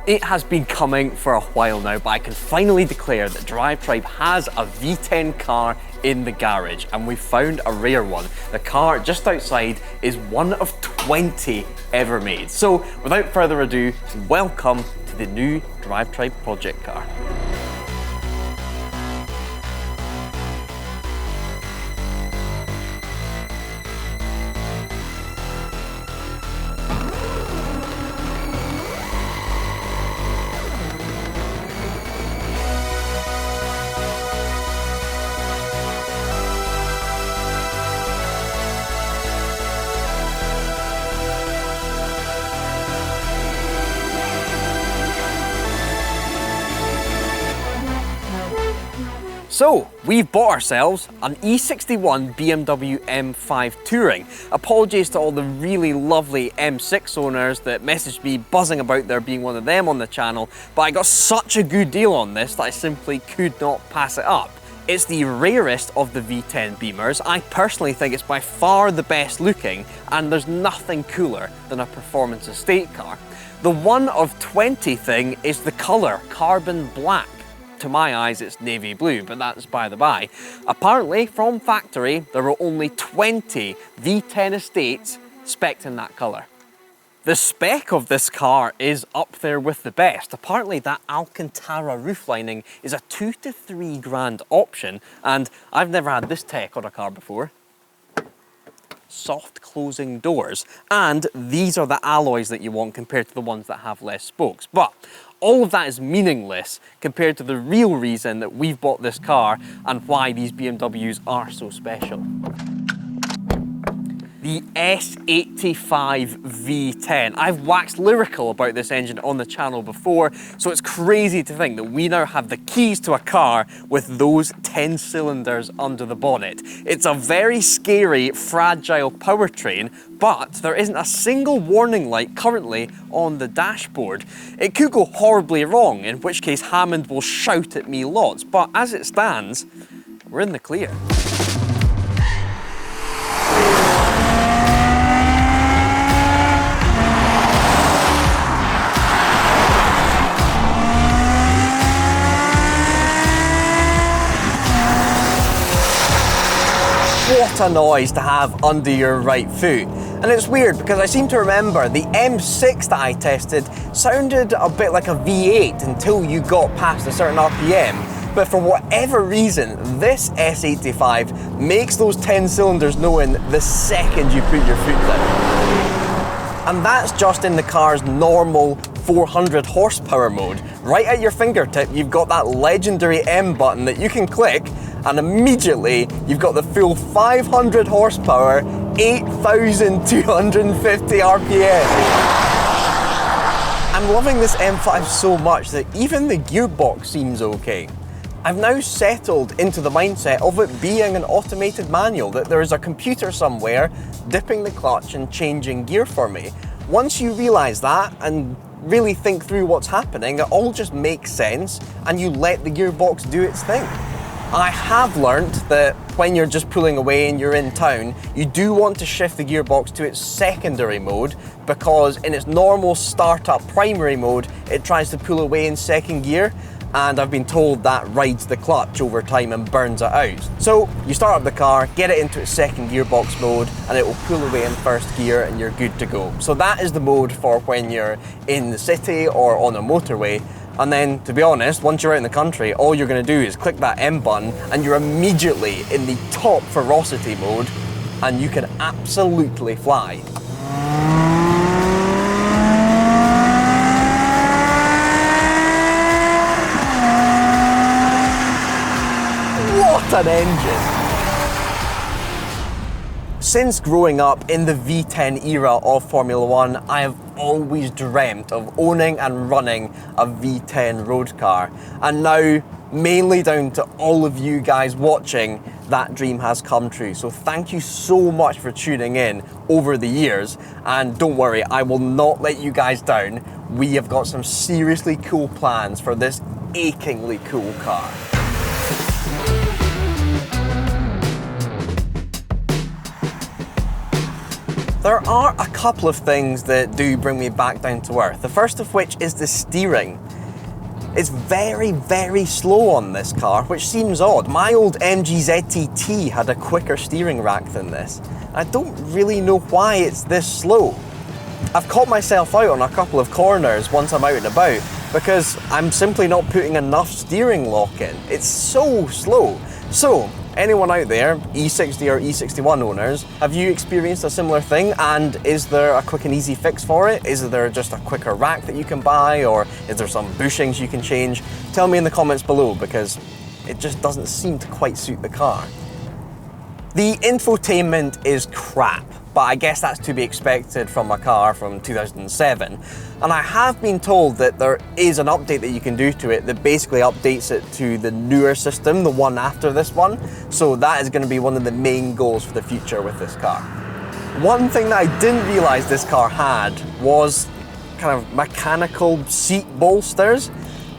It has been coming for a while now, but I can finally declare that DRIVETRIBE has a V10 car in the garage, and we found a rare one. The car just outside is one of 20 ever made. So without further ado, welcome to the new DRIVETRIBE project car. So, we've bought ourselves an E61 BMW M5 Touring. Apologies to all the really lovely M6 owners that messaged me buzzing about there being one of them on the channel, but I got such a good deal on this that I simply could not pass it up. It's the rarest of the V10 Beamers. I personally think it's by far the best looking, and there's nothing cooler than a performance estate car. The one of 20 thing is the colour, carbon black. To my eyes, it's navy blue, but that's by the by. Apparently, from factory, there were only 20 V10 estates spec'd in that colour. The spec of this car is up there with the best. Apparently, that Alcantara roof lining is a $2 to $3 grand option, and I've never had this tech on a car before. Soft closing doors, and these are the alloys that you want compared to the ones that have less spokes. But all of that is meaningless compared to the real reason that we've bought this car and why these BMWs are so special. The S85 V10. I've waxed lyrical about this engine on the channel before, so it's crazy to think that we now have the keys to a car with those 10 cylinders under the bonnet. It's a very scary, fragile powertrain, but there isn't a single warning light currently on the dashboard. It could go horribly wrong, in which case Hammond will shout at me lots, but as it stands, we're in the clear. What a noise to have under your right foot. And it's weird because I seem to remember the M6 that I tested sounded a bit like a V8 until you got past a certain RPM. But for whatever reason, this S85 makes those 10 cylinders known the second you put your foot down. And that's just in the car's normal 400 horsepower mode. Right at your fingertip, you've got that legendary M button that you can click, and immediately you've got the full 500 horsepower, 8,250 RPM. I'm loving this M5 so much that even the gearbox seems okay. I've now settled into the mindset of it being an automated manual, that there is a computer somewhere dipping the clutch and changing gear for me. Once you realise that and really think through what's happening, it all just makes sense and you let the gearbox do its thing. I have learnt that when you're just pulling away and you're in town, you do want to shift the gearbox to its secondary mode, because in its normal startup primary mode, it tries to pull away in second gear, and I've been told that rides the clutch over time and burns it out. So you start up the car, get it into its second gearbox mode, and it will pull away in first gear and you're good to go. So that is the mode for when you're in the city or on a motorway. And then, to be honest, once you're out in the country, all you're going to do is click that M button and you're immediately in the top ferocity mode and you can absolutely fly. What an engine! Since growing up in the V10 era of Formula One, I have always dreamt of owning and running a V10 road car. And now, mainly down to all of you guys watching, that dream has come true. So thank you so much for tuning in over the years. And don't worry, I will not let you guys down. We have got some seriously cool plans for this achingly cool car. There are a couple of things that do bring me back down to earth. The first of which is the steering. It's very, very slow on this car, which seems odd. My old MG ZTT had a quicker steering rack than this. I don't really know why it's this slow. I've caught myself out on a couple of corners once I'm out and about because I'm simply not putting enough steering lock in. It's so slow. So, anyone out there, E60 or E61 owners, have you experienced a similar thing, and is there a quick and easy fix for it? Is there just a quicker rack that you can buy, or is there some bushings you can change? Tell me in the comments below, because it just doesn't seem to quite suit the car. The infotainment is crap, but I guess that's to be expected from a car from 2007. And I have been told that there is an update that you can do to it that basically updates it to the newer system, the one after this one. So that is going to be one of the main goals for the future with this car. One thing that I didn't realise this car had was kind of mechanical seat bolsters.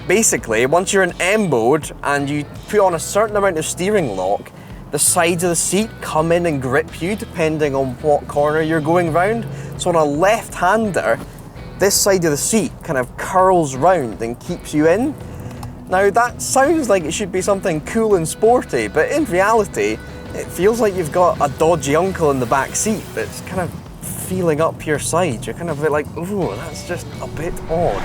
Basically, once you're in M mode and you put on a certain amount of steering lock, the sides of the seat come in and grip you depending on what corner you're going round. So on a left-hander, this side of the seat kind of curls round and keeps you in. Now that sounds like it should be something cool and sporty, but in reality, it feels like you've got a dodgy uncle in the back seat that's kind of feeling up your side. You're kind of a bit like, ooh, that's just a bit odd.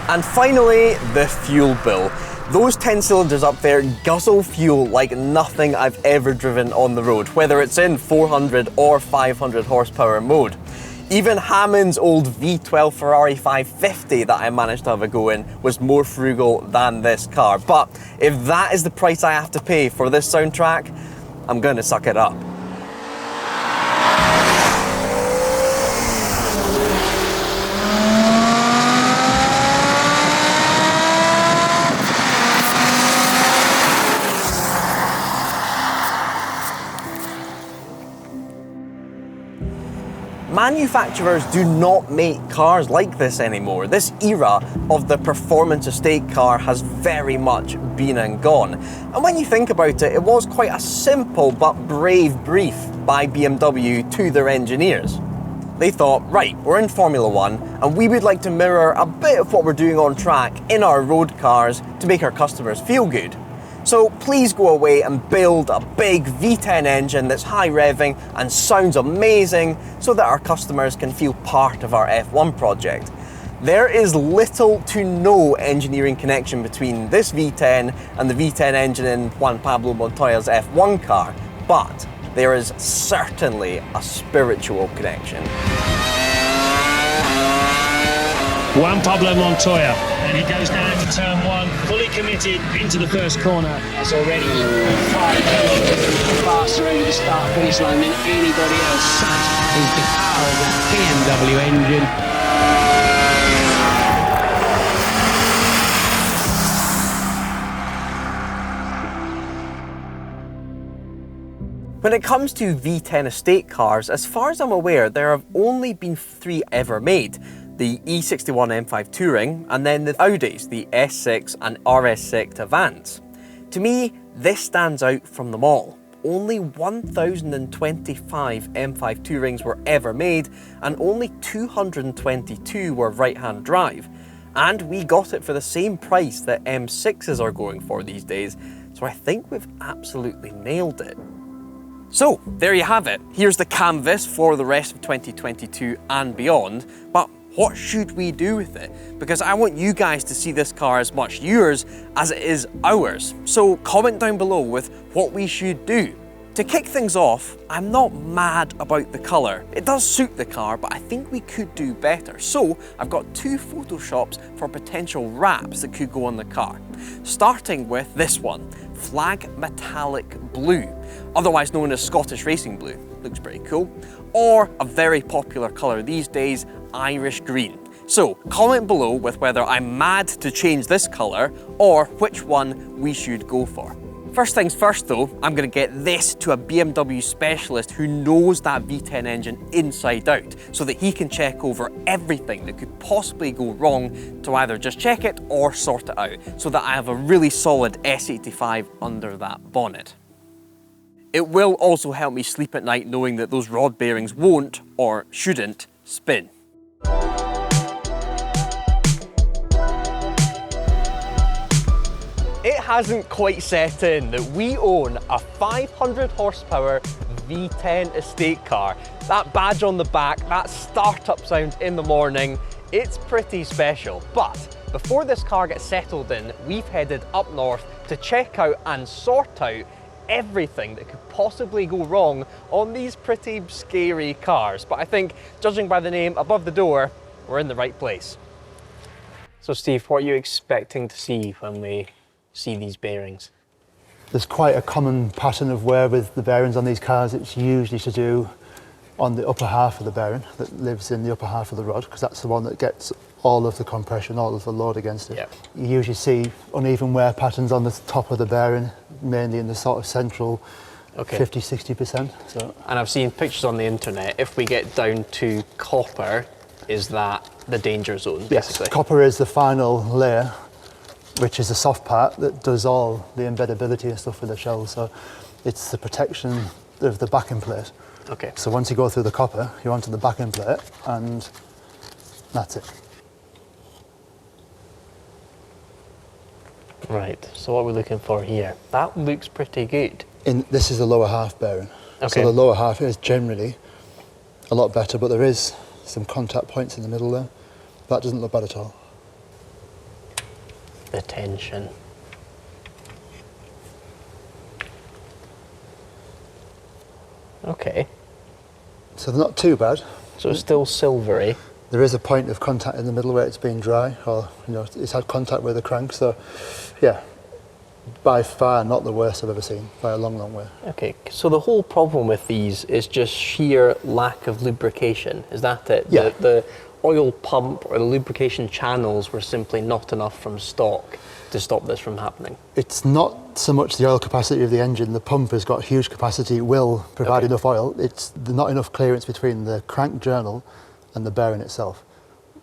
And finally, the fuel bill. Those 10 cylinders up there guzzle fuel like nothing I've ever driven on the road, whether it's in 400 or 500 horsepower mode. Even Hammond's old V12 Ferrari 550 that I managed to have a go in was more frugal than this car. But if that is the price I have to pay for this soundtrack, I'm gonna suck it up. Manufacturers do not make cars like this anymore. This era of the performance estate car has very much been and gone. And when you think about it, it was quite a simple but brave brief by BMW to their engineers. They thought, right, we're in Formula One and we would like to mirror a bit of what we're doing on track in our road cars to make our customers feel good. So please go away and build a big V10 engine that's high revving and sounds amazing so that our customers can feel part of our F1 project. There is little to no engineering connection between this V10 and the V10 engine in Juan Pablo Montoya's F1 car, but there is certainly a spiritual connection. Juan Pablo Montoya, and he goes down to turn one, fully committed into the first corner. That's already 5 kilometres faster over the start-finish line than anybody else. Such is the power of that BMW engine. When it comes to V10 estate cars, as far as I'm aware, there have only been 3 ever made. The E61 M5 Touring, and then the Audis, the S6 and RS6 Avants. To me, this stands out from them all. Only 1,025 M5 Tourings were ever made, and only 222 were right-hand drive. And we got it for the same price that M6s are going for these days, so I think we've absolutely nailed it. So, there you have it. Here's the canvas for the rest of 2022 and beyond, but what should we do with it? Because I want you guys to see this car as much yours as it is ours. So comment down below with what we should do. To kick things off, I'm not mad about the colour. It does suit the car, but I think we could do better. So I've got 2 photoshops for potential wraps that could go on the car. Starting with this one, Flag Metallic Blue, otherwise known as Scottish Racing Blue. Looks pretty cool. Or a very popular colour these days, Irish Green. So comment below with whether I'm mad to change this colour or which one we should go for. First things first though, I'm going to get this to a BMW specialist who knows that V10 engine inside out so that he can check over everything that could possibly go wrong to either just check it or sort it out so that I have a really solid S85 under that bonnet. It will also help me sleep at night knowing that those rod bearings won't, or shouldn't, spin. It hasn't quite set in that we own a 500 horsepower V10 estate car. That badge on the back, that startup sound in the morning, it's pretty special. But before this car gets settled in, we've headed up north to check out and sort out everything that could possibly go wrong on these pretty scary cars. But I think, judging by the name above the door, we're in the right place. So Steve, what are you expecting to see when we see these bearings? There's quite a common pattern of wear with the bearings on these cars. It's usually to do on the upper half of the bearing that lives in the upper half of the rod, because that's the one that gets all of the compression, all of the load against it. Yep. You usually see uneven wear patterns on the top of the bearing, mainly in the sort of central 50–60%. So. And I've seen pictures on the internet. If we get down to copper, is that the danger zone, basically? Yes, copper is the final layer, which is the soft part that does all the embeddability and stuff with the shell. So it's the protection of the backing plate. Okay. So once you go through the copper, you're onto the backing plate, and that's it. Right, so what we're looking for here, that looks pretty good. This is the lower half bearing. Okay. So the lower half is generally a lot better, but there is some contact points in the middle there. That doesn't look bad at all. The tension. Okay. So they're not too bad. So it's still silvery. There is a point of contact in the middle where it's been dry, or it's had contact with the crank. So, yeah, by far not the worst I've ever seen, by a long, long way. Okay, so the whole problem with these is just sheer lack of lubrication. Is that it? Yeah. The oil pump or the lubrication channels were simply not enough from stock to stop this from happening. It's not so much the oil capacity of the engine. The pump has got huge capacity, it will provide enough oil. It's not enough clearance between the crank journal and the bearing itself.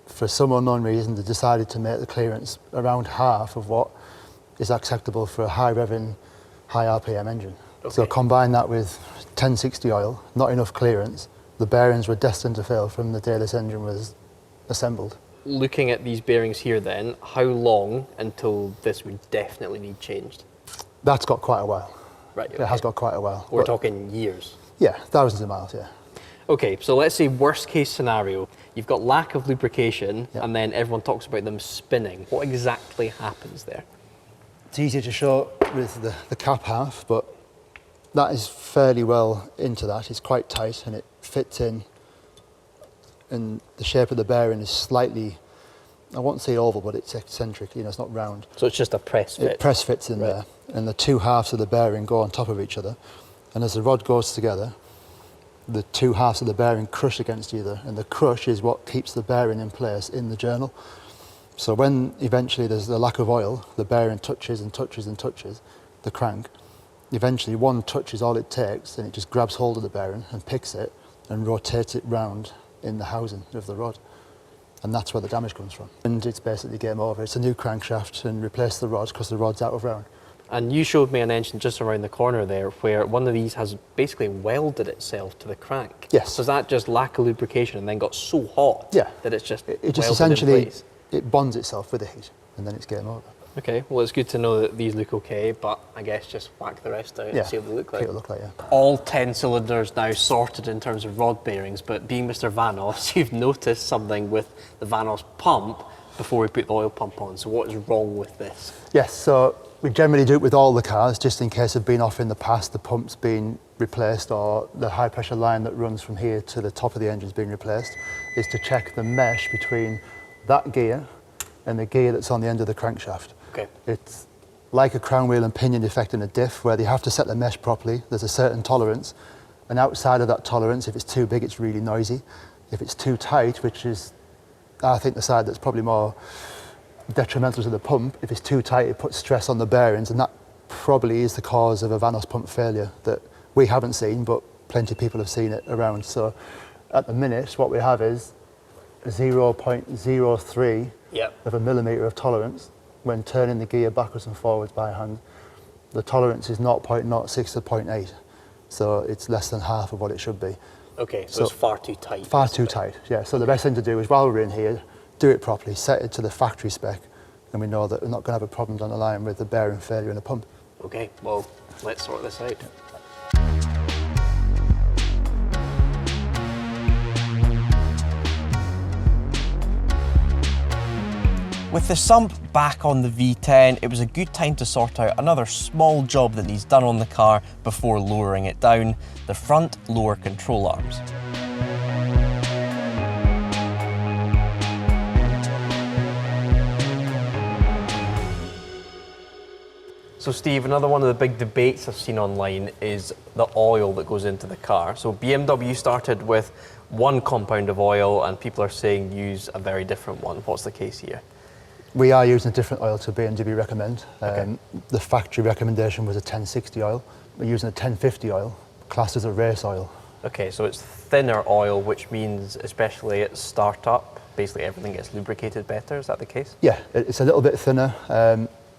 For some unknown reason, they decided to make the clearance around half of what is acceptable for a high revving, high RPM engine. Okay. So combine that with 1060 oil, not enough clearance, the bearings were destined to fail from the day this engine was assembled. Looking at these bearings here then, how long until this would definitely need changed? That's got quite a while. Right, okay. It has got quite a while. We're talking years. Yeah, thousands of miles, yeah. Okay, so let's say worst case scenario, you've got lack of lubrication, Yep. and then everyone talks about them spinning. What exactly happens there? It's easier to show with the cap half, but that is fairly well into that. It's quite tight and it fits in, and the shape of the bearing is slightly, I won't say oval, but it's eccentric, it's not round. So it's just a press fit? It press fits in there, and the two halves of the bearing go on top of each other, and as the rod goes together, the two halves of the bearing crush against each other, and the crush is what keeps the bearing in place in the journal. So when eventually there's a lack of oil, the bearing touches and touches and touches the crank. Eventually one touch is all it takes, and it just grabs hold of the bearing and picks it and rotates it round in the housing of the rod. And that's where the damage comes from. And it's basically game over. It's a new crankshaft and replace the rod because the rod's out of round. And you showed me an engine just around the corner there where one of these has basically welded itself to the crank. Yes. So is that just lack of lubrication and then got so hot that it's just it just welded essentially in place? It bonds itself with the heat, and then it's game over. Okay, well it's good to know that these look okay, but I guess just whack the rest out and see what they look like. See what they look like, yeah. All 10 cylinders now sorted in terms of rod bearings, but being Mr. Vanos, you've noticed something with the Vanos pump before we put the oil pump on. So what is wrong with this? Yes, so we generally do it with all the cars, just in case they've been off in the past, the pump's been replaced, or the high pressure line that runs from here to the top of the engine's been replaced, is to check the mesh between that gear and the gear that's on the end of the crankshaft. Okay. It's like a crown wheel and pinion defect in a diff, where they have to set the mesh properly. There's a certain tolerance, and outside of that tolerance, if it's too big, it's really noisy. If it's too tight, which is, I think, the side that's probably more detrimental to the pump, if it's too tight, it puts stress on the bearings, and that probably is the cause of a Vanos pump failure that we haven't seen, but plenty of people have seen it around. So at the minute, what we have is a 0.03 of a millimetre of tolerance when turning the gear backwards and forwards by hand. The tolerance is 0.06 to 0.8. so it's less than half of what it should be. Okay, so it's far too tight. Far too tight, yeah. So the best thing to do is, while we're in here, do it properly, set it to the factory spec, and we know that we're not going to have a problem down the line with the bearing failure in the pump. Okay, well, let's sort this out. With the sump back on the V10, it was a good time to sort out another small job that needs done on the car before lowering it down, the front lower control arms. So Steve, another one of the big debates I've seen online is the oil that goes into the car. So BMW started with one compound of oil and people are saying use a very different one. What's the case here? We are using a different oil to BMW recommend. Okay. The factory recommendation was a 1060 oil. We're using a 1050 oil, classed as a race oil. Okay, so it's thinner oil, which means especially at startup, basically everything gets lubricated better. Is that the case? Yeah, it's a little bit thinner,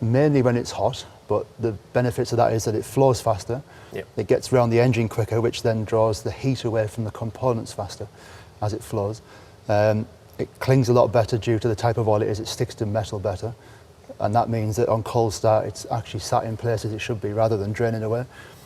mainly when it's hot, but the benefits of that is that it flows faster. Yep. It gets around the engine quicker, which then draws the heat away from the components faster as it flows. It clings a lot better due to the type of oil it is. It sticks to metal better, and that means that on cold start it's actually sat in place as it should be rather than draining away.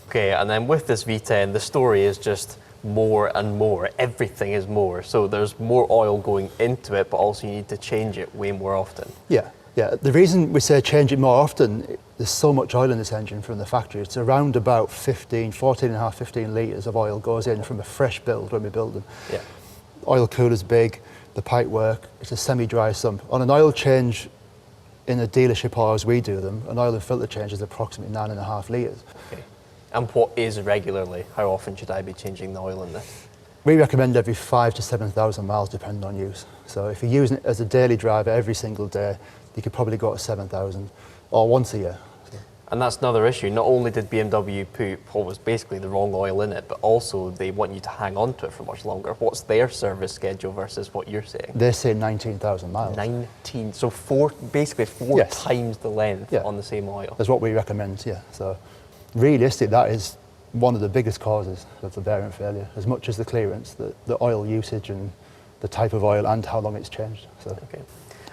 Okay, and then with this V10, the story is just more and more. Everything is more. So there's more oil going into it, but also you need to change it way more often. Yeah. The reason we say change it more often, there's so much oil in this engine from the factory. It's around about 15 litres of oil goes in from a fresh build when we build them. Yeah. Oil cooler's big, the pipe work, it's a semi-dry sump. On an oil change in a dealership or as we do them, an oil and filter change is approximately 9.5 litres. Okay. And what is regularly? How often should I be changing the oil in this? We recommend every 5,000 to 7,000 miles depending on use. So if you're using it as a daily driver every single day, you could probably go to 7,000 or once a year. And that's another issue. Not only did BMW put what was basically the wrong oil in it, but also they want you to hang on to it for much longer. What's their service schedule versus what you're saying? They say 19,000 miles. 19, so basically four Yes. times the length Yeah. on the same oil. That's what we recommend, yeah. So realistically, that is one of the biggest causes of the bearing failure, as much as the clearance, the oil usage and the type of oil and how long it's changed. So.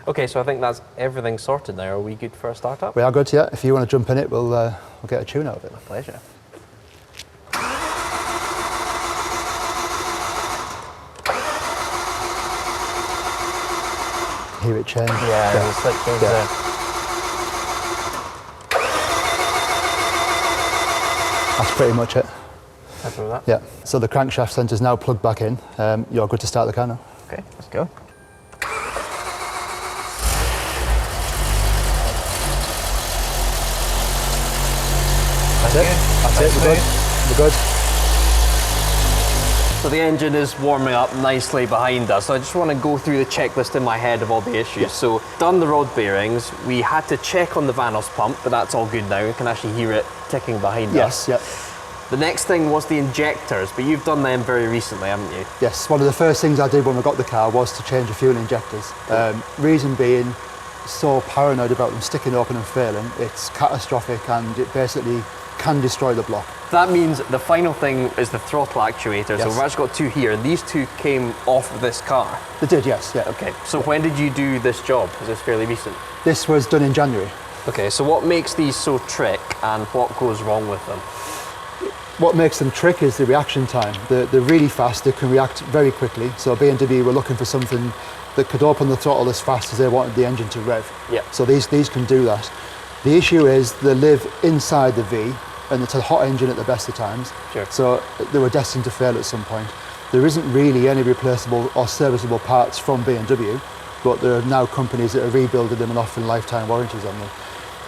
Okay, so I think that's everything sorted now. Are we good for a startup? We are good, yeah. If you want to jump in it, we'll get a tune out of it. My pleasure. Hear it change. Yeah, the slick change there. That's pretty much it. Happy with that? Yeah. So the crankshaft centre's now plugged back in. You're good to start the car now. Okay, let's go. That's it. We're good. So the engine is warming up nicely behind us. So I just want to go through the checklist in my head of all the issues. Yes. So done the rod bearings. We had to check on the Vanos pump, but that's all good now. You can actually hear it ticking behind us. Yes, yeah. The next thing was the injectors, but you've done them very recently, haven't you? Yes, one of the first things I did when we got the car was to change the fuel injectors. Reason being, so paranoid about them sticking open and failing, it's catastrophic and it basically can destroy the block. That means the final thing is the throttle actuator. Yes. So we've actually got two here, and these two came off of this car. They did, yes, yeah. Okay, so when did you do this job? Is this fairly recent? This was done in January. Okay, so what makes these so trick and what goes wrong with them? What makes them trick is the reaction time. They're really fast, they can react very quickly. So BMW were looking for something that could open the throttle as fast as they wanted the engine to rev. Yeah. So these can do that. The issue is they live inside the V, and it's a hot engine at the best of times. Sure. So they were destined to fail at some point. There isn't really any replaceable or serviceable parts from BMW, but there are now companies that are rebuilding them and offering lifetime warranties on them.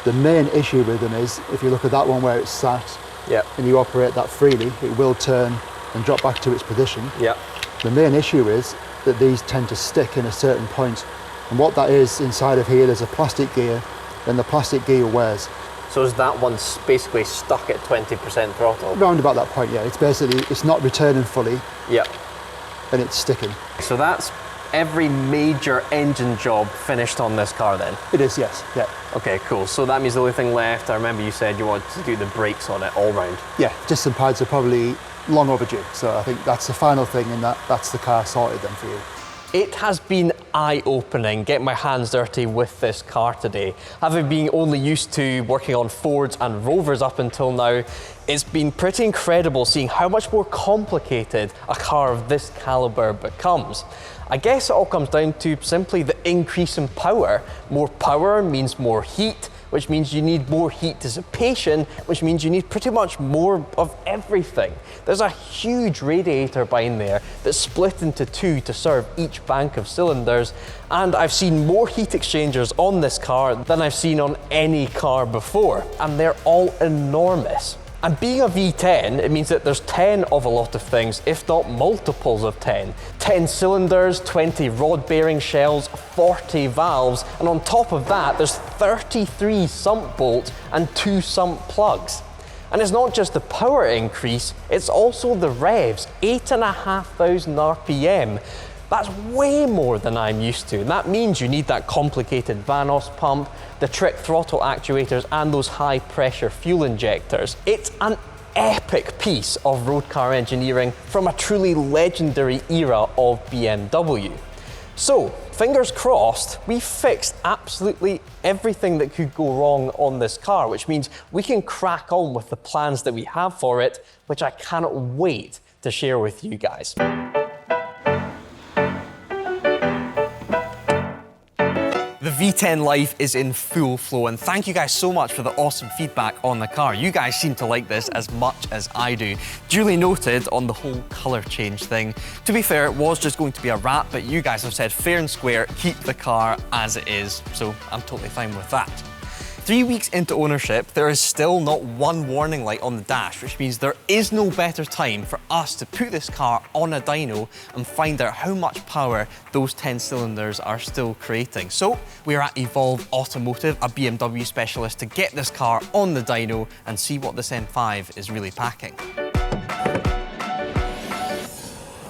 The main issue with them is, if you look at that one where it's sat, Yeah. and you operate that freely, it will turn and drop back to its position. Yeah. The main issue is that these tend to stick in a certain point. And what that is, inside of here, there's a plastic gear, and the plastic gear wears. So is that one basically stuck at 20% throttle? Round about that point, yeah. It's basically, it's not returning fully, Yeah. and it's sticking. So that's every major engine job finished on this car then? It is, yes, yeah. Okay, cool. So that means the only thing left, I remember you said you wanted to do the brakes on it all round. Yeah, just some pads are probably long overdue. So I think that's the final thing, and that's the car sorted then for you. It has been eye-opening getting my hands dirty with this car today. Having been only used to working on Fords and Rovers up until now, it's been pretty incredible seeing how much more complicated a car of this calibre becomes. I guess it all comes down to simply the increase in power. More power means more heat, which means you need more heat dissipation, which means you need pretty much more of everything. There's a huge radiator behind there that's split into two to serve each bank of cylinders, and I've seen more heat exchangers on this car than I've seen on any car before, and they're all enormous. And being a V10, it means that there's 10 of a lot of things, if not multiples of 10. 10 cylinders, 20 rod bearing shells, 40 valves, and on top of that, there's 33 sump bolts and 2 sump plugs. And it's not just the power increase, it's also the revs, 8,500 RPM. That's way more than I'm used to, and that means you need that complicated Vanos pump, the trick throttle actuators, and those high pressure fuel injectors. It's an epic piece of road car engineering from a truly legendary era of BMW. So, fingers crossed, we fixed absolutely everything that could go wrong on this car, which means we can crack on with the plans that we have for it, which I cannot wait to share with you guys. The V10 life is in full flow, and thank you guys so much for the awesome feedback on the car. You guys seem to like this as much as I do. Duly noted on the whole colour change thing. To be fair, it was just going to be a wrap, but you guys have said fair and square, keep the car as it is, so I'm totally fine with that. 3 weeks into ownership, there is still not one warning light on the dash, which means there is no better time for us to put this car on a dyno and find out how much power those 10 cylinders are still creating. So we're at Evolve Automotive, a BMW specialist, to get this car on the dyno and see what this M5 is really packing.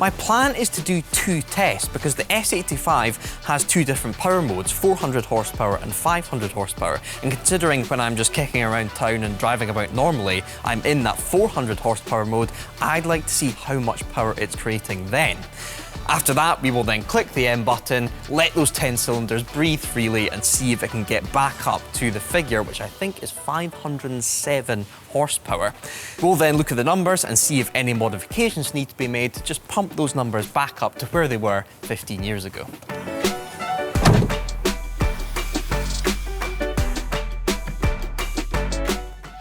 My plan is to do 2 tests because the S85 has 2 different power modes, 400 horsepower and 500 horsepower. And considering when I'm just kicking around town and driving about normally, I'm in that 400 horsepower mode, I'd like to see how much power it's creating then. After that, we will then click the M button, let those 10 cylinders breathe freely and see if it can get back up to the figure, which I think is 507 horsepower. We'll then look at the numbers and see if any modifications need to be made to just pump those numbers back up to where they were 15 years ago.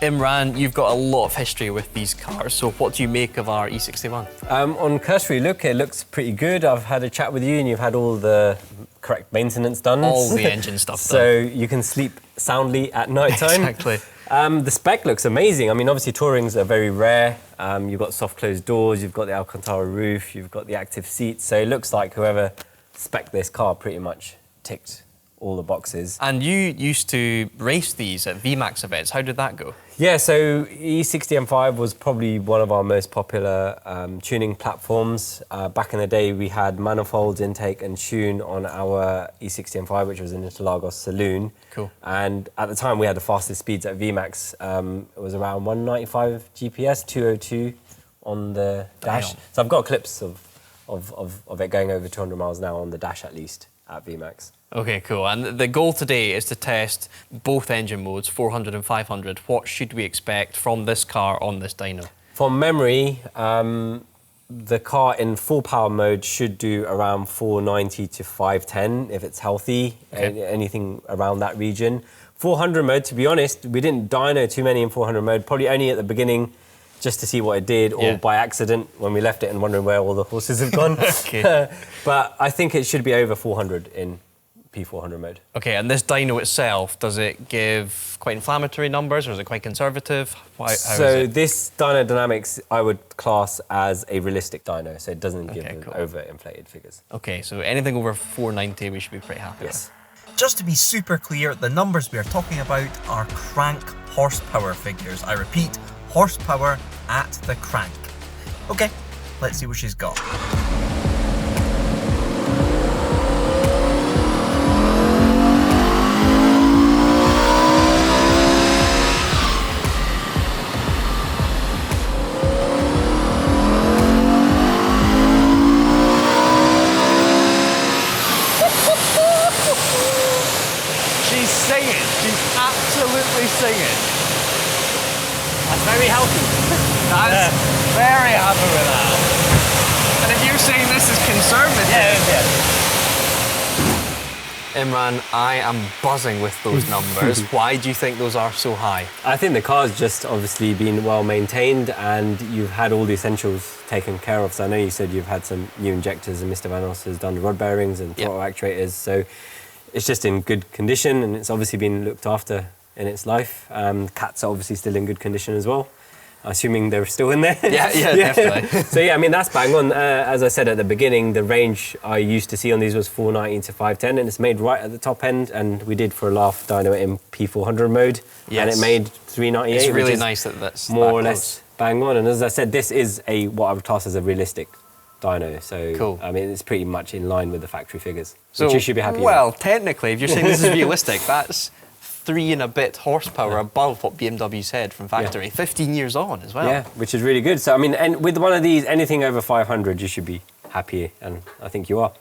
Imran, you've got a lot of history with these cars, so what do you make of our E61? On cursory look, it looks pretty good. I've had a chat with you and you've had all the correct maintenance done. All the engine stuff done. So you can sleep soundly at night time. Exactly. The spec looks amazing. I mean, obviously Tourings are very rare. You've got soft closed doors, you've got the Alcantara roof, you've got the active seats. So it looks like whoever spec'd this car pretty much ticked all the boxes. And you used to race these at VMAX events. How did that go? Yeah, so E60 M5 was probably one of our most popular tuning platforms. Back in the day, we had manifolds, intake and tune on our E60 M5, which was an Interlagos saloon. Cool. And at the time, we had the fastest speeds at VMAX. It was around 195 GPS, 202 on the dash. Damn. So I've got clips of it going over 200 miles an hour on the dash at least at VMAX. Okay, cool. And the goal today is to test both engine modes, 400 and 500. What should we expect from this car on this dyno? From memory, the car in full power mode should do around 490 to 510 if it's healthy, okay. Anything around that region. 400 mode, to be honest, we didn't dyno too many in 400 mode, probably only at the beginning just to see what it did, or by accident when we left it and wondering where all the horses have gone. Okay. But I think it should be over 400 in P400 mode. Okay, and this dyno itself, does it give quite inflammatory numbers or is it quite conservative? How so is it? This dyno dynamics I would class as a realistic dyno, so it doesn't give cool. overinflated figures. Okay, so anything over 490 we should be pretty happy Yes. with. Just to be super clear, the numbers we are talking about are crank horsepower figures. I repeat, horsepower at the crank. Okay, let's see what she's got. He's absolutely singing. That's very healthy. That's very happy with that. And if you're saying this is conservative... Yeah. Imran, I am buzzing with those numbers. Why do you think those are so high? I think the car's just obviously been well maintained and you've had all the essentials taken care of. So I know you said you've had some new injectors and Mr. Vanos has done the rod bearings and throttle actuators. So it's just in good condition and it's obviously been looked after in its life. Cats are obviously still in good condition as well. Assuming they're still in there. Yeah, definitely. So yeah, I mean, that's bang on. As I said at the beginning, the range I used to see on these was 490 to 510, and it's made right at the top end, and we did for a laugh Dyno in P400 mode, and it made 398, It's really which is nice that that's more or less bang on. And as I said, this is what I would class as a realistic dyno, so cool. I mean, it's pretty much in line with the factory figures, which you should be happy with. Well, technically, if you're saying this is realistic, that's 3 and a bit horsepower above what BMW said from factory, 15 years on as well. Yeah, which is really good. So, I mean, and with one of these, anything over 500, you should be happy, and I think you are.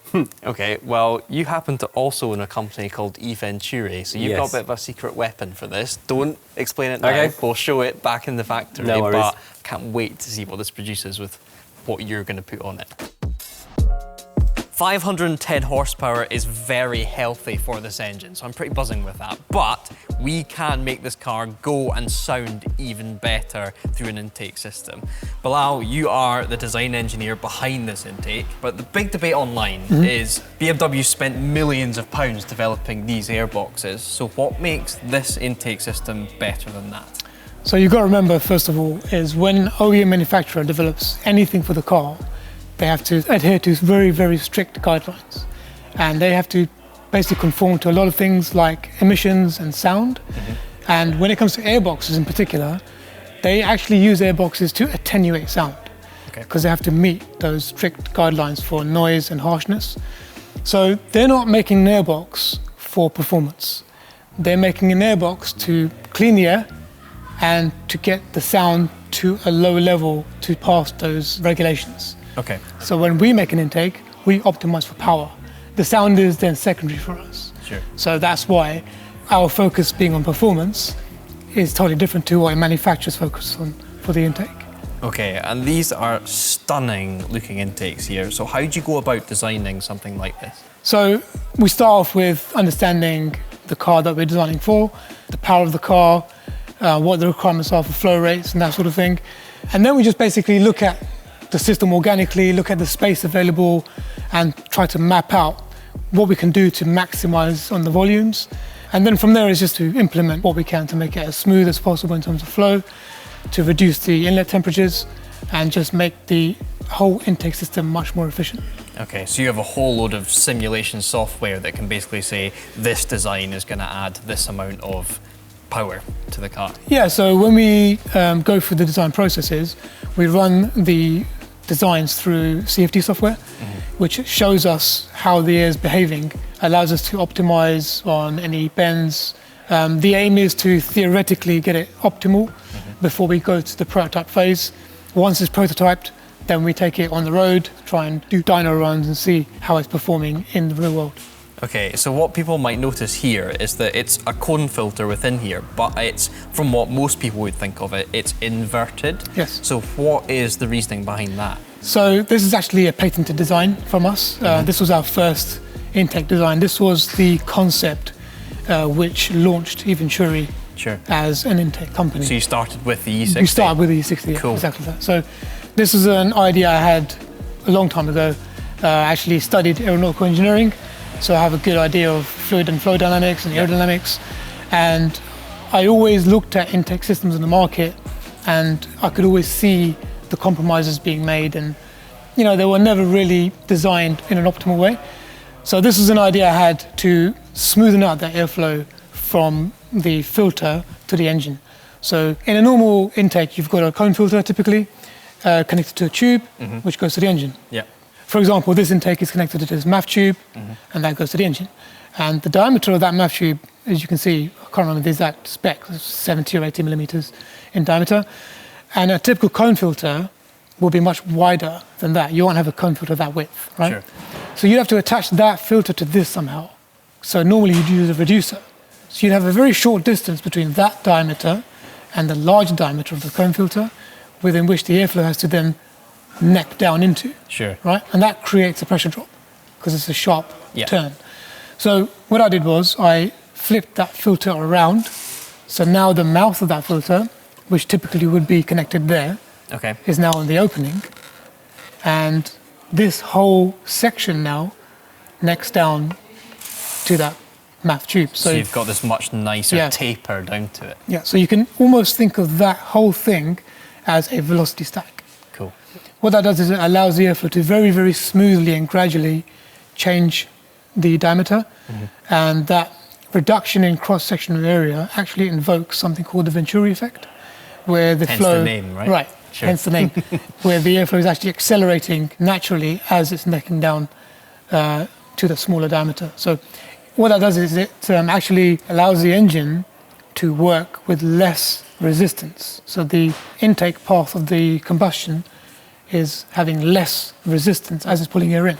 Okay, well, you happen to also own a company called eVenturi, so you've got a bit of a secret weapon for this. Don't explain it now. Okay. We'll show it back in the factory, No worries. but can't wait to see what this produces with what you're going to put on it. 510 horsepower is very healthy for this engine, so I'm pretty buzzing with that. But we can make this car go and sound even better through an intake system. Bilal, you are the design engineer behind this intake, but the big debate online is BMW spent millions of pounds developing these airboxes, so what makes this intake system better than that? So you've got to remember, first of all, is when OEM manufacturer develops anything for the car, they have to adhere to very, very strict guidelines. And they have to basically conform to a lot of things like emissions and sound. And when it comes to airboxes in particular, they actually use airboxes to attenuate sound because they have to meet those strict guidelines for noise and harshness. So they're not making an airbox for performance. They're making an airbox to clean the air and to get the sound to a low level to pass those regulations. Okay. So when we make an intake, we optimize for power. The sound is then secondary for us. Sure. So that's why our focus being on performance is totally different to what a manufacturer's focus on for the intake. Okay, and these are stunning looking intakes here. So how do you go about designing something like this? So we start off with understanding the car that we're designing for, the power of the car, what the requirements are for flow rates and that sort of thing. And then we just basically look at the system organically, look at the space available and try to map out what we can do to maximize on the volumes. And then from there is just to implement what we can to make it as smooth as possible in terms of flow, to reduce the inlet temperatures and just make the whole intake system much more efficient. Okay, so you have a whole load of simulation software that can basically say this design is going to add this amount of power to the car. Yeah, so when we go through the design processes, we run the designs through CFD software, which shows us how the air is behaving, allows us to optimize on any bends. The aim is to theoretically get it optimal before we go to the prototype phase. Once it's prototyped, then we take it on the road, try and do dyno runs and see how it's performing in the real world. Okay, so what people might notice here is that it's a cone filter within here, but it's, from what most people would think of it, it's inverted. Yes. So what is the reasoning behind that? So this is actually a patented design from us. This was our first intake design. This was the concept which launched eVenturi as an intake company. So you started with the E60? We started with the E60, Cool. exactly that. So this is an idea I had a long time ago. I actually studied aeronautical engineering, so I have a good idea of fluid and flow dynamics and aerodynamics. And I always looked at intake systems in the market and I could always see the compromises being made and, you know, they were never really designed in an optimal way. So this was an idea I had to smoothen out that airflow from the filter to the engine. So in a normal intake, you've got a cone filter typically connected to a tube, which goes to the engine. Yeah. For example, this intake is connected to this MAF tube, and that goes to the engine. And the diameter of that MAF tube, as you can see, I can't remember the exact spec, 70 or 80 millimeters in diameter. And a typical cone filter will be much wider than that. You won't have a cone filter that width, right? Sure. So you have to attach that filter to this somehow. So normally you'd use a reducer. So you'd have a very short distance between that diameter and the large diameter of the cone filter, within which the airflow has to then neck down into. Sure. Right? And that creates a pressure drop because it's a sharp Yeah. turn. So what I did was I flipped that filter around. So now the mouth of that filter, which typically would be connected there, Okay. is now in the opening. And this whole section now necks down to that MAF tube. So you've got this much nicer Yeah. taper down to it. Yeah, so you can almost think of that whole thing as a velocity stack. Cool. What that does is it allows the airflow to very, very smoothly and gradually change the diameter. And that reduction in cross-sectional area actually invokes something called the Venturi effect, where the Hence flow... the name, right? Right, Sure. hence the name, where the airflow is actually accelerating naturally as it's necking down to the smaller diameter. So what that does is it actually allows the engine to work with less resistance. So the intake path of the combustion is having less resistance as it's pulling air in.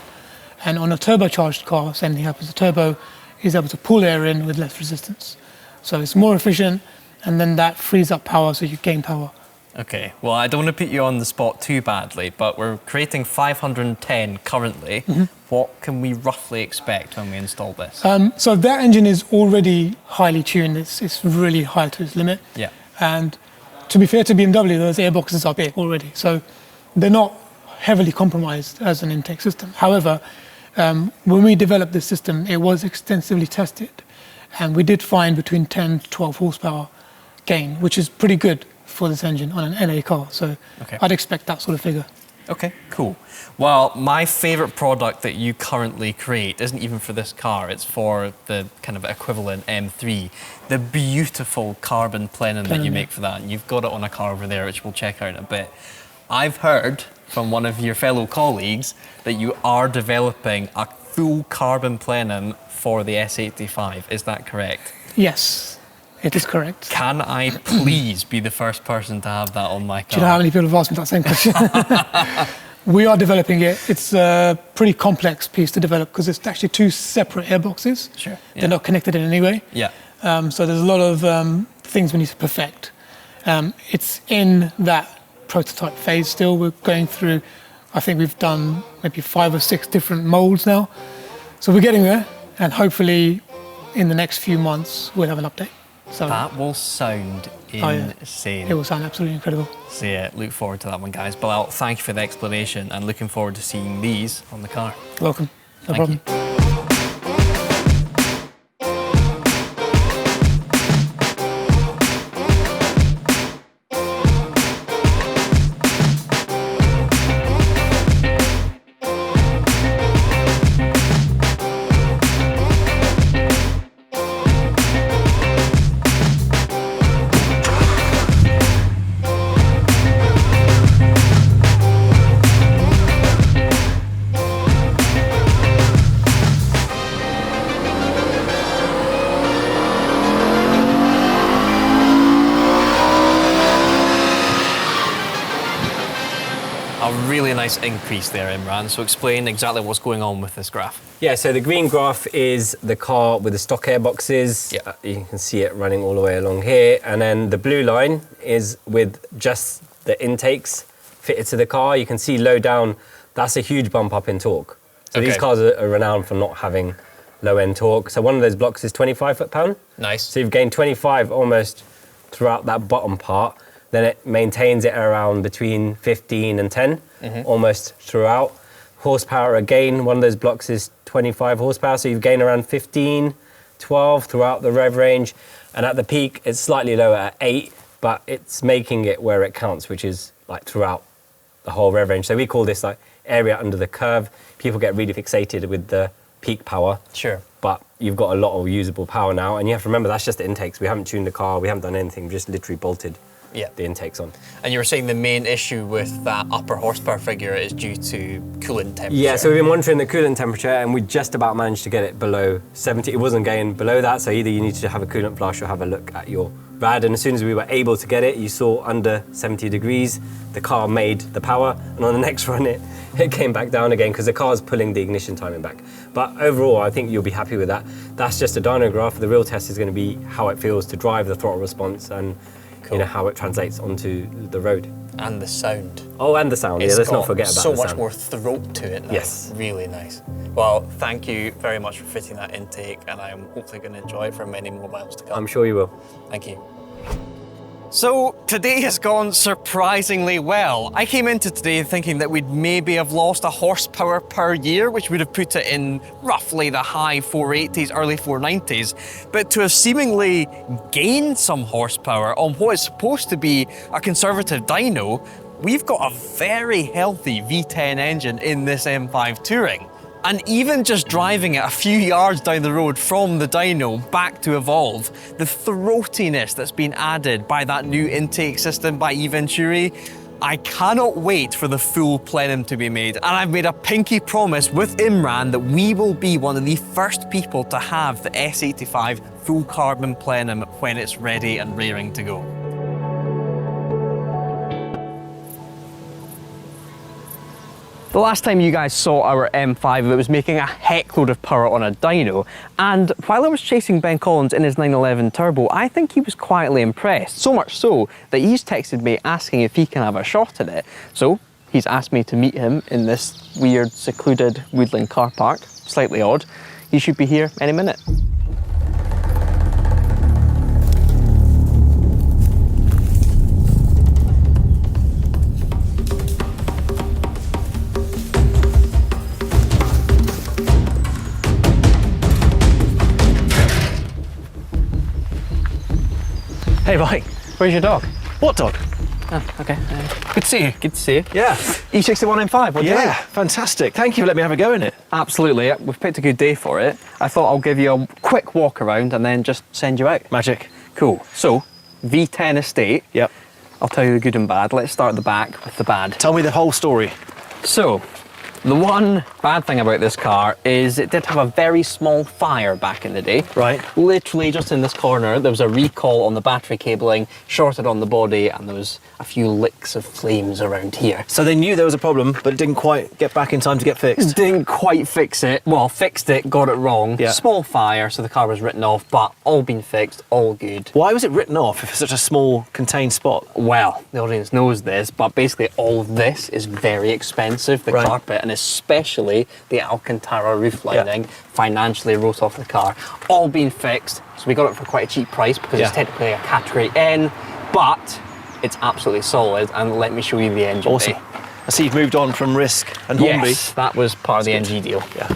And on a turbocharged car, same thing happens. The turbo is able to pull air in with less resistance. So it's more efficient, and then that frees up power, so you gain power. Okay, well, I don't want to put you on the spot too badly, but we're creating 510 currently. What can we roughly expect when we install this? So that engine is already highly tuned. It's really high to its limit. Yeah. And to be fair to BMW, those airboxes are big already. So they're not heavily compromised as an intake system. However, when we developed this system, it was extensively tested. And we did find between 10 to 12 horsepower gain, which is pretty good for this engine on an NA car. So Okay. I'd expect that sort of figure. Okay, cool. Well, my favourite product that you currently create isn't even for this car, it's for the kind of equivalent M3. The beautiful carbon plenum that you Plenum, make for that. And you've got it on a car over there, which we'll check out in a bit. I've heard from one of your fellow colleagues that you are developing a full carbon plenum for the S85. Is that correct? Yes, it is correct. Can I please be the first person to have that on my car? Do you know how many people have asked me that same question? We are developing it. It's a pretty complex piece to develop because it's actually two separate airboxes. Sure, yeah. They're not connected in any way. Yeah. So there's a lot of things we need to perfect. It's in that prototype phase still. We're going through, I think we've done maybe 5 or 6 different molds now. So we're getting there, and hopefully in the next few months we'll have an update. So That will sound yeah. insane. It will sound absolutely incredible. So yeah, look forward to that one, guys. Bilal, thank you for the explanation and looking forward to seeing these on the car. Welcome. No Thank problem. you. A really nice increase there, Imran. So explain exactly what's going on with this graph. Yeah, so the green graph is the car with the stock airboxes. Yeah. You can see it running all the way along here. And then the blue line is with just the intakes fitted to the car. You can see low down, that's a huge bump up in torque. So these Okay. cars are renowned for not having low end torque. So one of those blocks is 25 foot-pound. Nice. So you've gained 25 almost throughout that bottom part. Then it maintains it around between 15 and 10, almost throughout. Horsepower again, one of those blocks is 25 horsepower, so you've gained around 15, 12 throughout the rev range. And at the peak, it's slightly lower at 8, but it's making it where it counts, which is like throughout the whole rev range. So we call this like area under the curve. People get really fixated with the peak power. Sure. But you've got a lot of usable power now, and you have to remember that's just the intakes. We haven't tuned the car, we haven't done anything, we just literally bolted the intakes on. And you were saying the main issue with that upper horsepower figure is due to coolant temperature. Yeah, so we've been monitoring the coolant temperature, and we just about managed to get it below 70. It wasn't getting below that, so either you need to have a coolant flush or have a look at your rad, and as soon as we were able to get it, you saw under 70 degrees, the car made the power, and on the next run it came back down again because the car's pulling the ignition timing back. But overall, I think you'll be happy with that. That's just a dyno graph. The real test is going to be how it feels to drive, the throttle response, and you know, how it translates onto the road. And the sound. Oh, and the sound. Yeah, let's not forget about the sound. So much more throat to it now. Yes. Really nice. Well, thank you very much for fitting that intake, and I'm hopefully going to enjoy it for many more miles to come. I'm sure you will. Thank you. So today has gone surprisingly well. I came into today thinking that we'd maybe have lost a horsepower per year, which would have put it in roughly the high 480s, early 490s. But to have seemingly gained some horsepower on what is supposed to be a conservative dyno, we've got a very healthy V10 engine in this M5 Touring. And even just driving it a few yards down the road from the dyno back to Evolve, the throatiness that's been added by that new intake system by eVenturi, I cannot wait for the full plenum to be made. And I've made a pinky promise with Imran that we will be one of the first people to have the S85 full carbon plenum when it's ready and raring to go. The last time you guys saw our M5, it was making a heckload of power on a dyno, and while I was chasing Ben Collins in his 911 Turbo, I think he was quietly impressed, so much so that he's texted me asking if he can have a shot at it. So he's asked me to meet him in this weird, secluded woodland car park, slightly odd. He should be here any minute. Hey, Mike. Where's your dog? What dog? Oh, okay. Good to see you. Good to see you. Yeah. E61 M5, what do you think? Fantastic. Thank you for letting me have a go in it. Absolutely. We've picked a good day for it. I thought I'll give you a quick walk around and then just send you out. Magic. Cool. So, V10 estate. Yep. I'll tell you the good and bad. Let's start at the back with the bad. Tell me the whole story. So, the one bad thing about this car is it did have a very small fire back in the day. Right. Literally just in this corner, there was a recall on the battery cabling, shorted on the body, and there was a few licks of flames around here. So they knew there was a problem, but it didn't quite get back in time to get fixed. Didn't quite fix it. Well, fixed it, got it wrong. Yeah. Small fire, so the car was written off, but all been fixed, all good. Why was it written off if it's such a small, contained spot? Well, the audience knows this, but basically all of this is very expensive, the Right. carpet, and especially the Alcantara roof lining, financially wrote off the car. All been fixed, so we got it for quite a cheap price because it's technically a category N, but it's absolutely solid, and let me show you the engine Awesome. bay. I see you've moved on from Risk and Hornby. Yes, that was part of the NG deal. Yeah.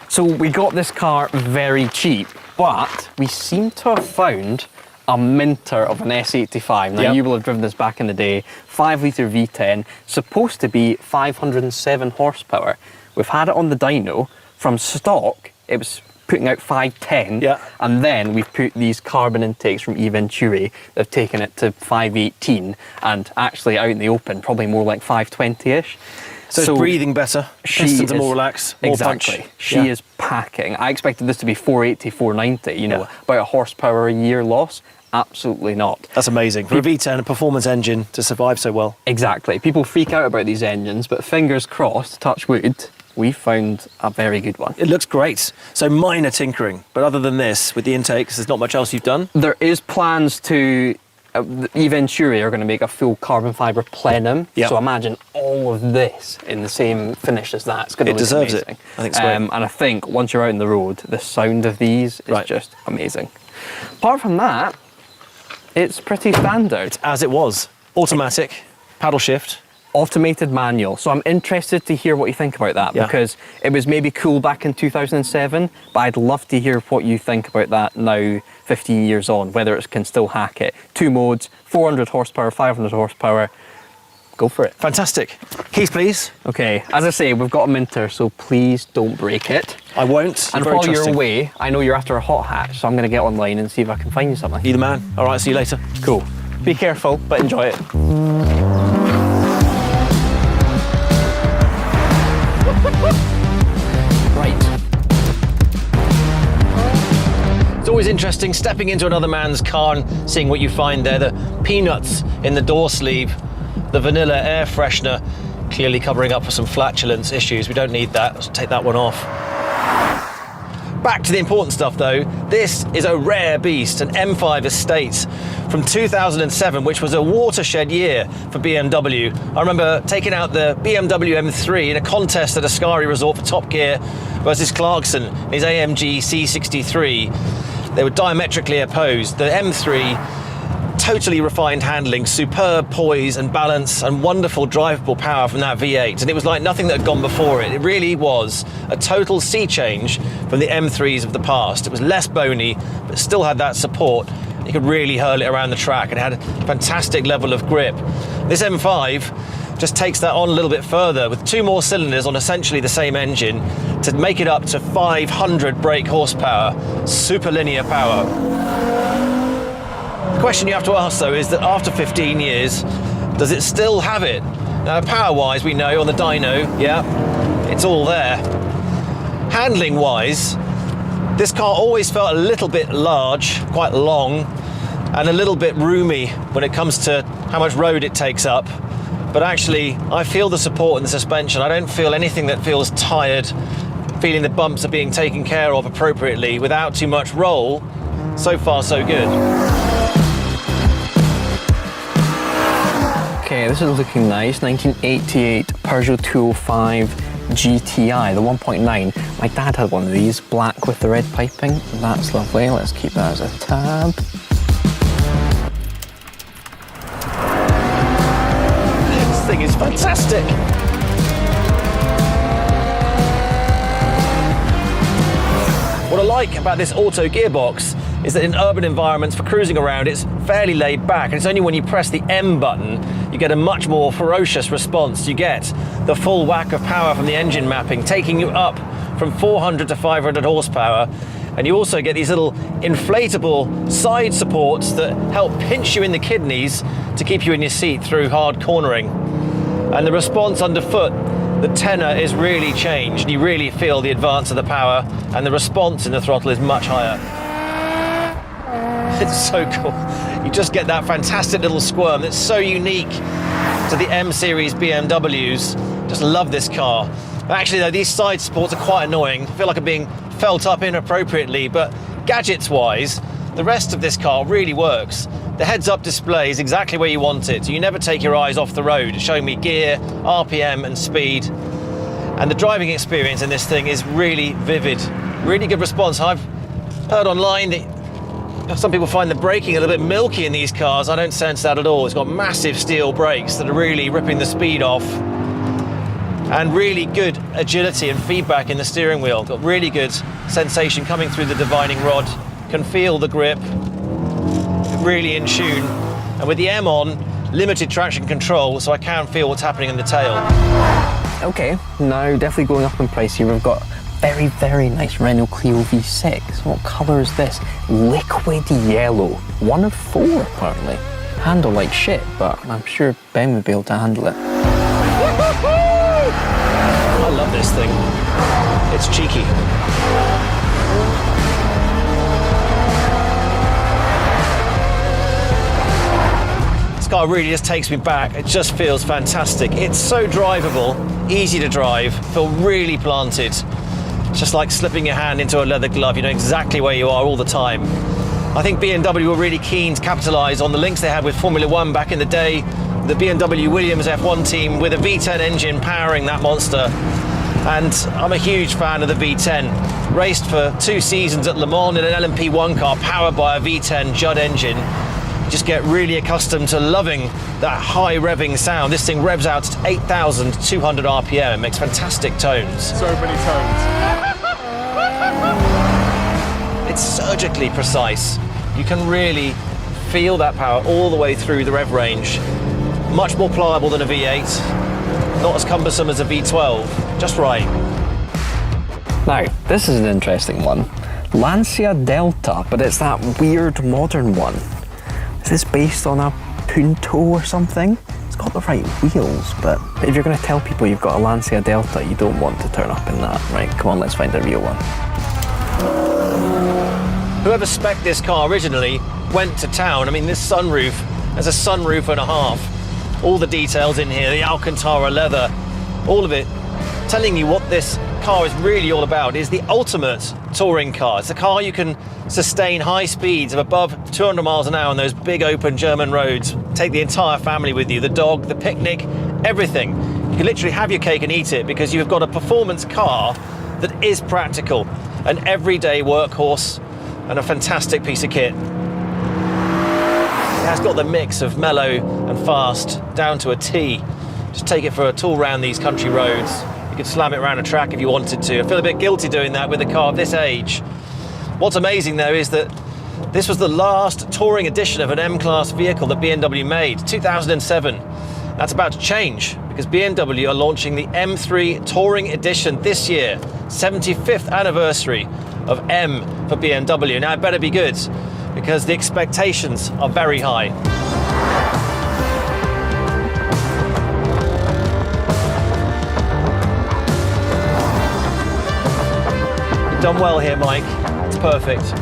So we got this car very cheap, but we seem to have found a minter of an S85. Now, Yep. you will have driven this back in the day. 5-litre V10, supposed to be 507 horsepower. We've had it on the dyno. From stock, it was putting out 510, Yeah. and then we've put these carbon intakes from eVenturi that have taken it to 518, and actually out in the open, probably more like 520-ish. So it's breathing better, pistons are more relaxed, more exactly. punch. She Yeah. is packing. I expected this to be 480, 490, you know, Yeah. about a horsepower a year loss. Absolutely not. That's amazing. For a V10, a performance engine, to survive so well. Exactly. People freak out about these engines, but fingers crossed, touch wood, we found a very good one. It looks great. So minor tinkering, but other than this, with the intakes, there's not much else you've done? There is plans to, eVenturi are going to make a full carbon fibre plenum. Yep. So imagine all of this in the same finish as that. It's going to It look deserves it. amazing. I think it's great. And I think once you're out on the road, the sound of these is Right. just amazing. Apart from that, it's pretty standard. As it was. Automatic, paddle shift. Automated manual. So I'm interested to hear what you think about that, Yeah. because it was maybe cool back in 2007, but I'd love to hear what you think about that now, 15 years on, whether it can still hack it. 2 modes, 400 horsepower, 500 horsepower. Go for it. Fantastic. Keys, please. Okay, as I say, we've got a minter, so please don't break it. I won't. And Very while you're trusting. away, I know you're after a hot hatch, so I'm going to get online and see if I can find you something. You're the man. All right, see you later. Cool. Be careful, but enjoy it. Right. It's always always interesting stepping into another man's car and seeing what you find there. The peanuts in the door sleeve, the vanilla air freshener, clearly covering up for some flatulence issues. We don't need that. Let's take that one off. Back to the important stuff though. This is a rare beast, an M5 Estate from 2007, which was a watershed year for BMW. I remember taking out the BMW M3 in a contest at Ascari Resort for Top Gear versus Clarkson, his AMG C63. They were diametrically opposed. The M3, totally refined handling, superb poise and balance, and wonderful drivable power from that V8. And it was like nothing that had gone before it. It really was a total sea change from the M3s of the past. It was less bony, but still had that support. You could really hurl it around the track. It had a fantastic level of grip. This M5 just takes that on a little bit further with 2 more cylinders on essentially the same engine to make it up to 500 brake horsepower, super linear power. The question you have to ask though is that after 15 years, does it still have it? Now power-wise, we know on the Dyno, yeah, it's all there. Handling-wise, this car always felt a little bit large, quite long, and a little bit roomy when it comes to how much road it takes up. But actually, I feel the support in the suspension. I don't feel anything that feels tired, feeling the bumps are being taken care of appropriately without too much roll. So far, so good. Okay, this is looking nice. 1988 Peugeot 205 GTI, the 1.9. My dad had one of these, black with the red piping. That's lovely. Let's keep that as a tab. This thing is fantastic. What I like about this auto gearbox is that in urban environments for cruising around, it's fairly laid back, and it's only when you press the M button you get a much more ferocious response. You get the full whack of power from the engine mapping, taking you up from 400 to 500 horsepower, and you also get these little inflatable side supports that help pinch you in the kidneys to keep you in your seat through hard cornering. And the response underfoot, the tenor is really changed. You really feel the advance of the power, and the response in the throttle is much higher. It's so cool. You just get that fantastic little squirm that's so unique to the M series BMWs. Just love this car. Actually though, these side supports are quite annoying. I feel like I'm being felt up inappropriately, but gadgets wise, the rest of this car really works. The heads-up display is exactly where you want it, so you never take your eyes off the road. It's showing me gear, RPM and speed. And the driving experience in this thing is really vivid. Really good response. I've heard online that some people find the braking a little bit milky in these cars. I don't sense that at all. It's got massive steel brakes that are really ripping the speed off. And really good agility and feedback in the steering wheel. Got really good sensation coming through the dividing rod. Can feel the grip. Really in tune. And with the M on, limited traction control, so I can feel what's happening in the tail. Okay, now definitely going up in price here. We've got very, very nice Renault Clio V6. What colour is this? Liquid yellow. 1 of 4 apparently. Handle like shit, but I'm sure Ben would be able to handle it. I love this thing. It's cheeky. This car really just takes me back. It just feels fantastic. It's so drivable, easy to drive, feel really planted. It's just like slipping your hand into a leather glove. You know exactly where you are all the time. I think BMW were really keen to capitalise on the links they had with Formula One back in the day. The BMW Williams F1 team with a V10 engine powering that monster. And I'm a huge fan of the V10. Raced for 2 seasons at Le Mans in an LMP1 car powered by a V10 Judd engine. You just get really accustomed to loving that high revving sound. This thing revs out at 8,200 RPM. It makes fantastic tones. So many tones. It's surgically precise. You can really feel that power all the way through the rev range. Much more pliable than a V8, not as cumbersome as a V12, just right. Now, this is an interesting one. Lancia Delta, but it's that weird modern one. Is this based on a Punto or something? It's got the right wheels, but if you're going to tell people you've got a Lancia Delta, you don't want to turn up in that, right? Come on, let's find a real one. whoever spec'd this car originally went to town. I mean, this sunroof, there's a sunroof and a half. All the details in here, the Alcantara leather, all of it, telling you what this car is really all about. Is the ultimate touring car. It's a car you can sustain high speeds of above 200 miles an hour on those big open German roads. Take the entire family with you, the dog, the picnic, everything. You can literally have your cake and eat it because you've got a performance car that is practical, an everyday workhorse and a fantastic piece of kit. It has got the mix of mellow and fast down to a T. Just take it for a tour around these country roads. You could slam it around a track if you wanted to. I feel a bit guilty doing that with a car of this age. What's amazing though is that this was the last touring edition of an M-Class vehicle that BMW made, 2007. That's about to change because BMW are launching the M3 Touring Edition this year, 75th anniversary of M for BMW. Now it better be good because the expectations are very high. You've done well here, Mike. It's perfect.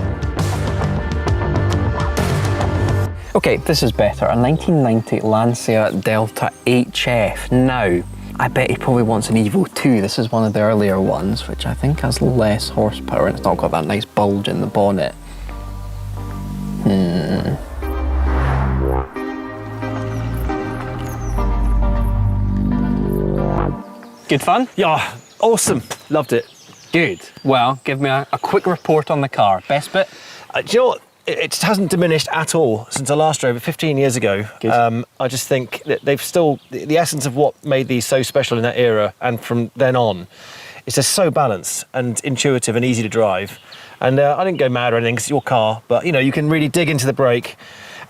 Okay, this is better. A 1990 Lancia Delta HF. Now, I bet he probably wants an Evo 2. This is one of the earlier ones, which I think has less horsepower and it's not got that nice bulge in the bonnet. Good fun? Yeah, awesome. Loved it. Good. Well, give me a quick report on the car. Best bit? Do you know what? It hasn't diminished at all since I last drove it 15 years ago. I just think that they've still, the essence of what made these so special in that era and from then on, it's just so balanced and intuitive and easy to drive. And I didn't go mad or anything because it's your car, but you know, you can really dig into the brake.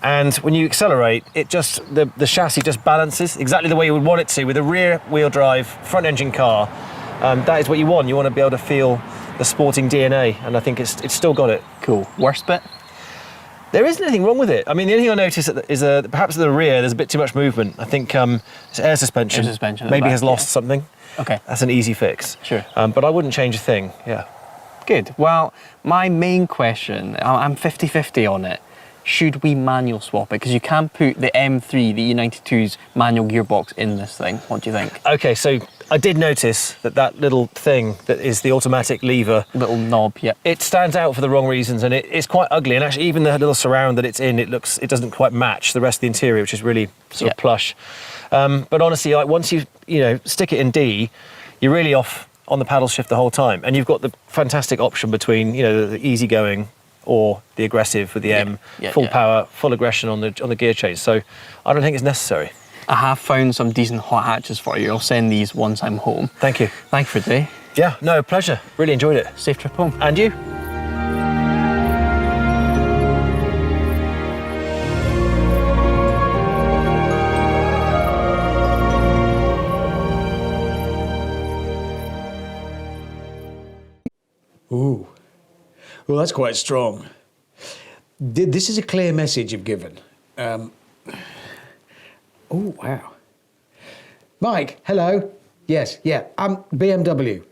And when you accelerate, it just, the chassis just balances exactly the way you would want it to with a rear wheel drive, front engine car. That is what you want. You want to be able to feel the sporting DNA, and I think it's still got it. Cool. Worst bit? There isn't anything wrong with it. I mean, the only thing I noticed is perhaps at the rear there's a bit too much movement. I think it's air suspension. Air suspension maybe has lost something. Okay. That's an easy fix. Sure. But I wouldn't change a thing, yeah. Good. Well, my main question, I'm 50-50 on it. Should we manual swap it? Because you can put the M3, the E92's manual gearbox in this thing. What do you think? Okay, so I did notice that little thing that is the automatic lever. Little knob, yeah. It stands out for the wrong reasons and it's quite ugly. And actually even the little surround that it's in, it doesn't quite match the rest of the interior, which is really sort of plush. But honestly, like once you stick it in D, you're really off on the paddle shift the whole time. And you've got the fantastic option between, the easygoing or the aggressive with the M, full power, full aggression on the gear change. So I don't think it's necessary. I have found some decent hot hatches for you. I'll send these once I'm home. Thank you. Thank you for today. Yeah, no, pleasure. Really enjoyed it. Safe trip home. And you? Ooh. Well, that's quite strong. This is a clear message you've given. Oh, wow. Mike, hello. Yes, yeah, BMW.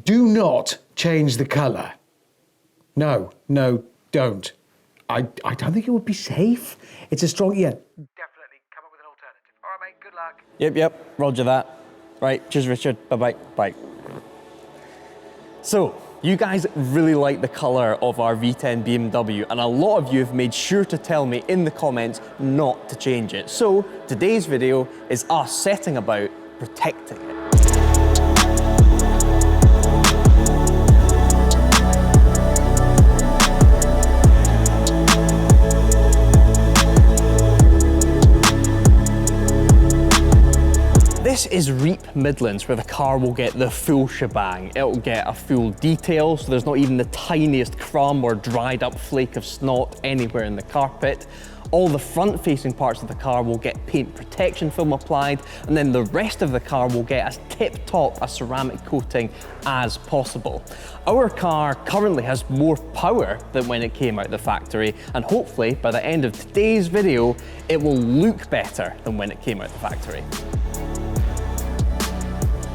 Do not change the colour. No, don't. I don't think it would be safe. It's a strong, Definitely come up with an alternative. All right, mate, good luck. Yep, roger that. Right, cheers, Richard. Bye-bye. Bye. So, you guys really like the colour of our V10 BMW, and a lot of you have made sure to tell me in the comments not to change it. So, today's video is us setting about protecting it. This is Reap Midlands, where the car will get the full shebang. It'll get a full detail, so there's not even the tiniest crumb or dried up flake of snot anywhere in the carpet. All the front-facing parts of the car will get paint protection film applied, and then the rest of the car will get as tip-top a ceramic coating as possible. Our car currently has more power than when it came out of the factory, and hopefully by the end of today's video, it will look better than when it came out of the factory.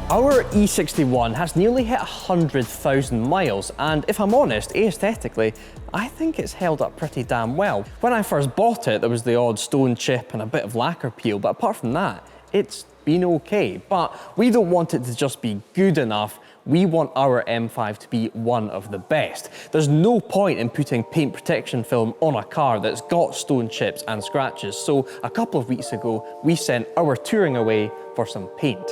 Our E61 has nearly hit 100,000 miles, and if I'm honest, aesthetically, I think it's held up pretty damn well. When I first bought it, there was the odd stone chip and a bit of lacquer peel, but apart from that, it's been okay. But we don't want it to just be good enough. We want our M5 to be one of the best. There's no point in putting paint protection film on a car that's got stone chips and scratches. So a couple of weeks ago, we sent our touring away for some paint.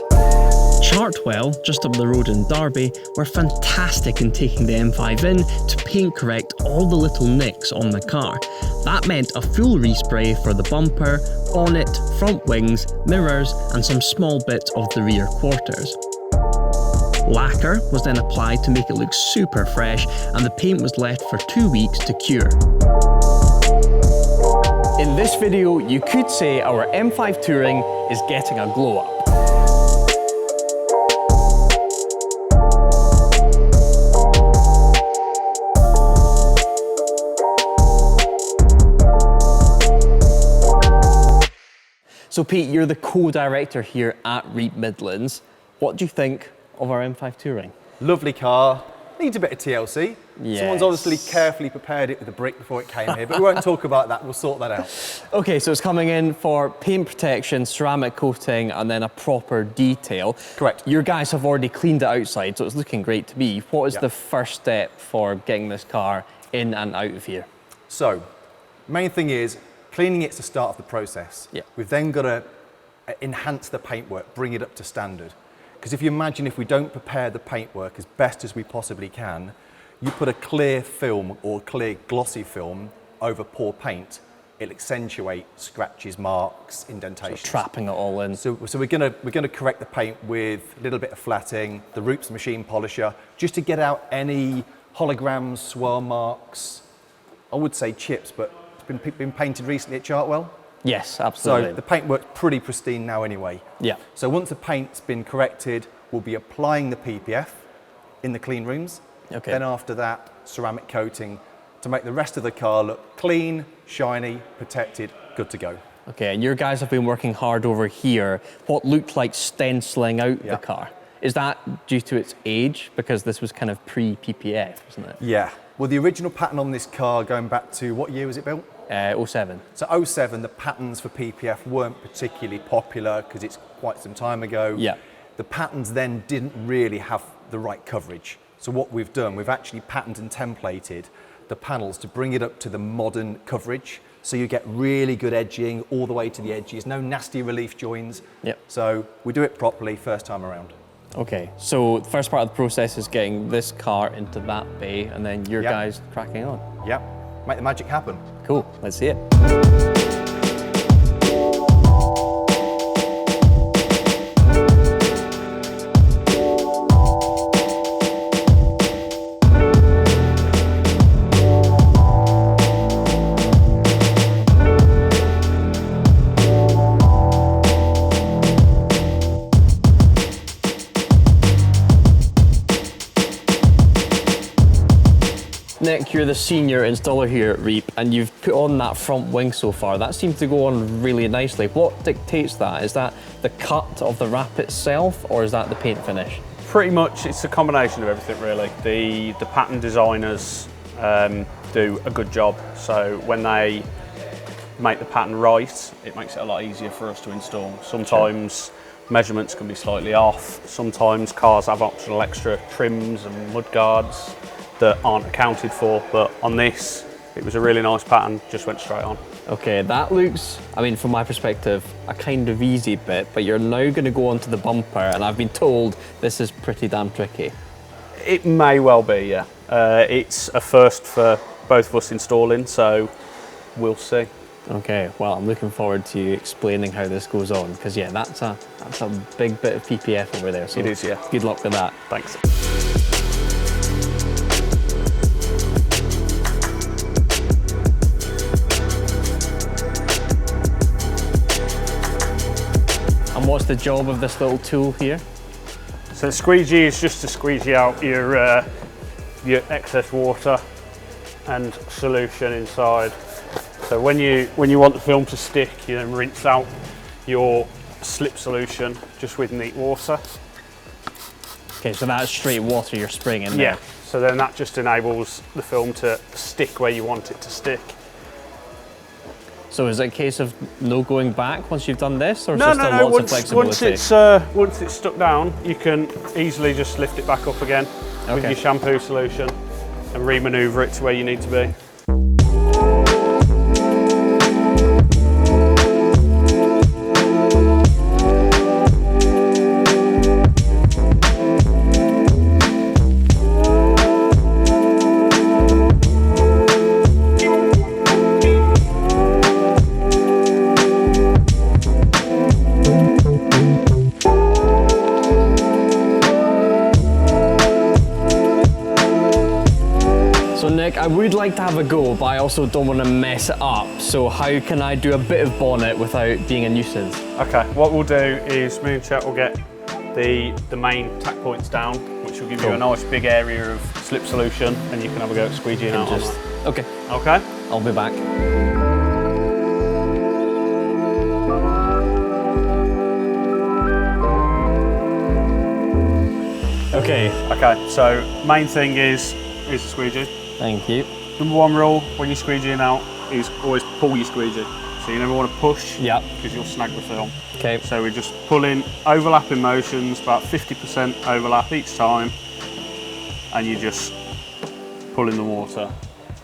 Chartwell, just up the road in Derby, were fantastic in taking the M5 in to paint correct all the little nicks on the car. That meant a full respray for the bumper, bonnet, front wings, mirrors and some small bits of the rear quarters. Lacquer was then applied to make it look super fresh, and the paint was left for 2 weeks to cure. In this video, you could say our M5 Touring is getting a glow up. So Pete, you're the co-director here at Reap Midlands. What do you think of our M5 Touring? Lovely car, needs a bit of TLC. Yes. Someone's obviously carefully prepared it with a brick before it came here, but we won't talk about that, we'll sort that out. Okay, so it's coming in for paint protection, ceramic coating, and then a proper detail. Correct. Your guys have already cleaned it outside, so it's looking great to me. What is the first step for getting this car in and out of here? So, main thing is, cleaning it's the start of the process. Yeah. We've then got to enhance the paintwork, bring it up to standard. Because if you imagine if we don't prepare the paintwork as best as we possibly can, you put a clear film or clear glossy film over poor paint, it'll accentuate scratches, marks, indentations. So trapping it all in. So we're gonna correct the paint with a little bit of flatting, the Roops machine polisher, just to get out any holograms, swirl marks, I would say chips, but it's been painted recently at Chartwell. Yes, absolutely. So the paintwork's pretty pristine now anyway. Yeah. So once the paint's been corrected, we'll be applying the PPF in the clean rooms. Okay. Then after that, ceramic coating to make the rest of the car look clean, shiny, protected, good to go. Okay, and your guys have been working hard over here. What looked like stenciling out the car. Is that due to its age? Because this was kind of pre-PPF, wasn't it? Yeah. Well, the original pattern on this car, going back to, what year was it built? 07. So 07, the patterns for PPF weren't particularly popular because it's quite some time ago. Yeah. The patterns then didn't really have the right coverage. So what we've done, we've actually patterned and templated the panels to bring it up to the modern coverage. So you get really good edging all the way to the edges, no nasty relief joins. Yep. So we do it properly first time around. Okay, so the first part of the process is getting this car into that bay and then your guys cracking on. Yep, make the magic happen. Cool, let's see it. Nick, you're the senior installer here at Reap and you've put on that front wing so far. That seems to go on really nicely. What dictates that? Is that the cut of the wrap itself or is that the paint finish? Pretty much it's a combination of everything really. The pattern designers do a good job, so when they make the pattern right, it makes it a lot easier for us to install. Sometimes measurements can be slightly off, sometimes cars have optional extra trims and mud guards that aren't accounted for, but on this, it was a really nice pattern, just went straight on. Okay, that looks, I mean, from my perspective, a kind of easy bit, but you're now going to go onto the bumper, and I've been told this is pretty damn tricky. It may well be, yeah. It's a first for both of us installing, so we'll see. Okay, well, I'm looking forward to you explaining how this goes on, because yeah, that's a big bit of PPF over there, so it is, yeah. Good luck with that. Thanks. And what's the job of this little tool here? So the squeegee is just to squeegee out your excess water and solution inside. So when you want the film to stick, you then rinse out your slip solution just with neat water. Okay, so that's straight water you're spraying in there. Yeah, so then that just enables the film to stick where you want it to stick. So is it a case of no going back once you've done this, or is No, there no, still no. lots of flexibility? Once it's stuck down, you can easily just lift it back up again with your shampoo solution and re-manoeuvre it to where you need to be. I would like to have a go, but I also don't want to mess it up. So how can I do a bit of bonnet without being a nuisance? Okay, what we'll do is me and Chet will get the main tack points down, which will give you a nice big area of slip solution, and you can have a go at squeegeeing out on that. Okay. Okay? I'll be back. Okay, so main thing is the squeegee. Thank you. Number one rule when you're squeegeeing out is always pull your squeegee. So you never want to push, because you'll snag the film. Okay. So we just pull in overlapping motions, about 50% overlap each time, and you just pull in the water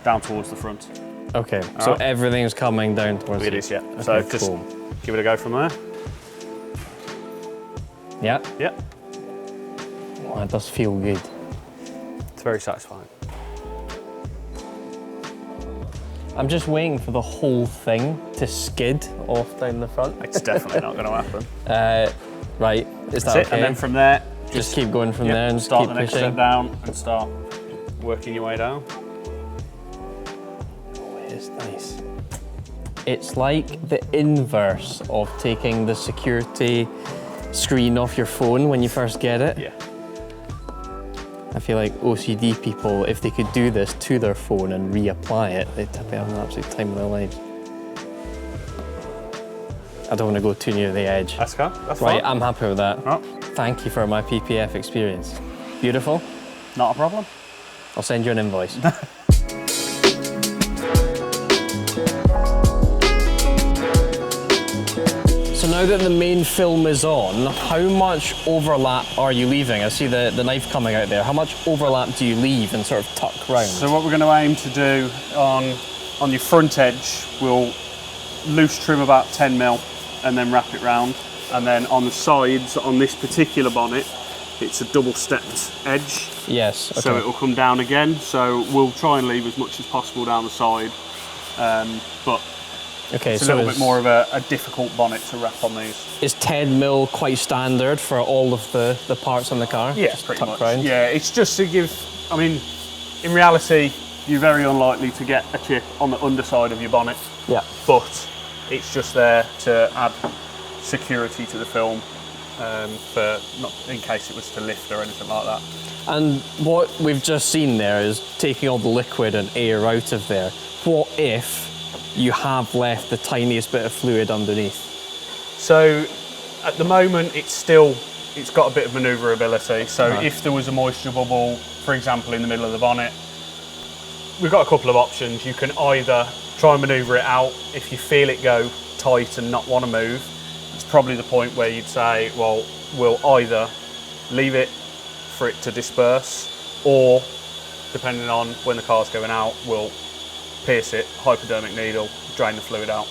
down towards the front. Okay, so everything's coming down towards it. It is, yeah. Okay, so just give it a go from there. Yeah? Yeah. Oh, that does feel good. It's very satisfying. I'm just waiting for the whole thing to skid off down the front. It's definitely not going to happen. Right, is that okay? And then from there, just keep going from there and just start keep the next pushing. step down and start working your way down. Oh, it is nice. It's like the inverse of taking the security screen off your phone when you first get it. Yeah. I feel like OCD people, if they could do this to their phone and reapply it, they'd be having an absolute time of their lives. I don't want to go too near the edge. That's okay. That's right, fine. I'm happy with that. Oh. Thank you for my PPF experience. Beautiful. Not a problem. I'll send you an invoice. So now that the main film is on, how much overlap are you leaving? I see the knife coming out there. How much overlap do you leave and sort of tuck round? So what we're going to aim to do on your front edge, we'll loose trim about 10 mil and then wrap it round. And then on the sides, on this particular bonnet, it's a double stepped edge. Yes, okay. So it will come down again. So we'll try and leave as much as possible down the side. But okay, it's a little bit more of a difficult bonnet to wrap on these. Is 10 mil quite standard for all of the parts on the car? Yeah, just pretty much. Round? Yeah, it's just to give, I mean, in reality, you're very unlikely to get a chip on the underside of your bonnet. Yeah. But it's just there to add security to the film for not in case it was to lift or anything like that. And what we've just seen there is taking all the liquid and air out of there. What if you have left the tiniest bit of fluid underneath? So at the moment it's got a bit of manoeuvrability. So if there was a moisture bubble, for example, in the middle of the bonnet, we've got a couple of options. You can either try and manoeuvre it out. If you feel it go tight and not want to move, it's probably the point where you'd say, well, we'll either leave it for it to disperse, or depending on when the car's going out, we'll pierce it, hypodermic needle, drain the fluid out.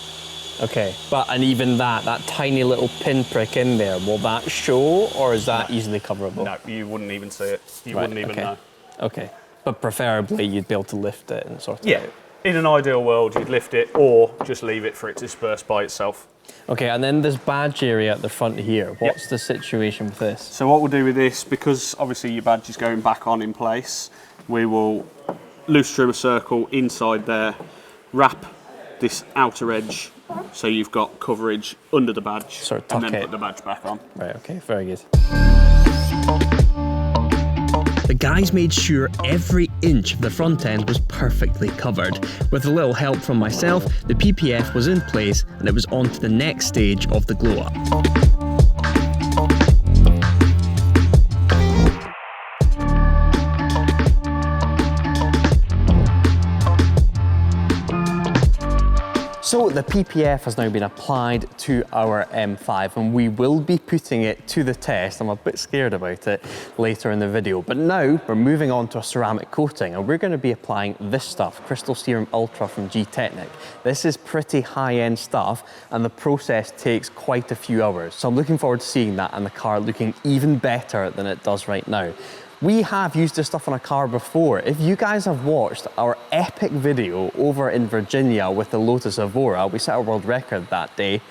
Okay, and even that tiny little pinprick in there, will that show, or is that easily coverable? No, you wouldn't even see it. You wouldn't even know. Okay, but preferably you'd be able to lift it and sort it out. In an ideal world, you'd lift it or just leave it for it to disperse by itself. Okay, and then this badge area at the front here, what's the situation with this? So what we'll do with this, because obviously your badge is going back on in place, we will loose trim a circle inside there, wrap this outer edge so you've got coverage under the badge, and then put the badge back on. Right, okay, very good. The guys made sure every inch of the front end was perfectly covered. With a little help from myself, the PPF was in place and it was on to the next stage of the glow up. So the PPF has now been applied to our M5 and we will be putting it to the test. I'm a bit scared about it later in the video, but now we're moving on to a ceramic coating and we're going to be applying this stuff, Crystal Serum Ultra from G-Technic. This is pretty high-end stuff and the process takes quite a few hours. So I'm looking forward to seeing that and the car looking even better than it does right now. We have used this stuff on a car before. If you guys have watched our epic video over in Virginia with the Lotus Evora, we set a world record that day.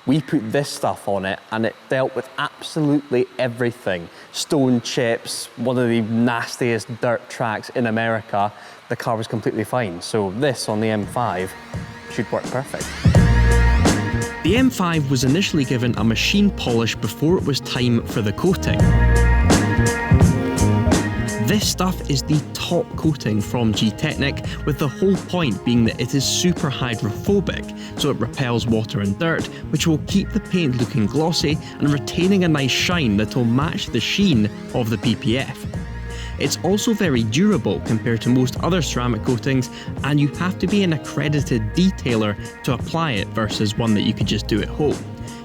We put this stuff on it and it dealt with absolutely everything. Stone chips, one of the nastiest dirt tracks in America. The car was completely fine. So this on the M5 should work perfect. The M5 was initially given a machine polish before it was time for the coating. This stuff is the top coating from G-Technic, with the whole point being that it is super hydrophobic, so it repels water and dirt, which will keep the paint looking glossy and retaining a nice shine that will match the sheen of the PPF. It's also very durable compared to most other ceramic coatings, and you have to be an accredited detailer to apply it versus one that you could just do at home.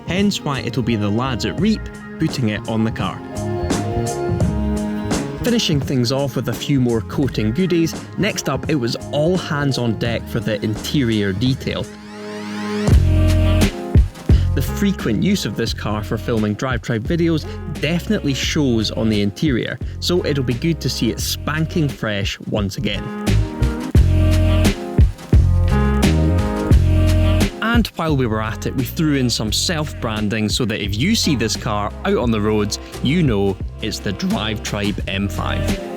Hence why it'll be the lads at Reap putting it on the car. Finishing things off with a few more coating goodies, next up it was all hands on deck for the interior detail. The frequent use of this car for filming DRIVETRIBE videos definitely shows on the interior, so it'll be good to see it spanking fresh once again. And while we were at it, we threw in some self-branding so that if you see this car out on the roads, you know it's the DRIVETRIBE M5.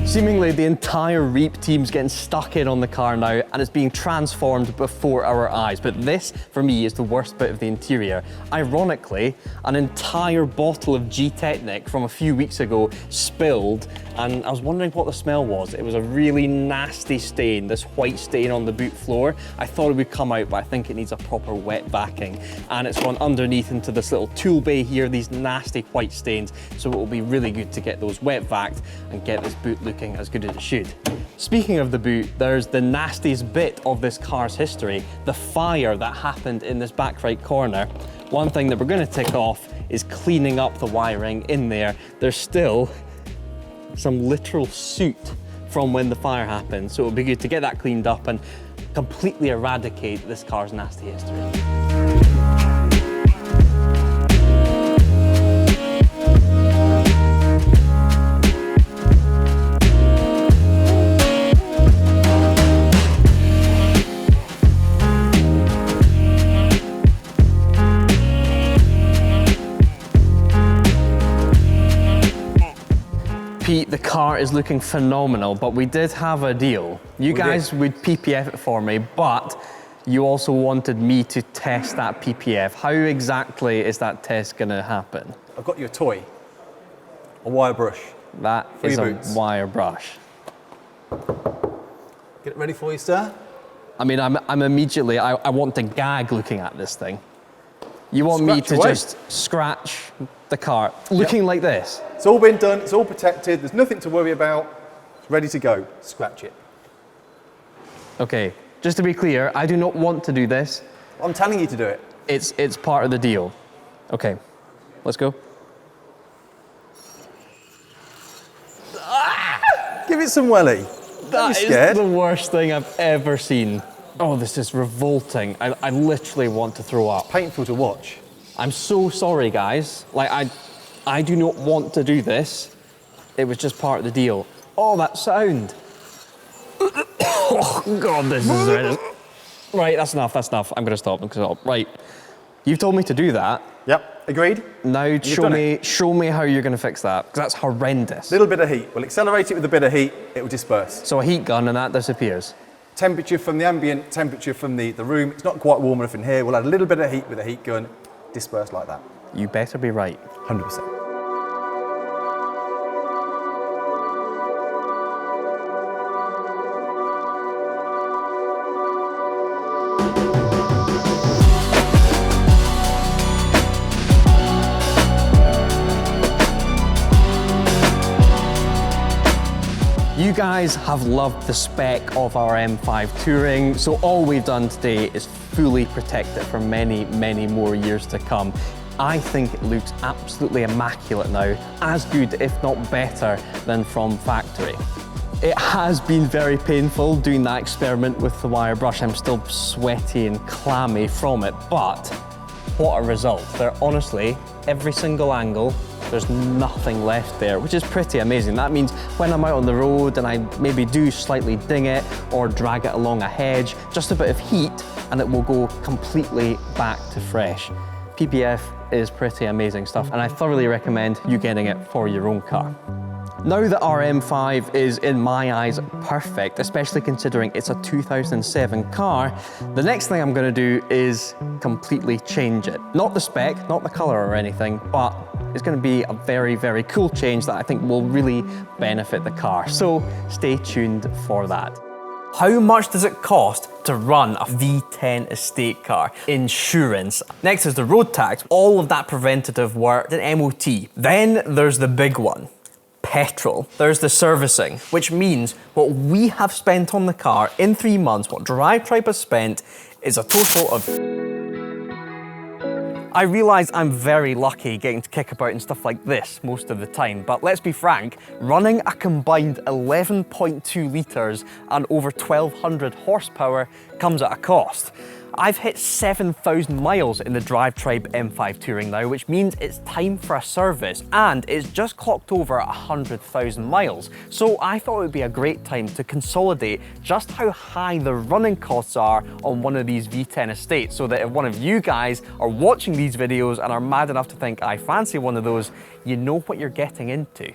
Seemingly the entire Reap team's getting stuck in on the car now and it's being transformed before our eyes. But this, for me, is the worst bit of the interior. Ironically, an entire bottle of G-Technic from a few weeks ago spilled, and I was wondering what the smell was. It was a really nasty stain, this white stain on the boot floor. I thought it would come out, but I think it needs a proper wet backing. And it's gone underneath into this little tool bay here, these nasty white stains. So it will be really good to get those wet vacked and get this boot looking as good as it should. Speaking of the boot, there's the nastiest bit of this car's history, the fire that happened in this back right corner. One thing that we're going to tick off is cleaning up the wiring in there. There's still some literal soot from when the fire happened, so it would be good to get that cleaned up and completely eradicate this car's nasty history. The car is looking phenomenal, but we did have a deal. You guys would PPF it for me, but you also wanted me to test that PPF. How exactly is that test gonna happen? I've got you a toy, a wire brush. That is a wire brush. Get it ready for you, sir? I mean, I'm immediately, I want to gag looking at this thing. You want me to just scratch the car, looking like this? It's all been done, it's all protected, there's nothing to worry about. It's ready to go. Scratch it. Okay, just to be clear, I do not want to do this. I'm telling you to do it. It's part of the deal. Okay, let's go. Give it some welly. That is the worst thing I've ever seen. Oh, this is revolting. I literally want to throw up. Painful to watch. I'm so sorry, guys. Like, I do not want to do this. It was just part of the deal. Oh, that sound. Oh, God, this is horrendous. Right, that's enough, that's enough. I'm gonna stop. Right, you've told me to do that. Yep, agreed. Now show me how you're gonna fix that, because that's horrendous. Little bit of heat. We'll accelerate it with a bit of heat, it will disperse. So a heat gun and that disappears. Temperature from the ambient, temperature from the room. It's not quite warm enough in here. We'll add a little bit of heat with a heat gun, disperse like that. You better be right. 100%. You guys have loved the spec of our M5 Touring, so all we've done today is fully protect it for many, many more years to come. I think it looks absolutely immaculate now, as good, if not better, than from factory. It has been very painful doing that experiment with the wire brush. I'm still sweaty and clammy from it, but what a result. They're honestly, every single angle, there's nothing left there, which is pretty amazing. That means when I'm out on the road and I maybe do slightly ding it or drag it along a hedge, just a bit of heat and it will go completely back to fresh. PPF is pretty amazing stuff, and I thoroughly recommend you getting it for your own car. Now that our M5 is, in my eyes, perfect, especially considering it's a 2007 car, the next thing I'm going to do is completely change it. Not the spec, not the colour or anything, but it's going to be a very, very cool change that I think will really benefit the car. So stay tuned for that. How much does it cost to run a V10 estate car? Insurance. Next is the road tax, all of that preventative work, the MOT. Then there's the big one. Petrol. There's the servicing, which means what we have spent on the car in 3 months, what DRIVETRIBE has spent, is a total of... I realise I'm very lucky getting to kick about and stuff like this most of the time, but let's be frank, running a combined 11.2 litres and over 1200 horsepower comes at a cost. I've hit 7,000 miles in the DRIVETRIBE M5 Touring now, which means it's time for a service, and it's just clocked over 100,000 miles. So I thought it would be a great time to consolidate just how high the running costs are on one of these V10 estates, so that if one of you guys are watching these videos and are mad enough to think I fancy one of those, you know what you're getting into.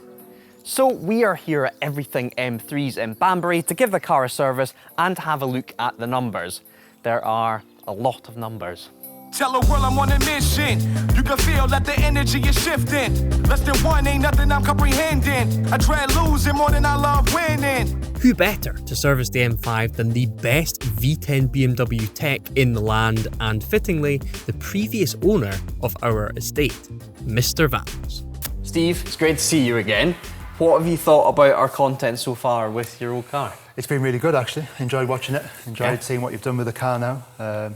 So we are here at Everything M3's in Banbury to give the car a service and have a look at the numbers. There are a lot of numbers. Tell the world I'm on a mission. You can feel that the energy is shifting. Less than one ain't nothing I'm comprehending. I dread losing more than I love winning. Who better to service the M5 than the best V10 BMW tech in the land, and fittingly, the previous owner of our estate, Mr. Vance. Steve, it's great to see you again. What have you thought about our content so far with your old car? It's been really good, actually. Enjoyed watching it. Enjoyed seeing what you've done with the car now.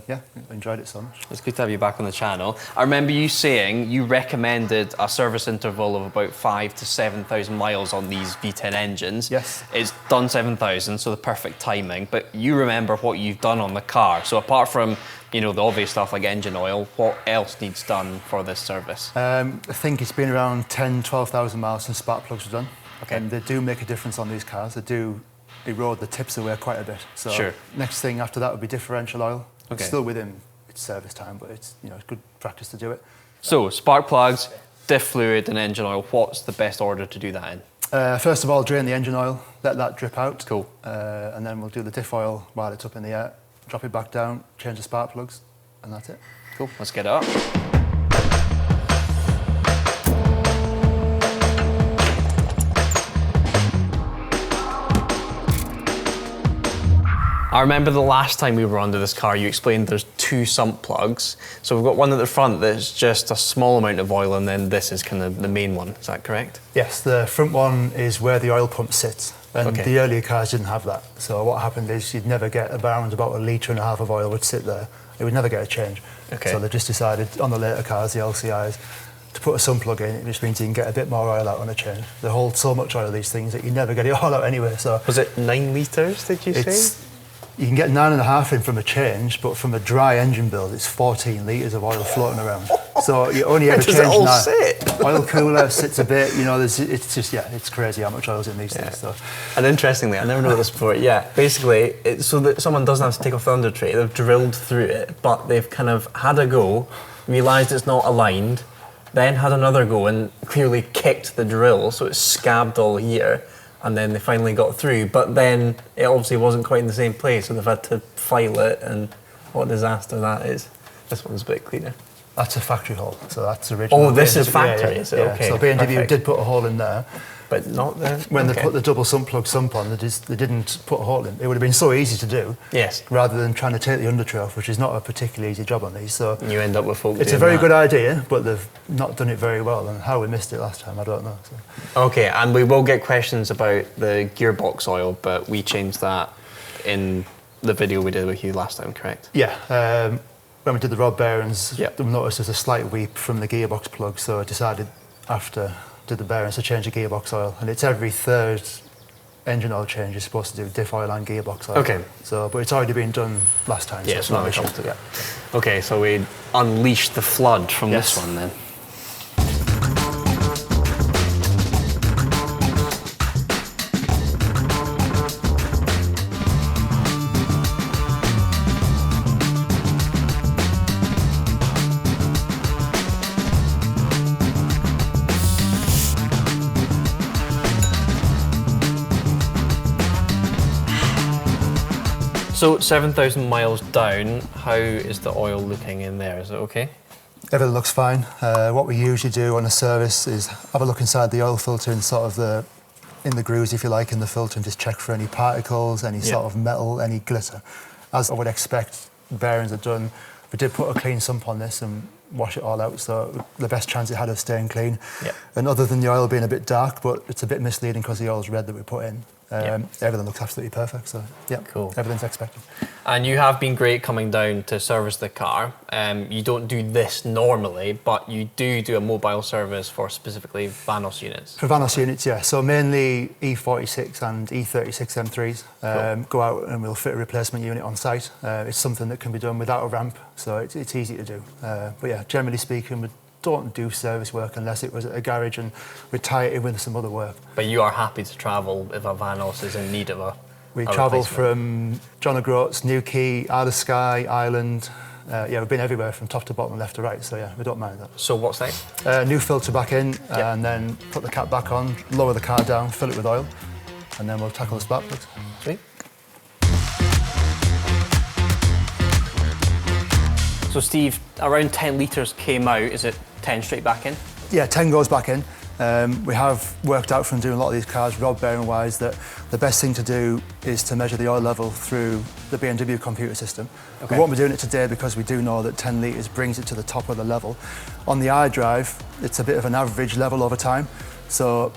Yeah, enjoyed it so much. It's good to have you back on the channel. I remember you saying you recommended a service interval of about 5,000 to 7,000 miles on these V10 engines. Yes. It's done 7,000, so the perfect timing. But you remember what you've done on the car. So apart from, you know, the obvious stuff like engine oil, what else needs done for this service? I think it's been around 10,000, 12,000 miles since spark plugs were done. Okay. And they do make a difference on these cars. They do erode the tips away quite a bit. So sure. Next thing after that would be differential oil. Okay. It's still within its service time, but it's, you know, it's good practice to do it. So spark plugs, diff fluid and engine oil, what's the best order to do that in? First of all, drain the engine oil, let that drip out. Cool. And then we'll do the diff oil while it's up in the air, drop it back down, change the spark plugs, and that's it. Cool, let's get it up. I remember the last time we were under this car, you explained there's 2 sump plugs. So we've got one at the front that's just a small amount of oil, and then this is kind of the main one. Is that correct? Yes, the front one is where the oil pump sits. And the earlier cars didn't have that. So what happened is you'd never get around about 1.5 litres of oil would sit there. It would never get a change. Okay. So they just decided on the later cars, the LCIs, to put a sump plug in, which means you can get a bit more oil out on a change. They hold so much oil, these things, that you never get it all out anyway. So was it 9 litres, did you say? You can get 9.5 in from a change, but from a dry engine build, it's 14 litres of oil floating around. So you only ever change that. Oil cooler sits a bit, you know, it's just, yeah, it's crazy how much oil's in these things. So. And interestingly, I never noticed before, basically, it's so that someone doesn't have to take off the under tray, they've drilled through it, but they've kind of had a go, realised it's not aligned, then had another go and clearly kicked the drill, so it's scabbed all here. And then they finally got through, but then it obviously wasn't quite in the same place, so they've had to file it, and what a disaster that is. This one's a bit cleaner. That's a factory hole, so that's original. Oh, this is BMW, factory, is it? Okay, So BMW perfect. did put a hole in there. But not the... When okay. they put the double sump plug sump on, they didn't put a hole in. It would have been so easy to do. Yes. Rather than trying to take the under tray off, which is not a particularly easy job on these. So You end up with folk it's a doing very that. good idea, but they've not done it very well. And how we missed it last time, I don't know. So. Okay, and we will get questions about the gearbox oil, but we changed that in the video we did with you last time, correct? Yeah. When we did the rod bearings, Yep. we noticed there's a slight weep from the gearbox plug, so I decided after did the bearings to change the gearbox oil, and it's every third engine oil change you're supposed to do diff oil and gearbox oil. Okay. So, but it's already been done last time. Yeah, so it's not an issue. a yeah. Okay, so we unleashed the flood from Yes. this one then. So 7,000 miles down, how is the oil looking in there? Is it okay? Everything looks fine. What we usually do on a service is have a look inside the oil filter and sort of in the grooves, if you like, in the filter, and just check for any particles, any sort of metal, any glitter. As I would expect, bearings are done. We did put a clean sump on this and wash it all out, so the best chance it had of staying clean. Yep. And other than the oil being a bit dark, but it's a bit misleading because the oil's red that we put in. Everything looks absolutely perfect, so yeah, cool. Everything's expected. And you have been great coming down to service the car. You don't do this normally, but you do a mobile service for specifically Vanos units. For Vanos units, yeah. So mainly E46 and E36 M3s. Go out and we'll fit a replacement unit on site. It's something that can be done without a ramp, so it's easy to do. But yeah, generally speaking, we don't do service work unless it was at a garage and we tie it in with some other work. But you are happy to travel if a Vanos is in need of a We a travel replacement. from John O'Groats, Newquay, Isle of Skye, Ireland. Yeah, we've been everywhere from top to bottom, left to right, so yeah, we don't mind that. So what's next? New filter back in, and then put the cap back on, lower the car down, fill it with oil, and then we'll tackle the spark plugs. Sweet. So Steve, around 10 litres came out. Is it 10 straight back in? Yeah, 10 goes back in. We have worked out from doing a lot of these cars, rod bearing wise, that the best thing to do is to measure the oil level through the BMW computer system. Okay. We won't be doing it today because we do know that 10 litres brings it to the top of the level. On the iDrive, it's a bit of an average level over time, so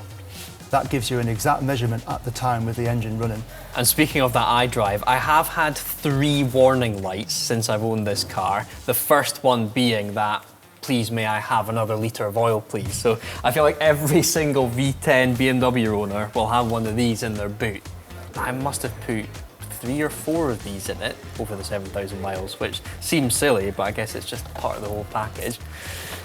that gives you an exact measurement at the time with the engine running. And speaking of that iDrive, I have had 3 warning lights since I've owned this car. The first one being that, please may I have another litre of oil, please. So I feel like every single V10 BMW owner will have one of these in their boot. I must have put 3 or 4 of these in it over the 7,000 miles, which seems silly, but I guess it's just part of the whole package.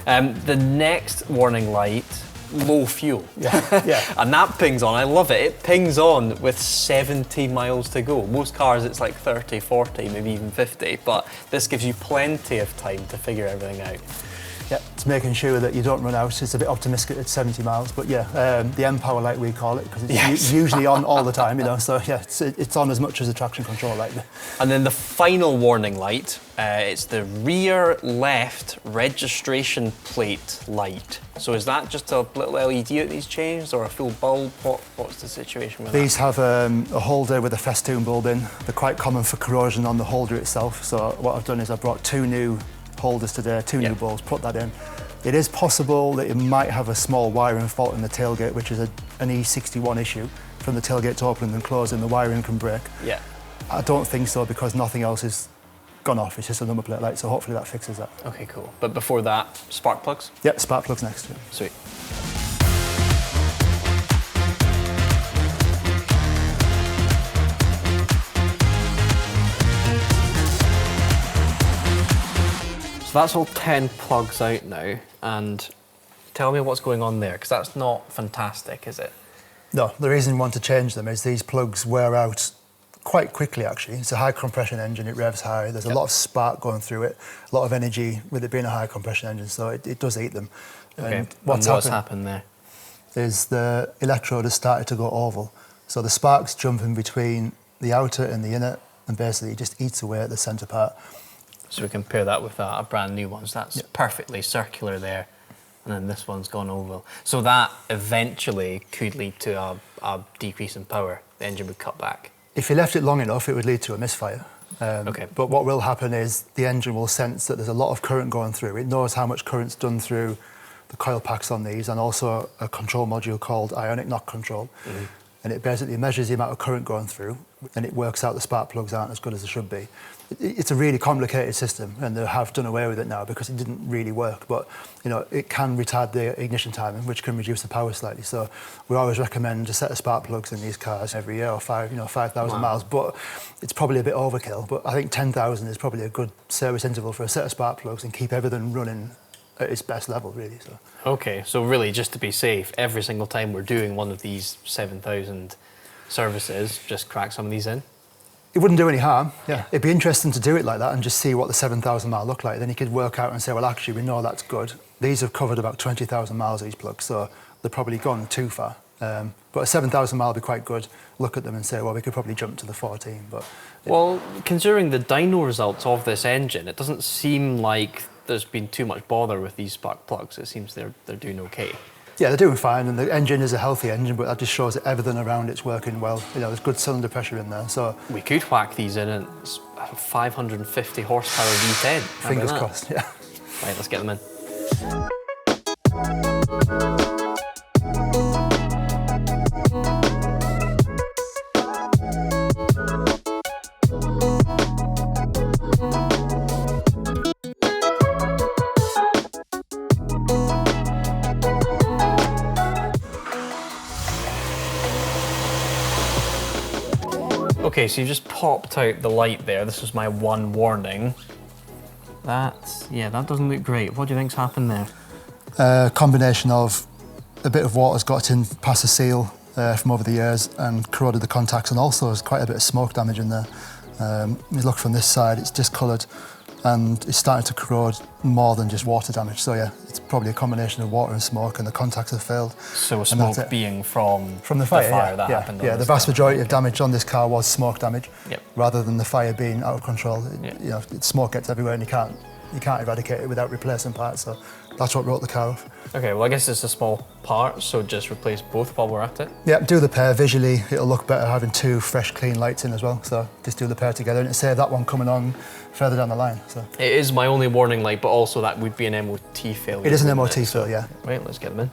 The next warning light, low fuel. Yeah. And that pings on, I love it. It pings on with 70 miles to go. Most cars it's like 30, 40, maybe even 50, but this gives you plenty of time to figure everything out. Yeah, it's making sure that you don't run out. It's a bit optimistic at 70 miles, but yeah, the M-Power light we call it, because it's usually on all the time, you know, so yeah, it's on as much as the traction control light. And then the final warning light, it's the rear left registration plate light. So is that just a little LED that needs changed, or a full bulb? What's the situation with These have a holder with a festoon bulb in. They're quite common for corrosion on the holder itself, so what I've done is I've brought 2 new holders today, 2 new bulbs, put that in. It is possible that it might have a small wiring fault in the tailgate, which is an E61 issue. From the tailgate to opening and closing, the wiring can break. Yeah. I don't think so, because nothing else is gone off. It's just a number plate light, so hopefully that fixes that. Okay, cool. But before that, spark plugs? Yep, spark plugs next. Sweet. So that's all 10 plugs out now, and tell me what's going on there, because that's not fantastic, is it? No, the reason we want to change them is these plugs wear out quite quickly, actually. It's a high compression engine, it revs high, there's a lot of spark going through it, a lot of energy with it being a high compression engine, so it does eat them. Okay, and what's happened there? Is the electrode has started to go oval. So the sparks jump in between the outer and the inner, and basically it just eats away at the centre part. So we compare that with a brand new one. So that's perfectly circular there. And then this one's gone oval. So that eventually could lead to a decrease in power. The engine would cut back. If you left it long enough, it would lead to a misfire. But what will happen is the engine will sense that there's a lot of current going through. It knows how much current's done through the coil packs on these, and also a control module called ionic knock control. And it basically measures the amount of current going through, and it works out the spark plugs aren't as good as they should be. It's a really complicated system, and they have done away with it now because it didn't really work. But you know, it can retard the ignition timing, which can reduce the power slightly. So we always recommend a set of spark plugs in these cars every year, or 5,000 miles. But it's probably a bit overkill. But I think 10,000 is probably a good service interval for a set of spark plugs and keep everything running at its best level, really. So. Okay, so really, just to be safe, every single time we're doing one of these 7,000 services, just crack some of these in? It wouldn't do any harm, yeah. It'd be interesting to do it like that and just see what the 7,000 mile look like. Then you could work out and say, well, actually, we know that's good. These have covered about 20,000 miles, these plugs, so they're probably gone too far. But a 7,000 mile would be quite good. Look at them and say, well, we could probably jump to the 14. But yeah. Well, considering the dyno results of this engine, it doesn't seem like there's been too much bother with these spark plugs. It seems they're doing okay. Yeah, they're doing fine, and the engine is a healthy engine, but that just shows that everything around it's working well. You know, there's good cylinder pressure in there, so... We could whack these in and it's a 550 horsepower V10. Fingers crossed, yeah. Right, let's get them in. Okay, so you just popped out the light there. This was my one warning. That doesn't look great. What do you think's happened there? Combination of a bit of water's got in past the seal from over the years and corroded the contacts, and also there's quite a bit of smoke damage in there. You look from this side, it's discoloured and it's starting to corrode more than just water damage. So yeah, it's probably a combination of water and smoke, and the contacts have failed. So smoke being from the fire that happened. Yeah, the vast majority of damage on this car was smoke damage, yep. rather than the fire being out of control. Yep. You know, smoke gets everywhere, and you can't eradicate it without replacing parts. So that's what wrote the car off. Okay, well I guess it's a small part, so just replace both while we're at it. Yeah, do the pair. Visually, it'll look better having two fresh, clean lights in as well. So just do the pair together, and save that one coming on further down the line. So it is my only warning light, but also that would be an MOT failure. It is an MOT failure, yeah. Right, let's get them in.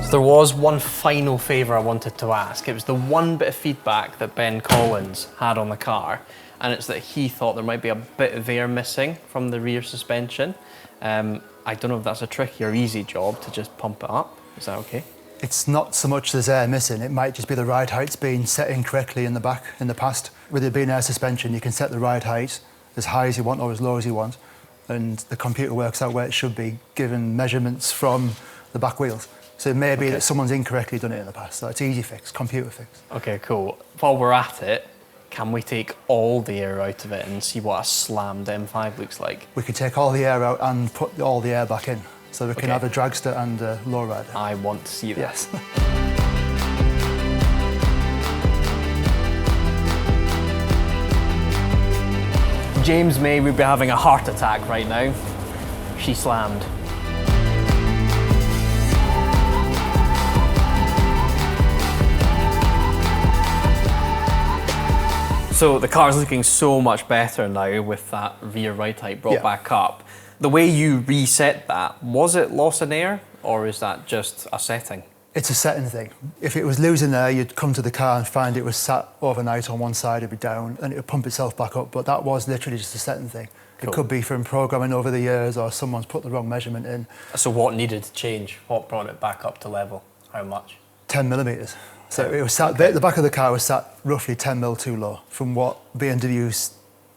So there was one final favour I wanted to ask. It was the one bit of feedback that Ben Collins had on the car, and it's that he thought there might be a bit of air missing from the rear suspension. I don't know if that's a tricky or easy job to just pump it up. Is that okay? It's not so much there's air missing, it might just be the ride height's been set incorrectly in the back in the past. With it being air suspension, you can set the ride height as high as you want or as low as you want, and the computer works out where it should be, given measurements from the back wheels. So it may be that someone's incorrectly done it in the past, so it's easy fix, computer fix. Okay, cool. While we're at it, can we take all the air out of it and see what a slammed M5 looks like? We could take all the air out and put all the air back in. So we can have a dragster and a lowrider. I want to see that. Yes. James May would be having a heart attack right now. She slammed. So the car's looking so much better now with that rear ride height brought back up. The way you reset that, was it loss in air, or is that just a setting? It's a setting thing. If it was losing air, you'd come to the car and find it was sat overnight on one side, it'd be down, and it would pump itself back up, but that was literally just a setting thing. Cool. It could be from programming over the years, or someone's put the wrong measurement in. So what needed to change? What brought it back up to level? How much? 10 millimetres. So it was sat, the back of the car was sat roughly 10 mil too low from what BMW's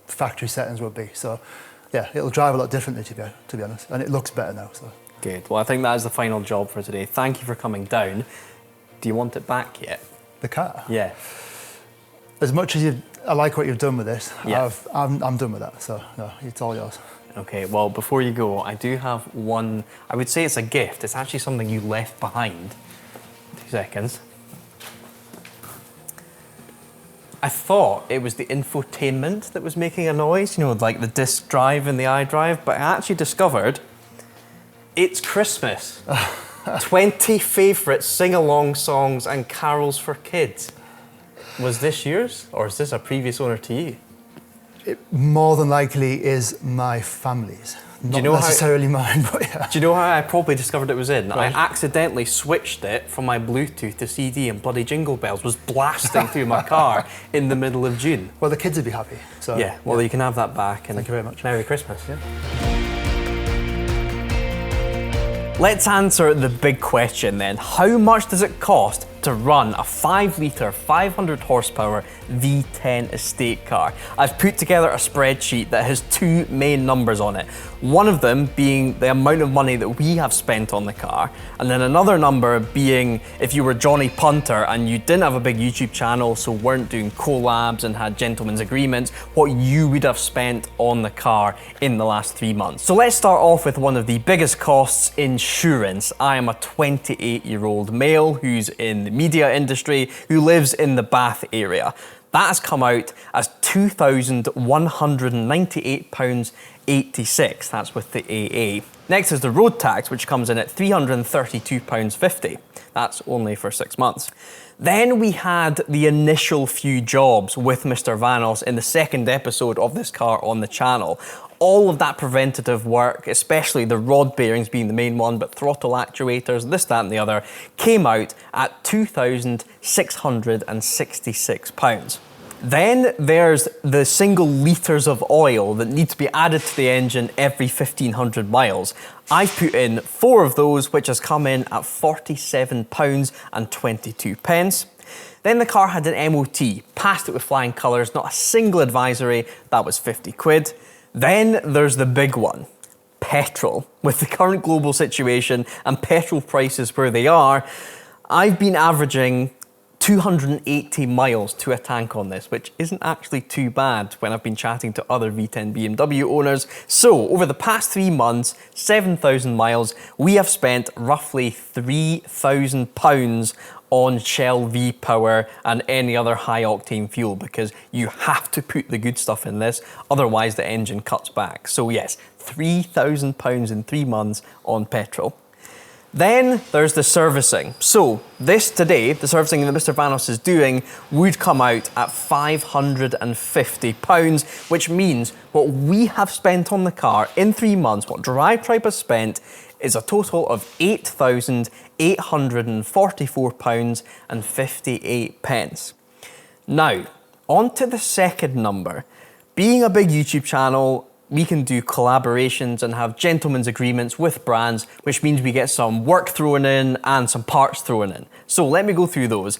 factory settings would be. So yeah, it'll drive a lot differently to be honest, and it looks better now. So good. Well, I think that is the final job for today. Thank you for coming down. Do you want it back yet? The car? Yeah. As much as I like what you've done with this, yeah. I'm done with that. So no, it's all yours. Okay. Well, before you go, I do have one. I would say it's a gift. It's actually something you left behind. 2 seconds. I thought it was the infotainment that was making a noise, you know, like the disc drive and the iDrive, but I actually discovered it's Christmas. 20 favourite sing-along songs and carols for kids. Was this yours, or is this a previous owner to you? It more than likely is my family's. Not necessarily mine, but yeah. Do you know how I probably discovered it was in? Right. I accidentally switched it from my Bluetooth to CD, and bloody Jingle Bells was blasting through my car in the middle of June. Well, the kids would be happy. So yeah, well, you can have that back. And thank you very much. Merry Christmas. Yeah. Let's answer the big question then. How much does it cost to run a 5-litre, 500 horsepower V10 estate car? I've put together a spreadsheet that has two main numbers on it. One of them being the amount of money that we have spent on the car, and then another number being if you were Johnny Punter and you didn't have a big YouTube channel, so weren't doing collabs and had gentlemen's agreements, what you would have spent on the car in the last 3 months. So let's start off with one of the biggest costs, insurance. I am a 28-year-old male who's in the media industry, who lives in the Bath area. That has come out as £2,198.86. That's with the AA. Next is the road tax, which comes in at £332.50. That's only for 6 months. Then we had the initial few jobs with Mr. Vanos in the second episode of this car on the channel. All of that preventative work, especially the rod bearings being the main one, but throttle actuators, this, that and the other, came out at £2,666. Then there's the single litres of oil that need to be added to the engine every 1,500 miles. I've put in 4 of those, which has come in at £47.22. Then the car had an MOT, passed it with flying colours, not a single advisory, that was 50 quid. Then there's the big one, petrol. With the current global situation and petrol prices where they are, I've been averaging 280 miles to a tank on this, which isn't actually too bad when I've been chatting to other V10 BMW owners. So over the past 3 months, 7,000 miles, we have spent roughly £3,000 on Shell V-Power and any other high-octane fuel, because you have to put the good stuff in this, otherwise the engine cuts back. So yes, £3,000 in 3 months on petrol. Then there's the servicing. So this today, the servicing that Mr. Vanos is doing, would come out at £550, which means what we have spent on the car in 3 months, what DRIVETRIBE has spent, is a total of £8,844.58. Now, on to the second number. Being a big YouTube channel, we can do collaborations and have gentlemen's agreements with brands, which means we get some work thrown in and some parts thrown in. So let me go through those.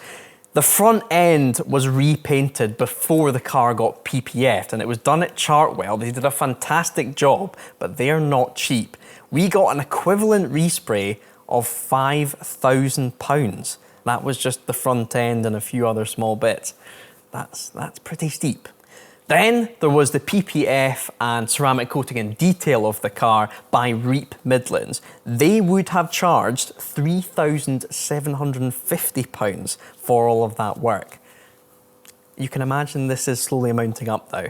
The front end was repainted before the car got PPF'd, and it was done at Chartwell. They did a fantastic job, but they're not cheap. We got an equivalent respray of £5,000. That was just the front end and a few other small bits. That's pretty steep. Then there was the PPF and ceramic coating and detail of the car by Reap Midlands. They would have charged £3,750 for all of that work. You can imagine this is slowly mounting up now.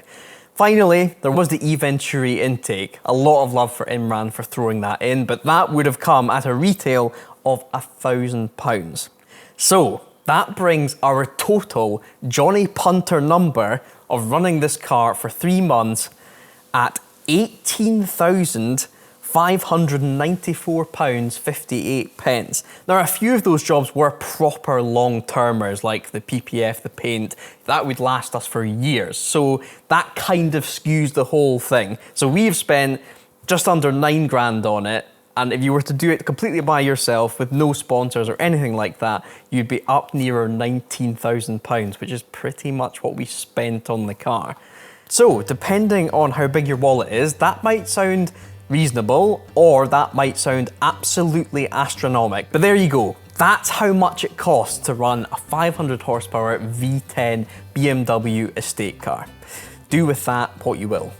Finally, there was the E-Venturi intake. A lot of love for Imran for throwing that in, but that would have come at a retail of £1,000. So that brings our total Johnny Punter number of running this car for 3 months at £18,594.58. Now, a few of those jobs were proper long-termers, like the PPF, the paint. That would last us for years. So that kind of skews the whole thing. So we've spent just under 9 grand on it. And if you were to do it completely by yourself with no sponsors or anything like that, you'd be up nearer £19,000, which is pretty much what we spent on the car. So depending on how big your wallet is, that might sound reasonable or that might sound absolutely astronomical. But there you go. That's how much it costs to run a 500 horsepower V10 BMW estate car. Do with that what you will.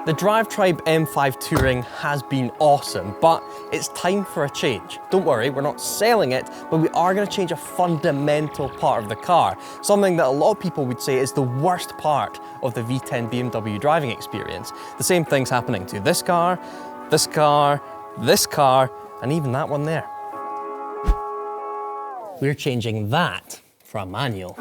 The DRIVETRIBE M5 Touring has been awesome, but it's time for a change. Don't worry, we're not selling it, but we are going to change a fundamental part of the car. Something that a lot of people would say is the worst part of the V10 BMW driving experience. The same thing's happening to this car, this car, this car, and even that one there. We're changing that for a manual.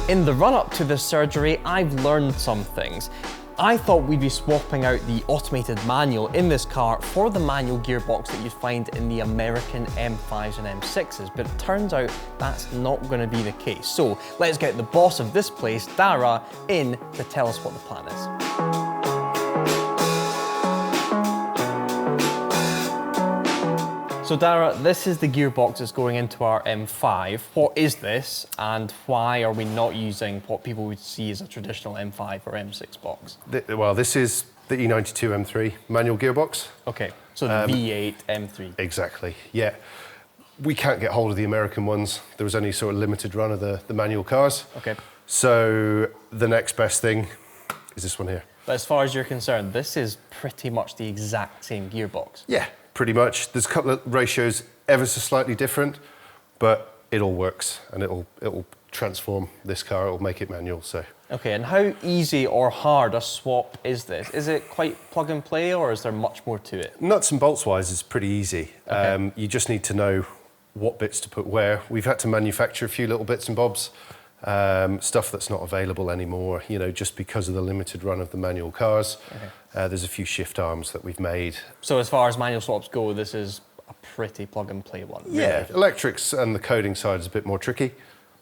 In the run-up to this surgery, I've learned some things. I thought we'd be swapping out the automated manual in this car for the manual gearbox that you'd find in the American M5s and M6s, but it turns out that's not going to be the case. So let's get the boss of this place, Dara, in to tell us what the plan is. So Dara, this is the gearbox that's going into our M5. What is this, and why are we not using what people would see as a traditional M5 or M6 box? Well, this is the E92 M3 manual gearbox. Okay, so the V8 M3. Exactly, yeah. We can't get hold of the American ones. There was only sort of limited run of the manual cars. Okay. So the next best thing is this one here. But as far as you're concerned, this is pretty much the exact same gearbox. Yeah, pretty much. There's a couple of ratios ever so slightly different, but it all works, and it'll transform this car. It'll make it manual. So. Okay, and how easy or hard a swap is this? Is it quite plug and play, or is there much more to it? Nuts and bolts wise, it's pretty easy. Okay. You just need to know what bits to put where. We've had to manufacture a few little bits and bobs. Stuff that's not available anymore, you know, just because of the limited run of the manual cars. Okay. There's a few shift arms that we've made. So as far as manual swaps go, this is a pretty plug and play one. Yeah, really. Electrics and the coding side is a bit more tricky,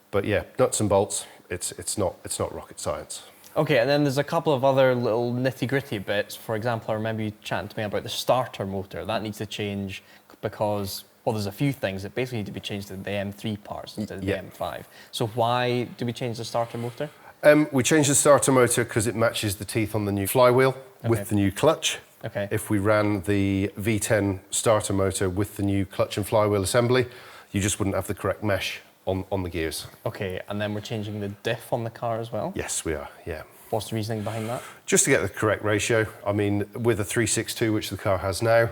but yeah, nuts and bolts, it's not rocket science. Okay, and then there's a couple of other little nitty-gritty bits. For example, I remember you chatting to me about the starter motor. That needs to change because, well, there's a few things that basically need to be changed in the M3 parts instead of the M5. So why do we change the starter motor? We changed the starter motor because it matches the teeth on the new flywheel with the new clutch. Okay. If we ran the V10 starter motor with the new clutch and flywheel assembly, you just wouldn't have the correct mesh on the gears. Okay, and then we're changing the diff on the car as well? Yes, we are, yeah. What's the reasoning behind that? Just to get the correct ratio. I mean, with a 362, which the car has now,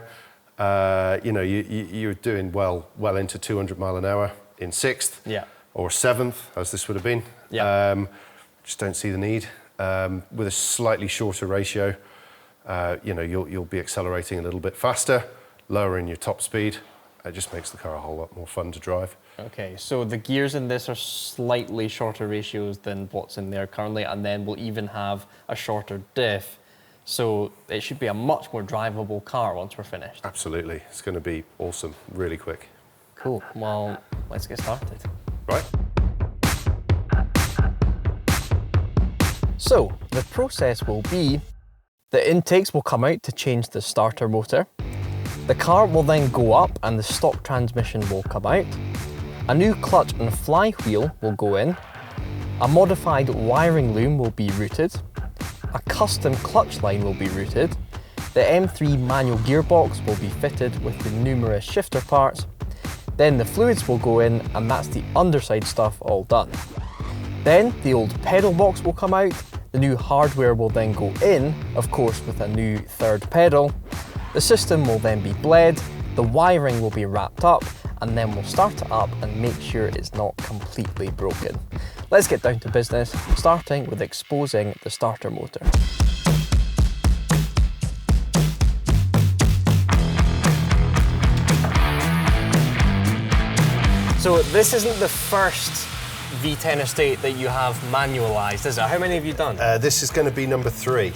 you know, you're doing well into 200 mile an hour in sixth, or seventh, as this would have been. Just don't see the need. With a slightly shorter ratio, you know, you'll be accelerating a little bit faster, lowering your top speed. It just makes the car a whole lot more fun to drive. Okay, so the gears in this are slightly shorter ratios than what's in there currently, and then we'll even have a shorter diff. So it should be a much more drivable car once we're finished. Absolutely, it's going to be awesome, really quick. Cool, well, let's get started. Right. So the process will be, the intakes will come out to change the starter motor. The car will then go up and the stock transmission will come out. A new clutch and flywheel will go in. A modified wiring loom will be routed. A custom clutch line will be routed. The M3 manual gearbox will be fitted with the numerous shifter parts. Then the fluids will go in, and that's the underside stuff all done. Then the old pedal box will come out. The new hardware will then go in, of course with a new third pedal. The system will then be bled, the wiring will be wrapped up, and then we'll start it up and make sure it's not completely broken. Let's get down to business, starting with exposing the starter motor. So this isn't the first V10 estate that you have manualised, is it? How many have you done? This is going to be number 3.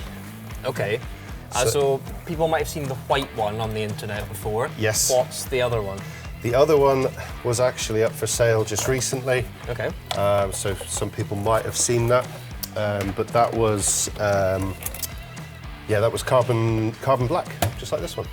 Okay. So people might have seen the white one on the internet before. Yes. What's the other one? The other one was actually up for sale just recently. Okay. So some people might have seen that, but that was, that was carbon black, just like this one.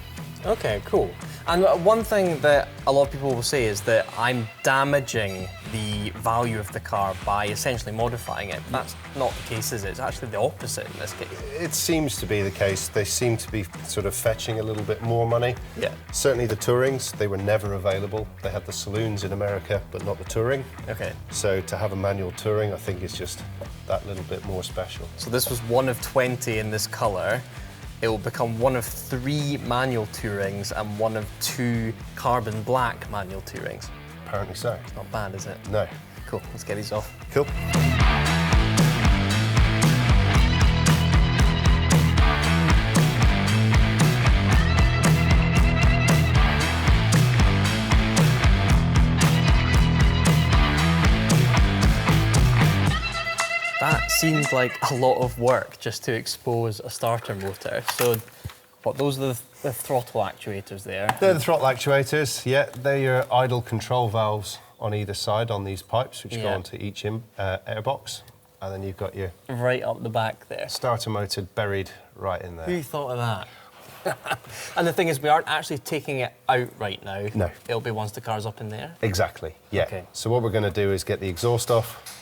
Okay, cool. And one thing that a lot of people will say is that I'm damaging the value of the car by essentially modifying it. That's not the case, is it? It's actually the opposite in this case. It seems to be the case. They seem to be sort of fetching a little bit more money. Yeah. Certainly the Tourings, they were never available. They had the saloons in America, but not the Touring. Okay. So to have a manual Touring, I think is just that little bit more special. So this was one of 20 in this colour. It will become one of 3 manual Tourings and one of 2 carbon black manual Tourings. Apparently so. Not bad, is it? No. Cool, let's get these off. Cool. That seems like a lot of work just to expose a starter motor. So, what, those are the throttle actuators there? They're the throttle actuators, yeah. They're your idle control valves on either side on these pipes, which go onto each airbox. And then you've got your... Right up the back there. Starter motor buried right in there. Who thought of that? And the thing is, we aren't actually taking it out right now. No. It'll be once the car's up in there? Exactly, yeah. Okay. So what we're going to do is get the exhaust off,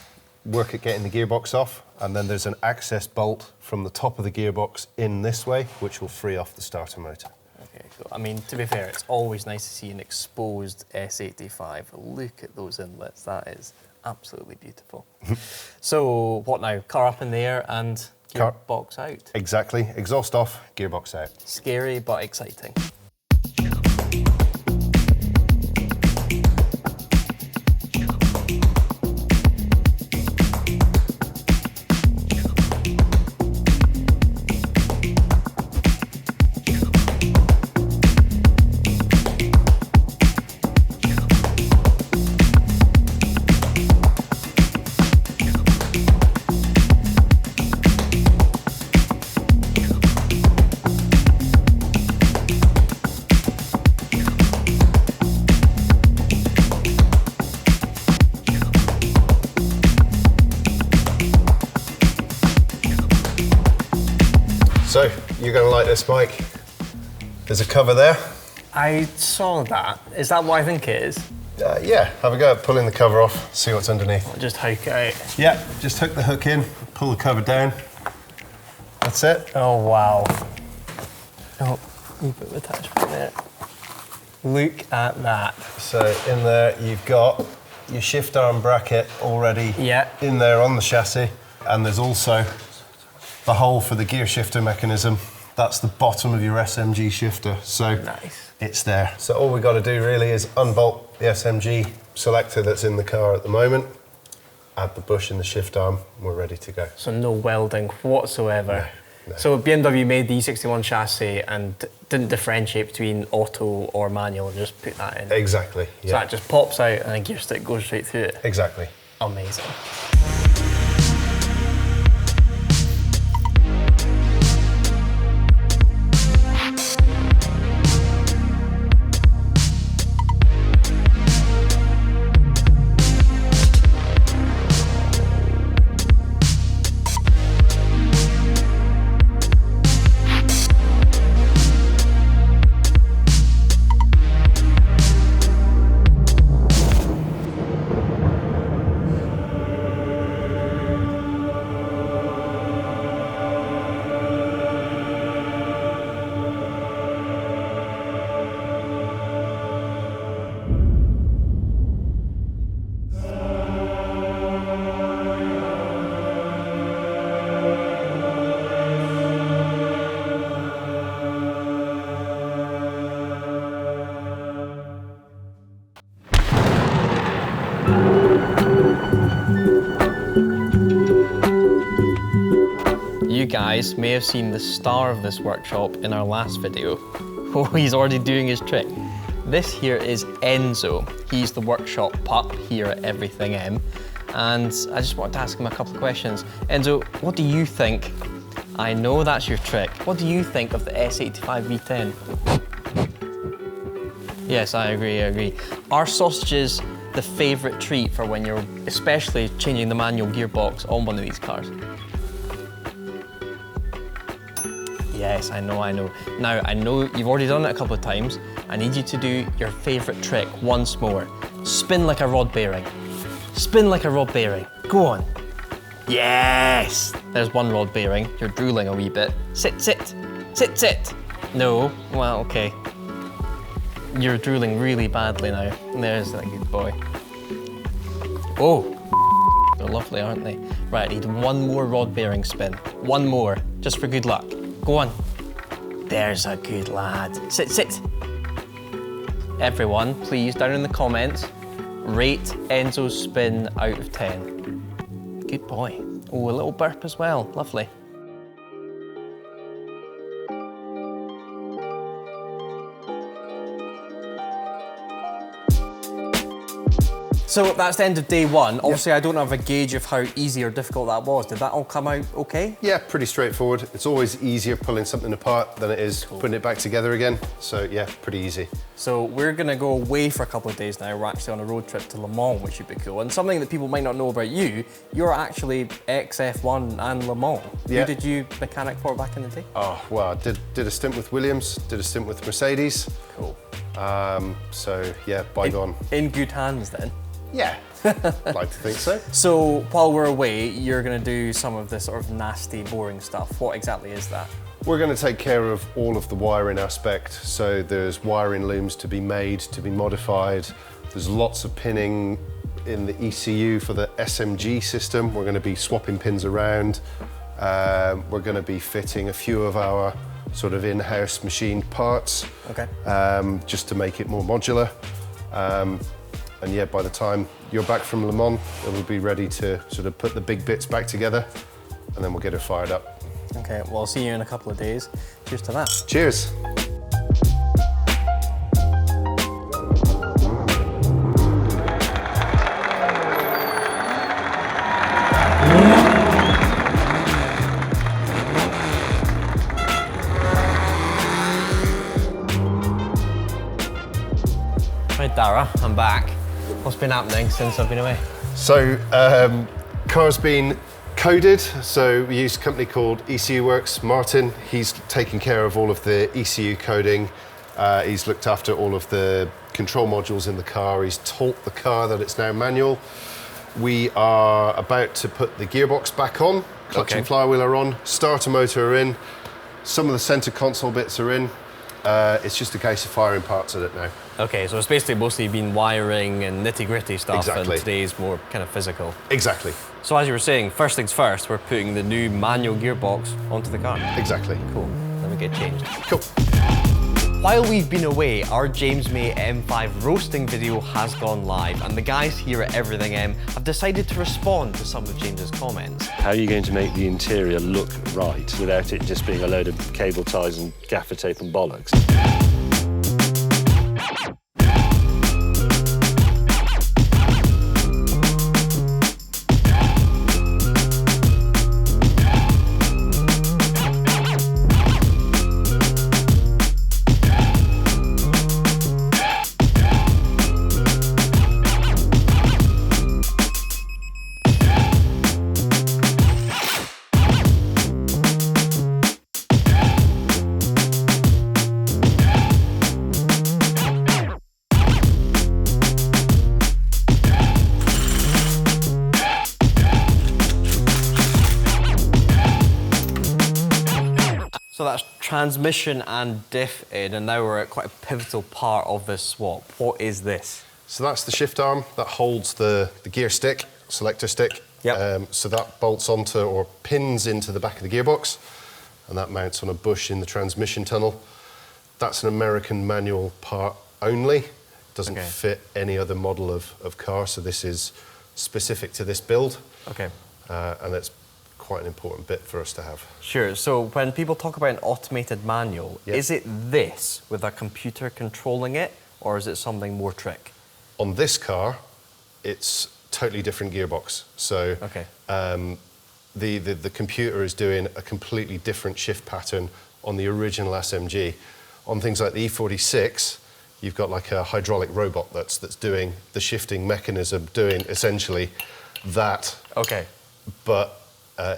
work at getting the gearbox off, and then there's an access bolt from the top of the gearbox in this way, which will free off the starter motor. Okay, cool. I mean, to be fair, it's always nice to see an exposed S85. Look at those inlets. That is absolutely beautiful. So, what now? Car up in the air and gearbox out? Exactly. Exhaust off, gearbox out. Scary, but exciting. So, you're going to like this, Mike. There's a cover there. I saw that. Is that what I think it is? Yeah, have a go at pulling the cover off, see what's underneath. I'll just hook it out. Yeah, just hook the hook in, pull the cover down. That's it. Oh, wow. Oh, you put the attachment there. Look at that. So in there you've got your shift arm bracket already in there on the chassis, and there's also the hole for the gear shifter mechanism. That's the bottom of your SMG shifter, so it's there. So all we've got to do really is unbolt the SMG selector that's in the car at the moment, add the bush in the shift arm, and we're ready to go. So no welding whatsoever. No. So BMW made the E61 chassis and didn't differentiate between auto or manual and just put that in. Exactly, So that just pops out and a gear stick goes straight through it. Exactly. Amazing. You guys may have seen the star of this workshop in our last video. Oh, he's already doing his trick. This here is Enzo. He's the workshop pup here at Everything M. And I just wanted to ask him a couple of questions. Enzo, what do you think? I know that's your trick. What do you think of the S85 V10? Yes, I agree. Are sausages the favourite treat for when you're especially changing the manual gearbox on one of these cars? Yes, I know. Now, I know you've already done it a couple of times. I need you to do your favourite trick once more. Spin like a rod bearing. Spin like a rod bearing. Go on. Yes! There's one rod bearing. You're drooling a wee bit. Sit, sit. Sit, sit. No. Well, okay. You're drooling really badly now. There's that good boy. Oh. They're lovely, aren't they? Right, I need one more rod bearing spin. One more, just for good luck. Go on. There's a good lad. Sit, sit. Everyone, please, down in the comments, rate Enzo's spin out of 10. Good boy. Oh, a little burp as well. Lovely. So that's the end of day one. Obviously, I don't have a gauge of how easy or difficult that was. Did that all come out okay? Yeah, pretty straightforward. It's always easier pulling something apart than it is putting it back together again. So yeah, pretty easy. So we're gonna go away for a couple of days now. We're actually on a road trip to Le Mans, which should be cool. And something that people might not know about you, you're actually ex-F1 and Le Mans. Yeah. Who did you mechanic for back in the day? Oh, well, I did a stint with Williams, did a stint with Mercedes. Cool. So yeah, bygone. In good hands then? Yeah, like to think so. So while we're away, you're gonna do some of this sort of nasty, boring stuff. What exactly is that? We're going to take care of all of the wiring aspect. So there's wiring looms to be made, to be modified. There's lots of pinning in the ECU for the SMG system. We're going to be swapping pins around. We're going to be fitting a few of our sort of in-house machined parts, okay, just to make it more modular. And yeah, by the time you're back from Le Mans, it will be ready to sort of put the big bits back together, and then we'll get it fired up. Okay, well, I'll see you in a couple of days. Cheers to that. Cheers. Right, Dara, I'm back. What's been happening since I've been away? So, car's been coded, so we use a company called ECU Works. Martin, he's taken care of all of the ECU coding. He's looked after all of the control modules in the car. He's taught the car that it's now manual. We are about to put the gearbox back on. Clutch and flywheel are on. Starter motor are in. Some of the center console bits are in. It's just a case of firing parts at it now. Okay, so it's basically mostly been wiring and nitty-gritty stuff, Exactly. and today's more kind of physical. Exactly. So as you were saying, first things first, we're putting the new manual gearbox onto the car. Exactly. Cool. Let me get changed. Cool. While we've been away, our James May M5 roasting video has gone live, and the guys here at Everything M have decided to respond to some of James's comments. How are you going to make the interior look right without it just being a load of cable ties and gaffer tape and bollocks? So that's transmission and diff in, and now we're at quite a pivotal part of this swap. What is this? So that's the shift arm that holds the gear stick, selector stick. Yep. So that bolts onto or pins into the back of the gearbox, and that mounts on a bush in the transmission tunnel. That's an American manual part only. Doesn't fit any other model of car, so this is specific to this build. Okay. And it's quite an important bit for us to have. Sure, so when people talk about an automated manual, is it this with a computer controlling it, or is it something more trick? On this car, it's totally different gearbox. So the computer is doing a completely different shift pattern on the original SMG. On things like the E46, you've got like a hydraulic robot that's doing the shifting mechanism, doing essentially that. Okay. But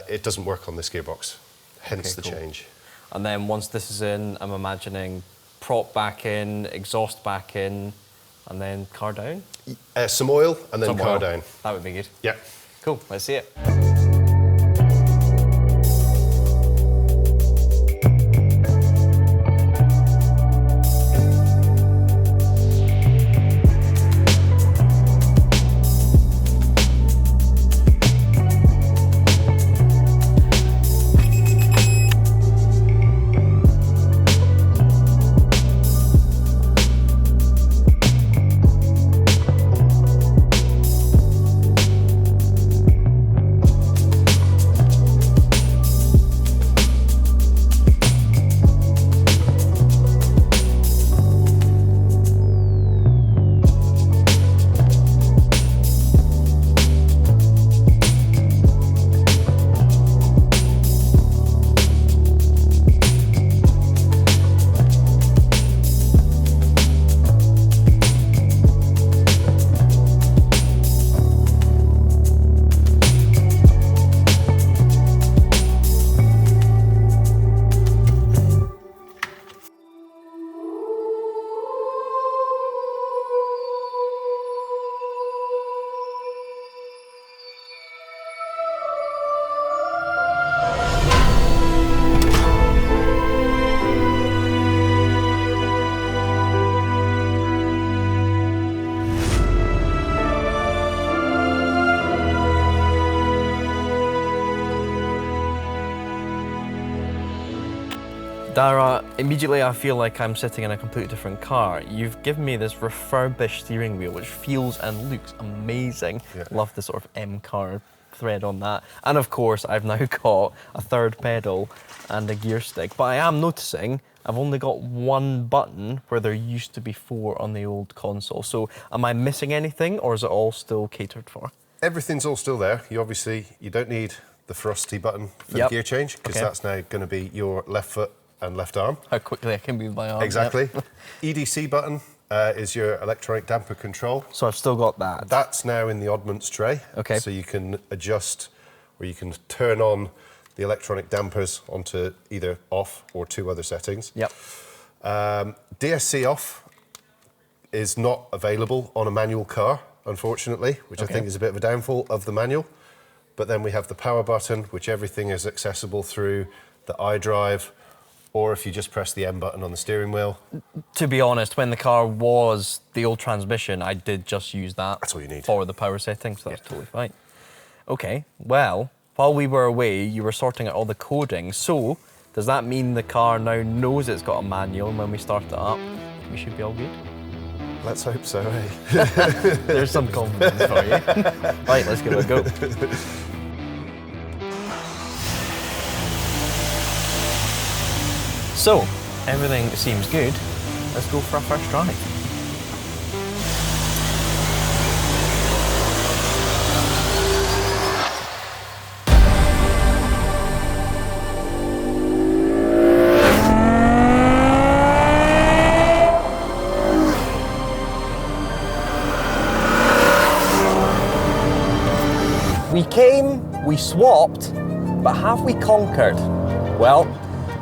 it doesn't work on this gearbox, hence the cool. change. And then once this is in, I'm imagining prop back in, exhaust back in, And then car down? Some oil and then Some car oil. down. That would be good. Yeah. Cool, let's see it. Dara, immediately I feel like I'm sitting in a completely different car. You've given me this refurbished steering wheel which feels and looks amazing. Yeah. Love the sort of M-car thread on that. And of course I've now got a third pedal and a gear stick. But I am noticing I've only got one button where there used to be 4 on the old console. So am I missing anything or is it all still catered for? Everything's all still there. You don't need the frosty button for the gear change because that's now going to be your left foot and left arm. How quickly I can move my arm. Exactly. EDC button is your electronic damper control. So I've still got that. That's now in the oddments tray. Okay. So you can adjust or you can turn on the electronic dampers onto either off or 2 other settings. Yep. DSC off is not available on a manual car, unfortunately, which I think is a bit of a downfall of the manual. But then we have the power button, which everything is accessible through the iDrive, or if you just press the M button on the steering wheel. To be honest, when the car was the old transmission, I did just use that. That's all you need. For the power settings, so that's totally fine. Okay, well, while we were away, you were sorting out all the coding, so does that mean the car now knows it's got a manual, and when we start it up, we should be all good? Let's hope so, eh? There's some confidence for you. Right, let's give it a go. So, everything seems good. Let's go for our first drive. We came, we swapped, but have we conquered? Well,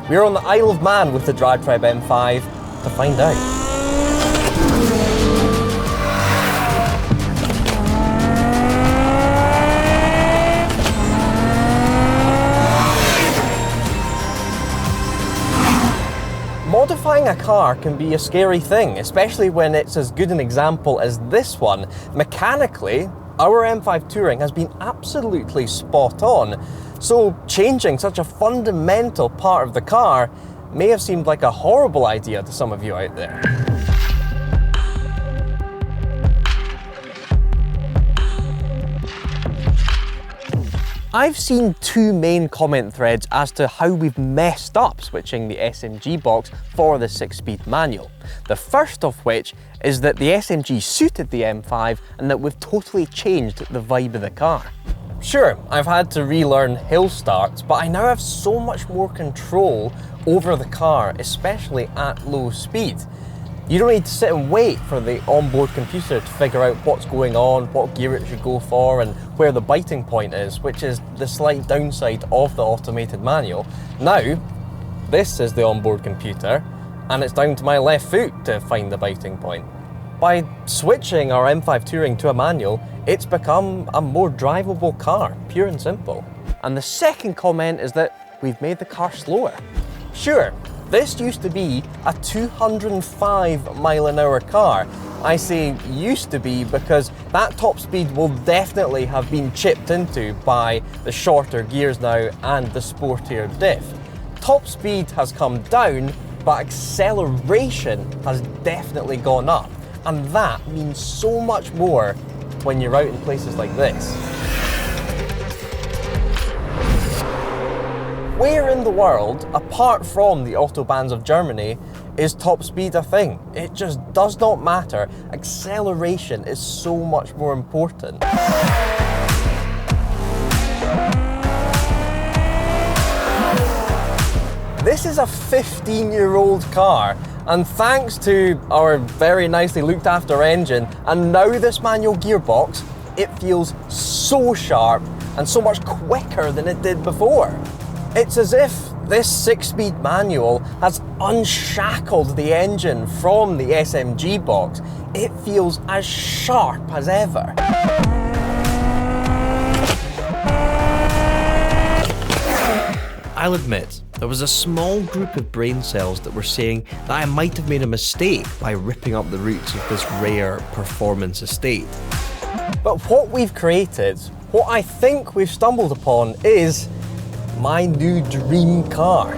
we're on the Isle of Man with the DRIVETRIBE M5 to find out. Modifying a car can be a scary thing, especially when it's as good an example as this one. Mechanically, our M5 Touring has been absolutely spot on. So changing such a fundamental part of the car may have seemed like a horrible idea to some of you out there. I've seen 2 main comment threads as to how we've messed up switching the SMG box for the 6-speed manual. The first of which is that the SMG suited the M5 and that we've totally changed the vibe of the car. Sure, I've had to relearn hill starts, but I now have so much more control over the car, especially at low speed. You don't need to sit and wait for the onboard computer to figure out what's going on, what gear it should go for, and where the biting point is, which is the slight downside of the automated manual. Now, this is the onboard computer, and it's down to my left foot to find the biting point. By switching our M5 Touring to a manual, it's become a more drivable car, pure and simple. And the second comment is that we've made the car slower. Sure, this used to be a 205-mile-an-hour car. I say used to be because that top speed will definitely have been chipped into by the shorter gears now and the sportier diff. Top speed has come down, but acceleration has definitely gone up. And that means so much more when you're out in places like this. Where in the world, apart from the autobahns of Germany, is top speed a thing? It just does not matter. Acceleration is so much more important. This is a 15-year-old car, and thanks to our very nicely looked after engine and now this manual gearbox, it feels so sharp and so much quicker than it did before. It's as if this 6-speed manual has unshackled the engine from the SMG box. It feels as sharp as ever. I'll admit, there was a small group of brain cells that were saying that I might have made a mistake by ripping up the roots of this rare performance estate. But what we've created, what I think we've stumbled upon, is my new dream car.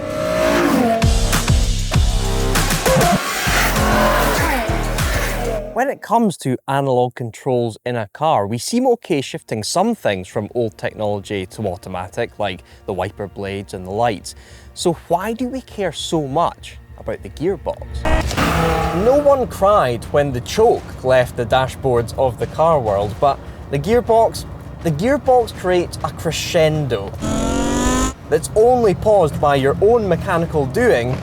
When it comes to analog controls in a car, we seem okay shifting some things from old technology to automatic, like the wiper blades and the lights. So why do we care so much about the gearbox? No one cried when the choke left the dashboards of the car world, but the gearbox creates a crescendo that's only paused by your own mechanical doing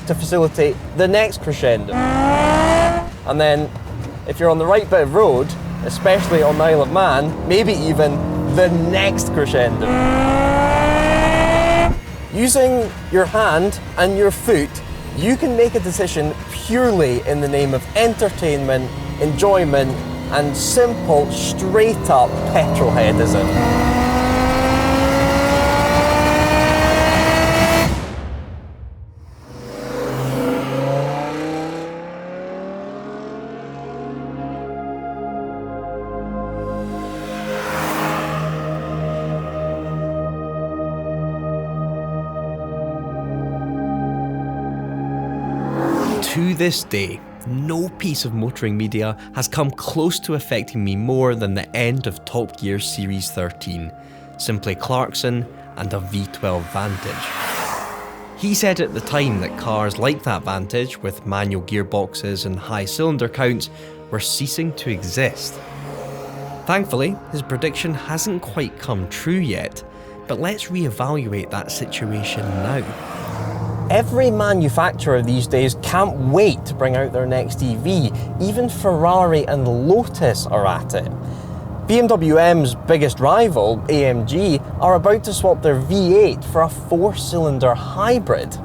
to facilitate the next crescendo. And then, if you're on the right bit of road, especially on the Isle of Man, maybe even the next crescendo. Using your hand and your foot, you can make a decision purely in the name of entertainment, enjoyment, and simple, straight-up petrolheadism. To this day, no piece of motoring media has come close to affecting me more than the end of Top Gear Series 13, simply Clarkson and a V12 Vantage. He said at the time that cars like that Vantage, with manual gearboxes and high cylinder counts, were ceasing to exist. Thankfully, his prediction hasn't quite come true yet, but let's reevaluate that situation now. Every manufacturer these days can't wait to bring out their next EV. Even Ferrari and Lotus are at it. BMW M's biggest rival, AMG, are about to swap their V8 for a 4-cylinder hybrid.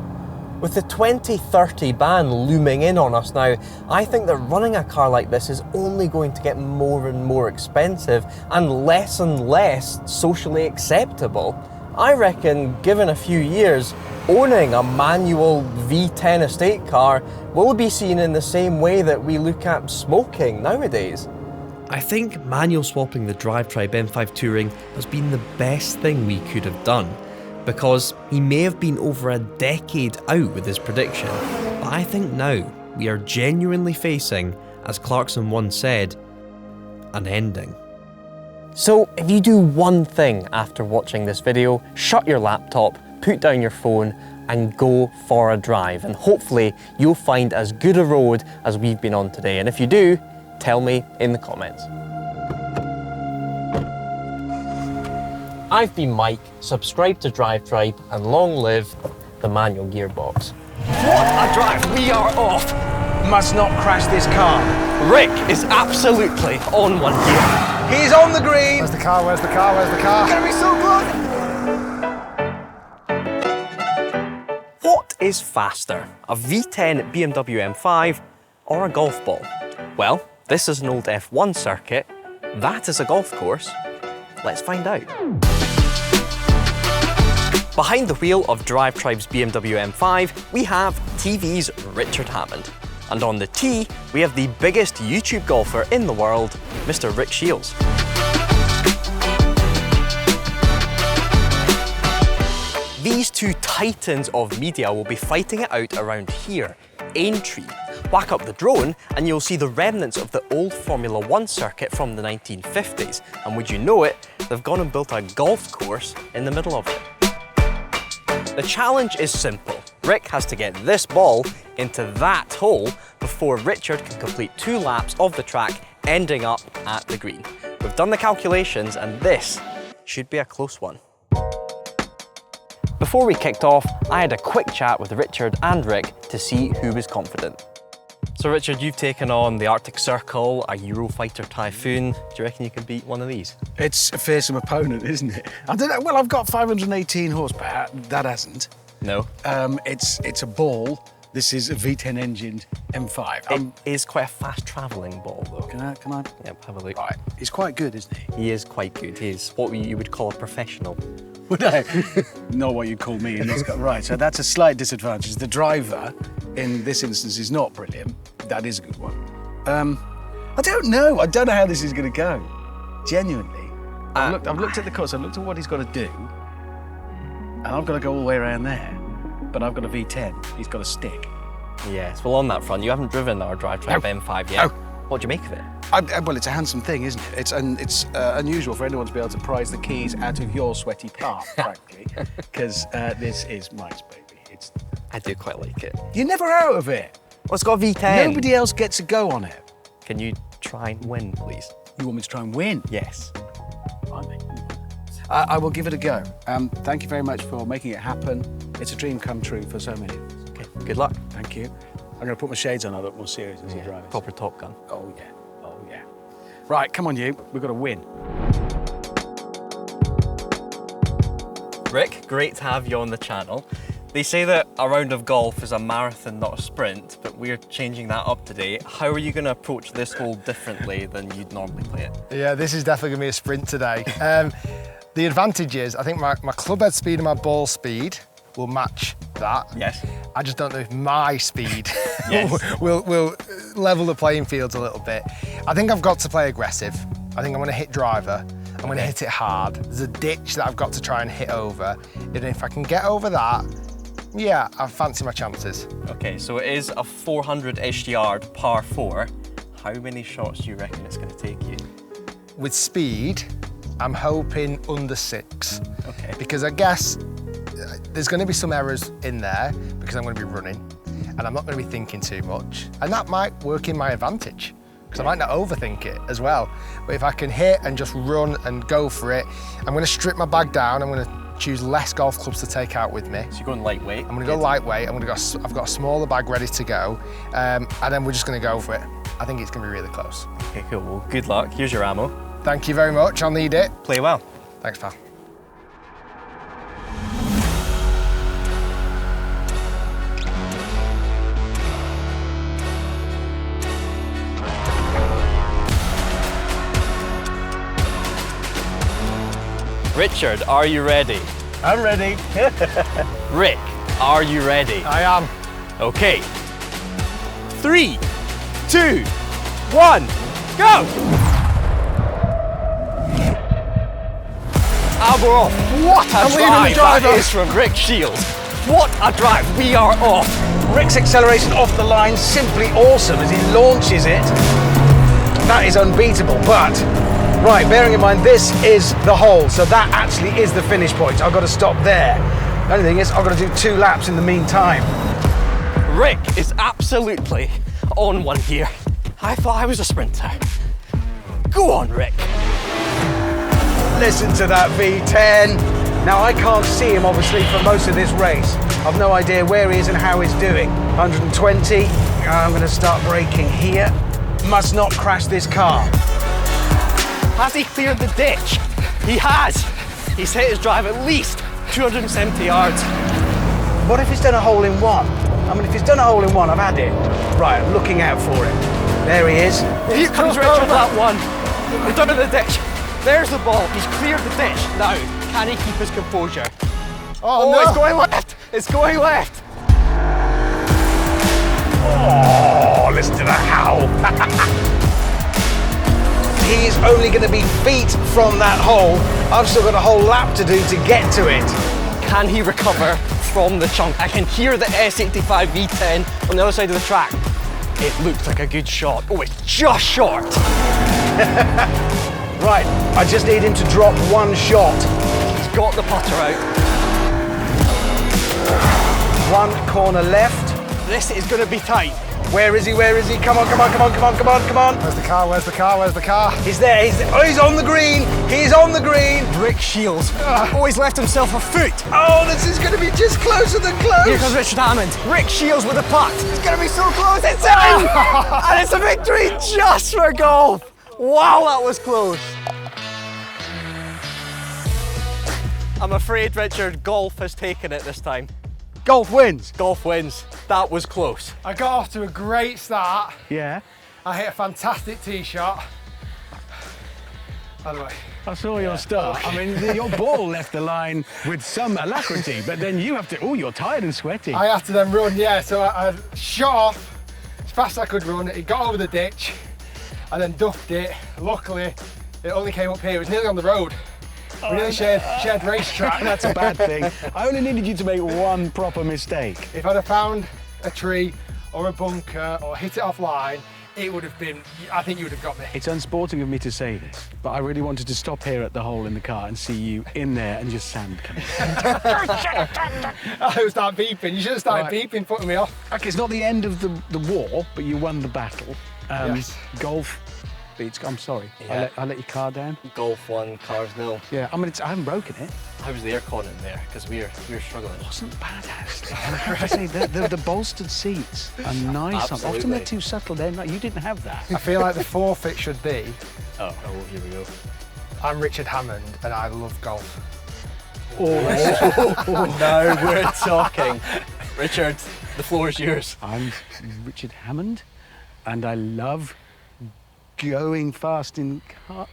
With the 2030 ban looming in on us now, I think that running a car like this is only going to get more and more expensive and less socially acceptable. I reckon, given a few years, owning a manual V10 estate car will be seen in the same way that we look at smoking nowadays. I think manual swapping the DRIVETRIBE M5 Touring has been the best thing we could have done, because he may have been over a decade out with his prediction, but I think now we are genuinely facing, as Clarkson once said, an ending. So if you do one thing after watching this video, shut your laptop, put down your phone and go for a drive, and hopefully you'll find as good a road as we've been on today. And if you do, tell me in the comments. I've been Mike, subscribe to DRIVETRIBE and long live the manual gearbox. What a drive! We are off! Must not crash this car. Rick is absolutely on one gear. He's on the green! Where's the car? Where's the car? Where's the car? It's gonna be so good! What is faster, a V10 BMW M5 or a golf ball? Well, this is an old F1 circuit. That is a golf course. Let's find out. Behind the wheel of DRIVETRIBE's BMW M5, we have TV's Richard Hammond. And on the tee, we have the biggest YouTube golfer in the world, Mr. Rick Shields. These two titans of media will be fighting it out around here, Aintree. Whack up the drone and you'll see the remnants of the old Formula 1 circuit from the 1950s. And would you know it, they've gone and built a golf course in the middle of it. The challenge is simple. Rick has to get this ball into that hole before Richard can complete 2 laps of the track, ending up at the green. We've done the calculations and this should be a close one. Before we kicked off, I had a quick chat with Richard and Rick to see who was confident. So Richard, you've taken on the Arctic Circle, a Eurofighter Typhoon. Do you reckon you can beat one of these? It's a fearsome opponent, isn't it? I don't know. Well, I've got 518 horsepower. That hasn't. No. It's a ball. This is a V10 engined M5. It is quite a fast travelling ball though. Can I? Yeah, have a look. Right. He's quite good, isn't he? He is quite good. He's what you would call a professional. Would I? Not what you call me in this guy. Right, so that's a slight disadvantage. The driver, in this instance, is not brilliant. That is a good one. I don't know. I don't know how this is going to go. Genuinely. I've looked at the course. I've looked at what he's got to do. And I've got to go all the way around there. But I've got a V10. He's got a stick. Yes, well on that front, you haven't driven our DRIVETRIBE M5 yet. No. What do you make of it? Well, it's a handsome thing, isn't it? It's unusual for anyone to be able to prize the keys out of your sweaty palm, frankly, because this is Mike's baby. I do quite like it. You're never out of it. Well, it's got a V10. Nobody else gets a go on it. Can you try and win, please? You want me to try and win? Yes. Fine. I will give it a go. Thank you very much for making it happen. It's a dream come true for so many of us. Okay, good luck. Thank you. I'm going to put my shades on. I look more serious as you drive it. Proper Top Gun. Oh, yeah. Oh, yeah. Right, come on, you. We've got to win. Rick, great to have you on the channel. They say that a round of golf is a marathon, not a sprint, but we're changing that up today. How are you going to approach this hole differently than you'd normally play it? Yeah, this is definitely going to be a sprint today. The advantage is, I think my club head speed and my ball speed will match that. Yes. I just don't know if my speed will level the playing fields a little bit. I think I've got to play aggressive. I think I'm going to hit driver. I'm going to hit it hard. There's a ditch that I've got to try and hit over. And if I can get over that, yeah, I fancy my chances. Okay, so it is a 400-ish yard par 4. How many shots do you reckon it's going to take you? With speed, I'm hoping under 6. Okay. Because I guess there's going to be some errors in there because I'm going to be running and I'm not going to be thinking too much. And that might work in my advantage because I might not overthink it as well. But if I can hit and just run and go for it, I'm going to strip my bag down. I'm going to choose less golf clubs to take out with me. So you're going lightweight? I'm going to go lightweight. I've got a smaller bag ready to go. And then we're just going to go for it. I think it's going to be really close. Okay, cool. Well, good luck. Here's your ammo. Thank you very much. I'll need it. Play well. Thanks, pal. Richard, are you ready? I'm ready. Rick, are you ready? I am. Okay. 3, 2, 1, go! And we're off. What a drive that is from Rick Shields. What a drive. We are off. Rick's acceleration off the line, simply awesome as he launches it. That is unbeatable, but right, bearing in mind this is the hole, so that actually is the finish point. I've got to stop there. The only thing is I've got to do 2 laps in the meantime. Rick is absolutely on one here. I thought I was a sprinter. Go on, Rick. Listen to that V10. Now I can't see him obviously for most of this race. I've no idea where he is and how he's doing. 120, I'm going to start braking here. Must not crash this car. Has he cleared the ditch? He has. He's hit his drive at least 270 yards. What if he's done a hole-in-one? I mean, if he's done a hole-in-one, I've had it. Right, I'm looking out for it. There he is. Here comes Richard, that one. We're done in the ditch. There's the ball. He's cleared the ditch. Now, can he keep his composure? Oh, no. It's going left. It's going left. Oh, listen to that howl. He's only going to be feet from that hole. I've still got a whole lap to do to get to it. Can he recover from the chunk? I can hear the S85 V10 on the other side of the track. It looked like a good shot. Oh, it's just short. Right, I just need him to drop one shot. He's got the putter out. One corner left. This is going to be tight. Where is he? Where is he? Come on, come on, come on, come on, come on, come on. Where's the car? Where's the car? Where's the car? He's there. Oh, he's on the green. He's on the green. Rick Shields. Oh, he's left himself a foot. Oh, this is going to be just closer than close. Here comes Richard Hammond. Rick Shields with a putt. It's going to be so close. It's in! And it's a victory just for golf. Wow, that was close. I'm afraid, Richard, golf has taken it this time. Golf wins. Golf wins. That was close. I got off to a great start. Yeah. I hit a fantastic tee shot. By the way. I saw your start. I mean, your ball left the line with some alacrity, but then you have to, oh, you're tired and sweaty. I had to then run, yeah, so I shot off as fast as I could run. It got over the ditch, I then duffed it. Luckily, it only came up here. It was nearly on the road. We nearly shared racetrack. That's a bad thing. I only needed you to make one proper mistake. If I'd have found a tree or a bunker or hit it offline, it would have been, I think you would have got me. It's unsporting of me to say this, but I really wanted to stop here at the hole in the car and see you in there and just sand coming. I would start beeping. You should have started beeping, putting me off. Okay, it's not the end of the war, but you won the battle. Yes. Golf beats, I'm sorry. Yeah. I let your car down. Golf 1, cars 0. Yeah, I mean, I haven't broken it. How was the aircon in there? Because we're struggling. It wasn't bad, actually. And I have to say, the bolstered seats are nice. Absolutely. Often they're too subtle. They're not, you didn't have that. I feel like the forfeit should be, Oh, here we go. I'm Richard Hammond and I love golf. Now we're talking. Richard, the floor is yours. I'm Richard Hammond and I love going fast in car.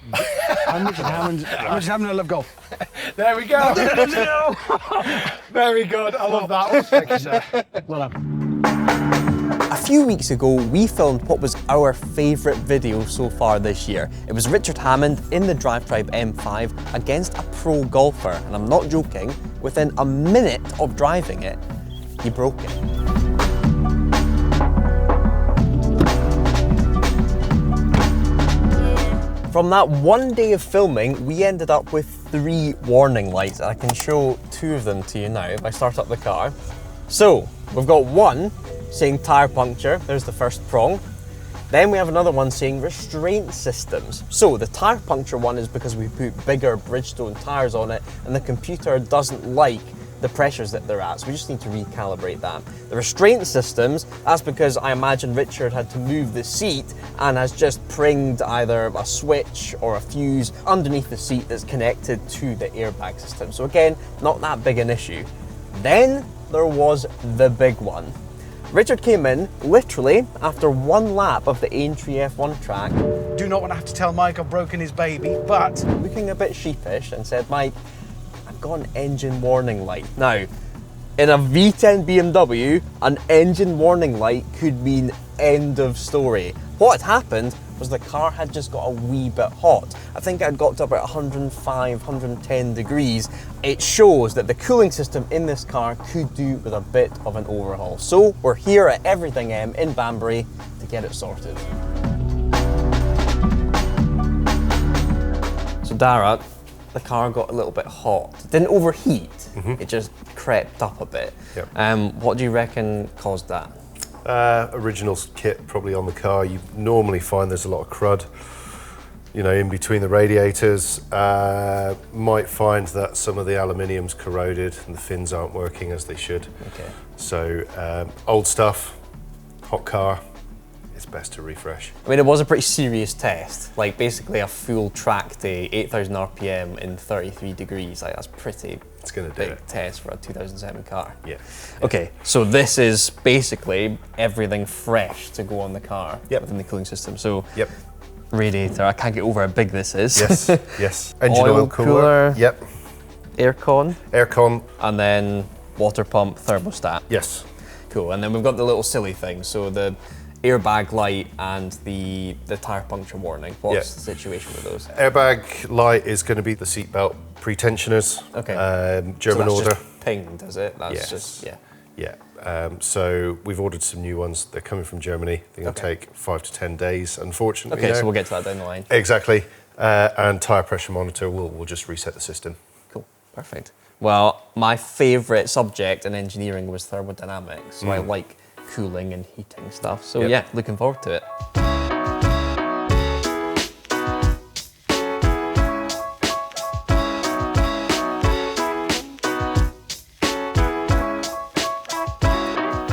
I'm Richard Hammond. I'm Richard Hammond. I love golf. There we go. Very good. I love that one. Thank you, sir. Well done. A few weeks ago, we filmed what was our favourite video so far this year. It was Richard Hammond in the DRIVETRIBE M5 against a pro golfer, and I'm not joking, within a minute of driving it, he broke it. From that one day of filming, we ended up with 3 warning lights. I can show 2 of them to you now if I start up the car. So, we've got one saying tyre puncture, there's the first prong. Then we have another one saying restraint systems. So the tyre puncture one is because we put bigger Bridgestone tyres on it and the computer doesn't like the pressures that they're at, so we just need to recalibrate that. The restraint systems, that's because I imagine Richard had to move the seat and has just pringed either a switch or a fuse underneath the seat that's connected to the airbag system. So again, not that big an issue. Then there was the big one. Richard came in, literally, after 1 lap of the Aintree F1 track. Do not want to have to tell Mike I've broken his baby, but looking a bit sheepish and said, Mike, I've got an engine warning light. Now, in a V10 BMW, an engine warning light could mean end of story. What had happened was the car had just got a wee bit hot. I think it had got to about 105, 110 degrees. It shows that the cooling system in this car could do with a bit of an overhaul. So we're here at Everything M in Banbury to get it sorted. So Dara, the car got a little bit hot. It didn't overheat, it just crept up a bit. Yep. What do you reckon caused that? Original kit probably on the car. You normally find there's a lot of crud, you know, in between the radiators. Might find that some of the aluminium's corroded and the fins aren't working as they should. Okay. So old stuff, hot car, it's best to refresh. I mean, it was a pretty serious test. Like basically a full track day, 8,000 RPM in 33 degrees. Like that's pretty It's going to do big test for a 2007 car. Yeah. Okay, so this is basically everything fresh to go on the car within the cooling system. So radiator, I can't get over how big this is. Yes, yes. Engine oil cooler. Yep. Aircon. Aircon. And then water pump, thermostat. Yes. Cool, and then we've got the little silly things. So the airbag light and the tyre puncture warning. What's the situation with those? Airbag light is going to be the seatbelt pretensioners. Okay. German so that's order. Just ping, does it? That's Yes. just, Yeah. So we've ordered some new ones. They're coming from Germany. They're going to take 5 to 10 days, unfortunately. Okay, so we'll get to that down the line. Exactly. And tyre pressure monitor, we'll just reset the system. Cool, perfect. Well, my favourite subject in engineering was thermodynamics, so I like cooling and heating stuff. So yeah, looking forward to it.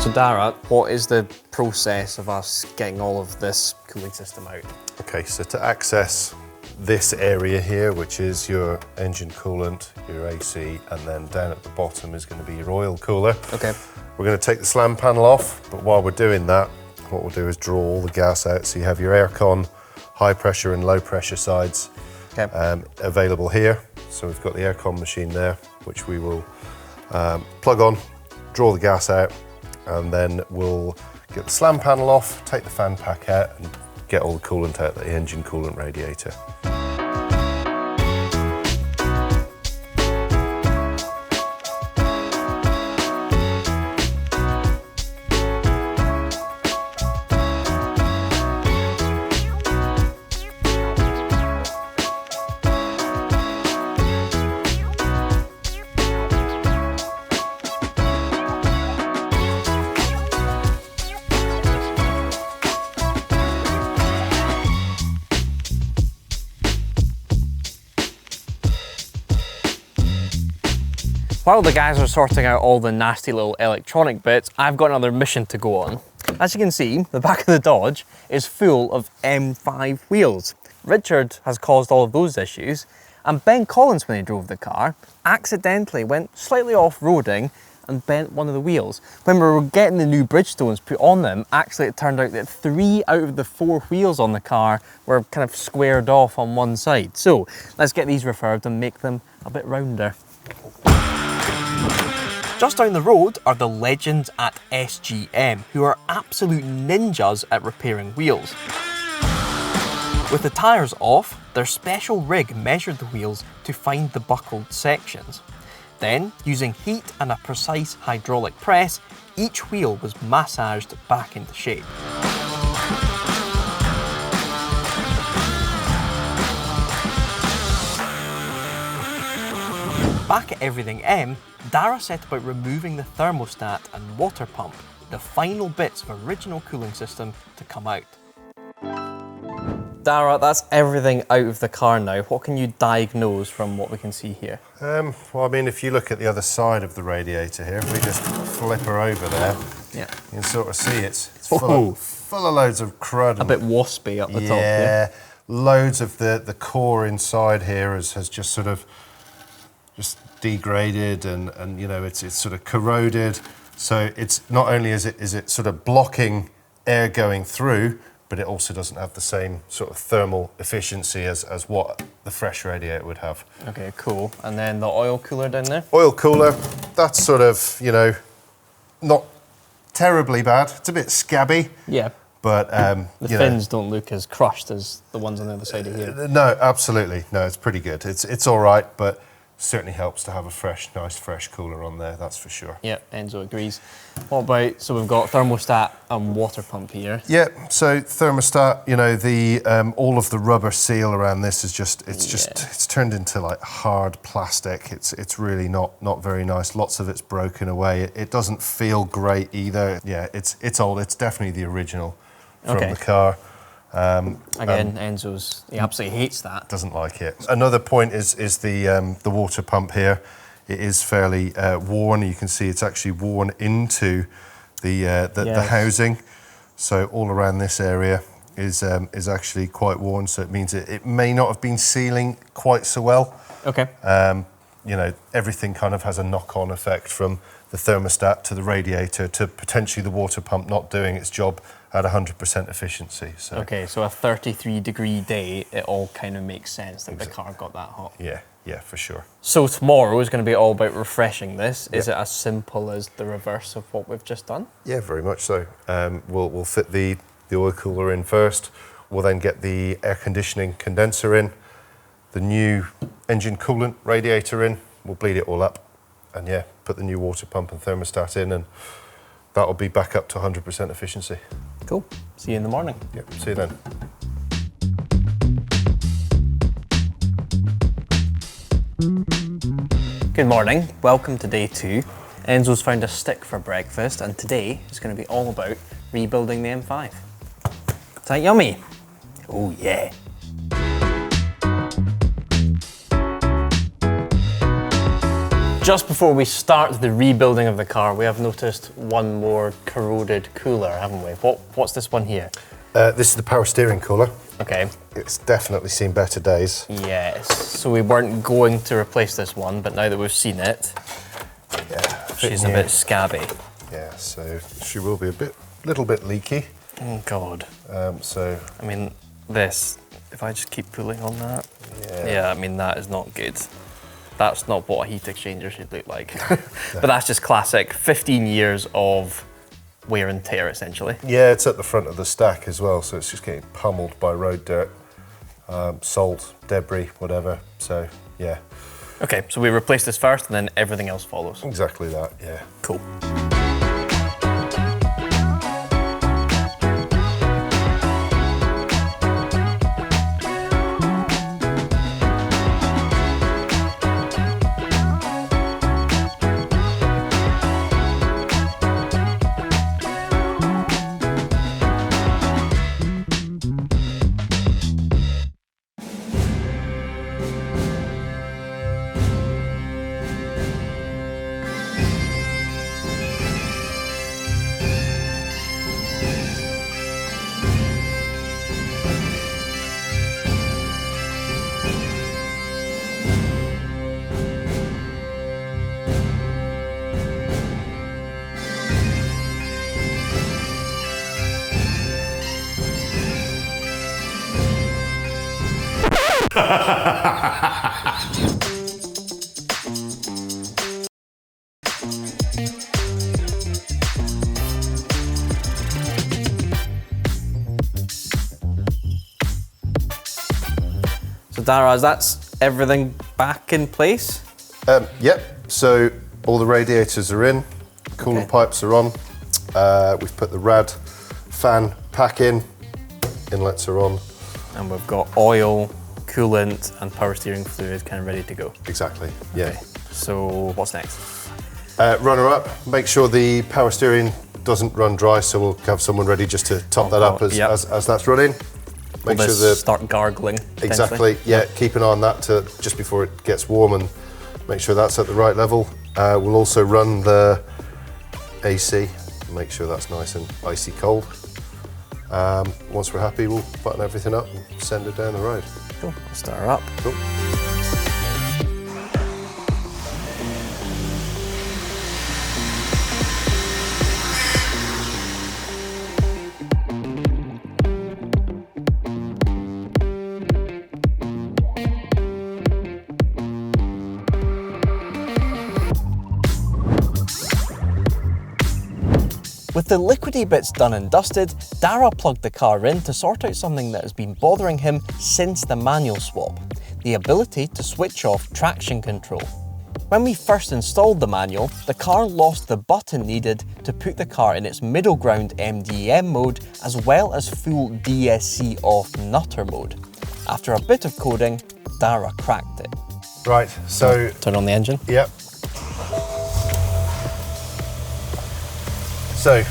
So Dara, what is the process of us getting all of this cooling system out? Okay, so to access this area here, which is your engine coolant, your AC, and then down at the bottom is going to be your oil cooler. Okay. We're going to take the slam panel off, but while we're doing that, what we'll do is draw all the gas out. So you have your aircon, high pressure and low pressure sides available here. So we've got the aircon machine there, which we will plug on, draw the gas out, and then we'll get the slam panel off, take the fan pack out, and get all the coolant out the engine coolant radiator. While the guys are sorting out all the nasty little electronic bits, I've got another mission to go on. As you can see, the back of the Dodge is full of M5 wheels. Richard has caused all of those issues, and Ben Collins, when he drove the car, accidentally went slightly off-roading and bent one of the wheels. When we were getting the new Bridgestones put on them, actually it turned out that 3 out of the 4 wheels on the car were kind of squared off on one side. So let's get these refurbed and make them a bit rounder. Just down the road are the legends at SGM, who are absolute ninjas at repairing wheels. With the tyres off, their special rig measured the wheels to find the buckled sections. Then, using heat and a precise hydraulic press, each wheel was massaged back into shape. Back at Everything M, Dara set about removing the thermostat and water pump, the final bits of original cooling system to come out. Dara, that's everything out of the car now. What can you diagnose from what we can see here? Well, I mean, if you look at the other side of the radiator here, if we just flip her over there, you can sort of see it's full of loads of crud. A bit waspy up the top. Yeah, loads of the core inside here has just sort of degraded and you know it's sort of corroded. So it's not only is it sort of blocking air going through, but it also doesn't have the same sort of thermal efficiency as what the fresh radiator would have. Okay, cool. And then the oil cooler down there? Oil cooler, that's sort of, you know, not terribly bad. It's a bit scabby. Yeah. But the fins don't look as crushed as the ones on the other side of here. No, absolutely. No, it's pretty good. It's all right, but certainly helps to have a nice fresh cooler on there, that's for sure. Yeah, Enzo agrees. What about, so we've got thermostat and water pump here. Yeah, so thermostat, you know, the all of the rubber seal around this is it's turned into like hard plastic. It's really not very nice. Lots of it's broken away. It doesn't feel great either. Yeah, it's old. It's definitely the original from the car. Again, Enzo's, he absolutely hates that. Doesn't like it. Another point is the water pump here. It is fairly worn. You can see it's actually worn into the housing. So all around this area is actually quite worn. So it means it may not have been sealing quite so well. Okay. you know, everything kind of has a knock-on effect from the thermostat to the radiator to potentially the water pump not doing its job at 100% efficiency. So. Okay, so a 33-degree day, it all kind of makes sense that the car got that hot. Yeah, for sure. So tomorrow is going to be all about refreshing this. Is it as simple as the reverse of what we've just done? Yeah, very much so. We'll fit the oil cooler in first. We'll then get the air conditioning condenser in, the new engine coolant radiator in. We'll bleed it all up, and yeah, put the new water pump and thermostat in, and that'll be back up to 100% efficiency. Cool. See you in the morning. Yep, see you then. Good morning, welcome to day 2. Enzo's found a stick for breakfast, and today is going to be all about rebuilding the M5. Is that yummy? Oh yeah. Just before we start the rebuilding of the car, we have noticed one more corroded cooler, haven't we? What's this one here? This is the power steering cooler. Okay. It's definitely seen better days. Yes, so we weren't going to replace this one, but now that we've seen it, she's a bit scabby. Yeah, so she will be a little bit leaky. Oh God. So I mean, this, if I just keep pulling on that, yeah, I mean, that is not good. That's not what a heat exchanger should look like. But that's just classic 15 years of wear and tear, essentially. Yeah, it's at the front of the stack as well, so it's just getting pummeled by road dirt, salt, debris, whatever. So, yeah. Okay, so we replace this first and then everything else follows. Exactly that, yeah. Cool. So Dara, is that everything back in place? Yep, so all the radiators are in, coolant pipes are on, we've put the rad fan pack in, inlets are on. And we've got oil, coolant and power steering fluid kind of ready to go. Exactly, yeah. Okay. So what's next? Runner up, make sure the power steering doesn't run dry, so we'll have someone ready just to top that up as that's running. Make sure that start gargling. Exactly, yeah, keep an eye on that to just before it gets warm and make sure that's at the right level. We'll also run the AC, make sure that's nice and icy cold. Once we're happy, we'll button everything up and send it down the road. Cool, start her up. Cool. With the liquidy bits done and dusted, Dara plugged the car in to sort out something that has been bothering him since the manual swap, the ability to switch off traction control. When we first installed the manual, the car lost the button needed to put the car in its middle ground MDM mode as well as full DSC off nutter mode. After a bit of coding, Dara cracked it. Right, so... Turn on the engine? Yep. So,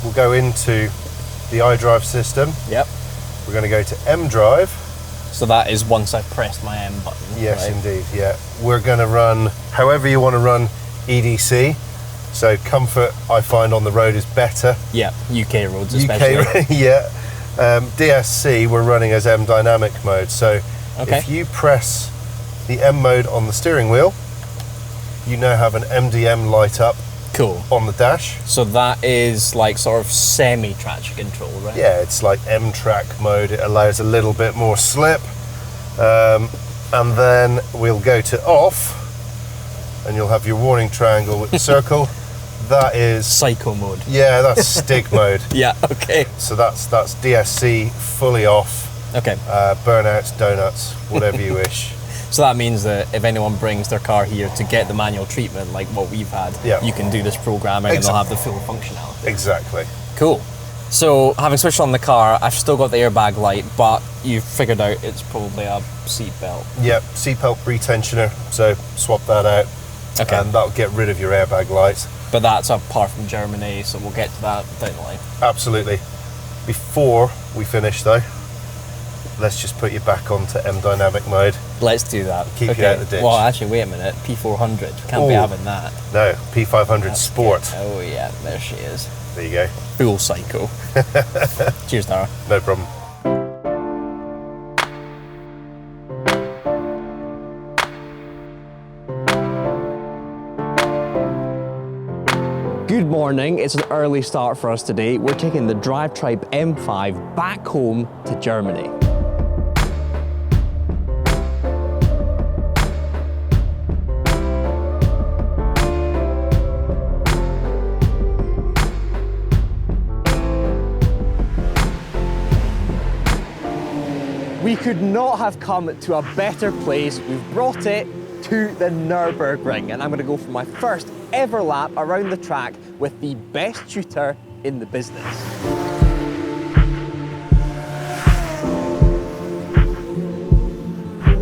we'll go into the iDrive system. Yep. We're going to go to mDrive. So that is once I pressed my M button. Yes, right? indeed, yeah. We're going to run, however you want to run EDC. So comfort, I find on the road is better. Yeah, UK roads especially. UK, yeah. DSC, we're running as M dynamic mode. So if you press the M mode on the steering wheel, you now have an MDM light up on the dash. So that is like sort of semi-traction control, right? Yeah, it's like M-track mode. It allows a little bit more slip. And then we'll go to off, and you'll have your warning triangle with the circle. That is psycho mode. Yeah, that's stick mode. Yeah, okay. So that's DSC fully off. Okay. Burnouts, donuts, whatever you wish. So that means that if anyone brings their car here to get the manual treatment like what we've had, you can do this programming and they'll have the full functionality. Exactly. Cool. So having switched on the car, I've still got the airbag light, but you've figured out it's probably a seat belt. Yep, seat belt retensioner, so swap that out. Okay. And that'll get rid of your airbag light. But that's apart from Germany, so we'll get to that down the line. Absolutely. Before we finish though, let's just put you back onto M dynamic mode. Let's do that. Keep you out of the ditch. Well, actually, wait a minute. P400. Can't be having that. No, P500 Sport. Good. Oh yeah, there she is. There you go. Full psycho. Cheers, Dara. No problem. Good morning, it's an early start for us today. We're taking the DRIVETRIBE M5 back home to Germany. We could not have come to a better place. We've brought it to the Nurburgring, and I'm going to go for my first ever lap around the track with the best tutor in the business.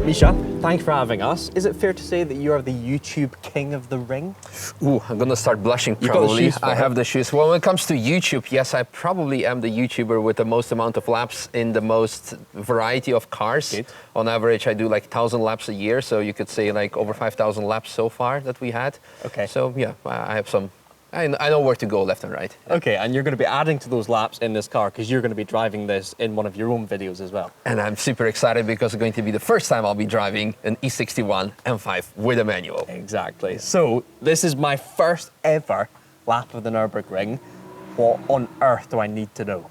Misha, thanks for having us. Is it fair to say that you are the YouTube king of the ring? Ooh, I'm gonna start blushing probably. I have the shoes. Well, when it comes to YouTube, yes, I probably am the YouTuber with the most amount of laps in the most variety of cars. Good. On average, I do like 1,000 laps a year, so you could say like over 5,000 laps so far that we had. Okay. So yeah, I have some. I know where to go left and right. Okay, and you're going to be adding to those laps in this car because you're going to be driving this in one of your own videos as well. And I'm super excited because it's going to be the first time I'll be driving an E61 M5 with a manual. Exactly. So this is my first ever lap of the Nurburgring. What on earth do I need to know?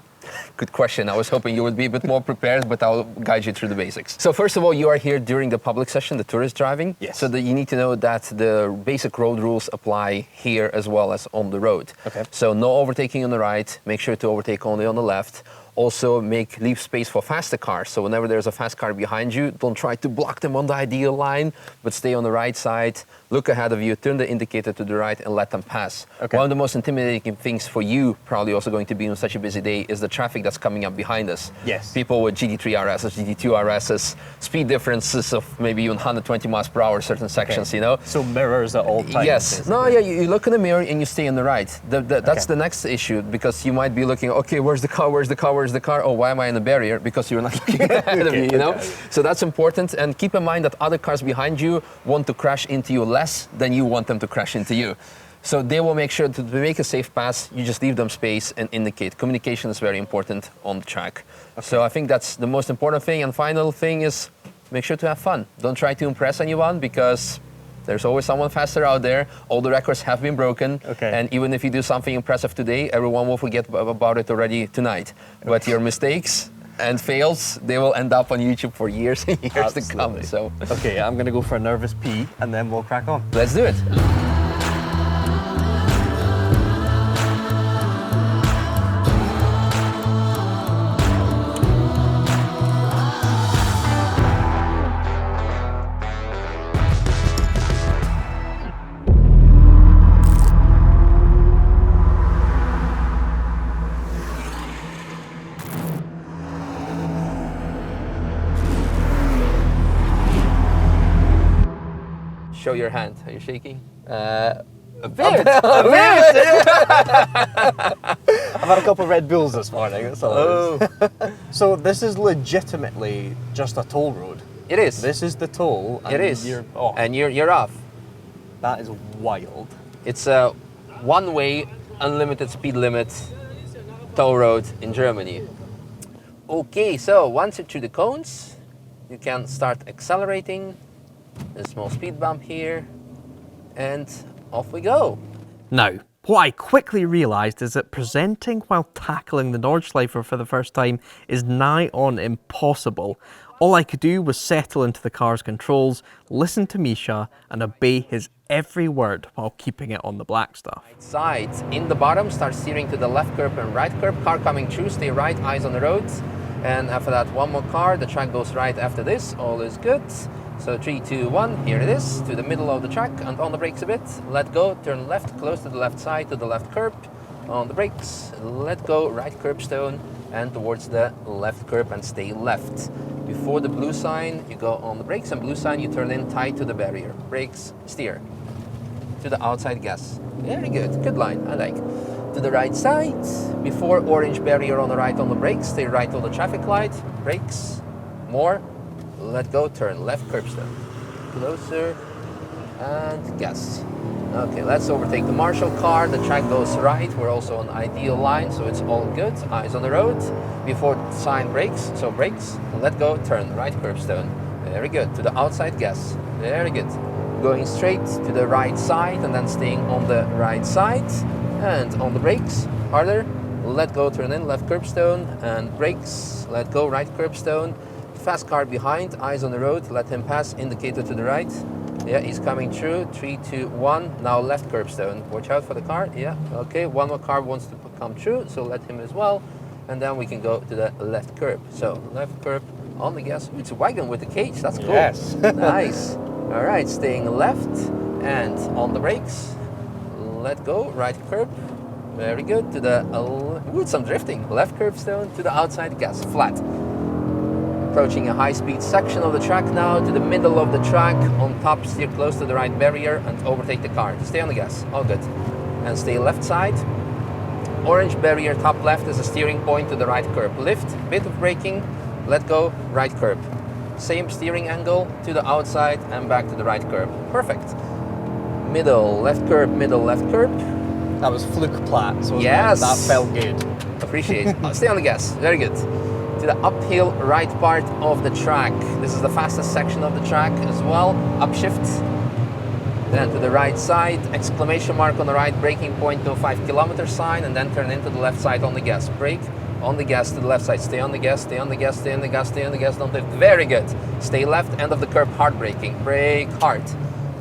Good question. I was hoping you would be a bit more prepared, but I'll guide you through the basics. So first of all, you are here during the public session, the tourist driving. Yes. So that you need to know that the basic road rules apply here as well as on the road. Okay. So no overtaking on the right, make sure to overtake only on the left. Also leave space for faster cars. So whenever there's a fast car behind you, don't try to block them on the ideal line, but stay on the right side, look ahead of you, turn the indicator to the right and let them pass. Okay. One of the most intimidating things for you, probably also going to be on such a busy day, is the traffic that's coming up behind us. Yes. People with GT3 RSs, GT2 RSs, speed differences of maybe even 120 miles per hour certain sections, you know? So mirrors at all times. Yes. No, yeah, you look in the mirror and you stay on the right. That's the next issue, because you might be looking, okay, where's the car, where's the car, where's the car? Oh, why am I in the barrier? Because you're not looking ahead of me, you know? So that's important, and keep in mind that other cars behind you want to crash into you less than you want them to crash into you. So they will make sure to make a safe pass, you just leave them space and indicate. Communication is very important on the track. Okay. So I think that's the most important thing, and final thing is make sure to have fun. Don't try to impress anyone, because there's always someone faster out there. All the records have been broken. Okay. And even if you do something impressive today, everyone will forget about it already tonight. Okay. But your mistakes and fails, they will end up on YouTube for years and years to come. So. Okay, I'm gonna go for a nervous pee and then we'll crack on. Let's do it. Show your hand. Are you shaking? A bit. I've had a couple of Red Bulls this morning, that's all it is. So this is legitimately just a toll road. It is. This is the toll. It is. You're off. And you're off. That is wild. It's a one-way, unlimited speed limit toll road in Germany. Okay, so once you're through the cones, you can start accelerating. A small speed bump here. and off we go. Now, what I quickly realised is that presenting while tackling the Nordschleifer for the first time is nigh on impossible. All I could do was settle into the car's controls, listen to Misha, and obey his every word while keeping it on the black stuff. Sides in the bottom, start steering to the left curb and right curb. Car coming through, stay right, eyes on the road. And after that, one more car, the track goes right after this, all is good. So 3, 2, 1, here it is, to the middle of the track and on the brakes a bit. Let go, turn left, close to the left side, to the left curb. On the brakes, let go, right curbstone, and towards the left curb and stay left. Before the blue sign, you go on the brakes, and blue sign, you turn in tight to the barrier. Brakes, steer. To the outside gas. Very good, good line, I like. To the right side, before orange barrier on the right on the brakes, stay right on the traffic light. Brakes, more. Let go, turn left curbstone. Closer, and gas. Okay, let's overtake the Marshall car. The track goes right. We're also on ideal line, so it's all good. Eyes on the road. Before sign brakes, so brakes. Let go, turn right curbstone. Very good. To the outside gas. Very good. Going straight to the right side and then staying on the right side. And on the brakes, harder. Let go, turn in left curbstone and brakes. Let go, right curbstone. Fast car behind, eyes on the road. Let him pass. Indicator to the right. Yeah, he's coming through. 3, 2, 1. Now left curbstone. Watch out for the car. Yeah, okay. One more car wants to come through, so let him as well. And then we can go to the left curb. So left curb on the gas. It's a wagon with a cage. That's cool. Yes. Nice. All right, staying left and on the brakes. Let go. Right curb. Very good. To the with some drifting. Left curbstone to the outside gas. Flat. Approaching a high-speed section of the track now, to the middle of the track, on top, steer close to the right barrier and overtake the car. Stay on the gas, all good. And stay left side. Orange barrier, top left is a steering point to the right curb. Lift, bit of braking, let go, right curb. Same steering angle to the outside and back to the right curb. Perfect. Middle, left curb, middle, left curb. That was fluke plat, so yes. That felt good. Appreciate it. Stay on the gas, very good. To the uphill right part of the track. This is the fastest section of the track as well. Upshift. Then to the right side, exclamation mark on the right, braking point, no 5 kilometer sign, and then turn into the left side on the gas. Brake, on the gas to the left side. Stay on the gas, stay on the gas, stay on the gas, stay on the gas, don't lift. Very good. Stay left, end of the curb, hard braking. Brake, hard.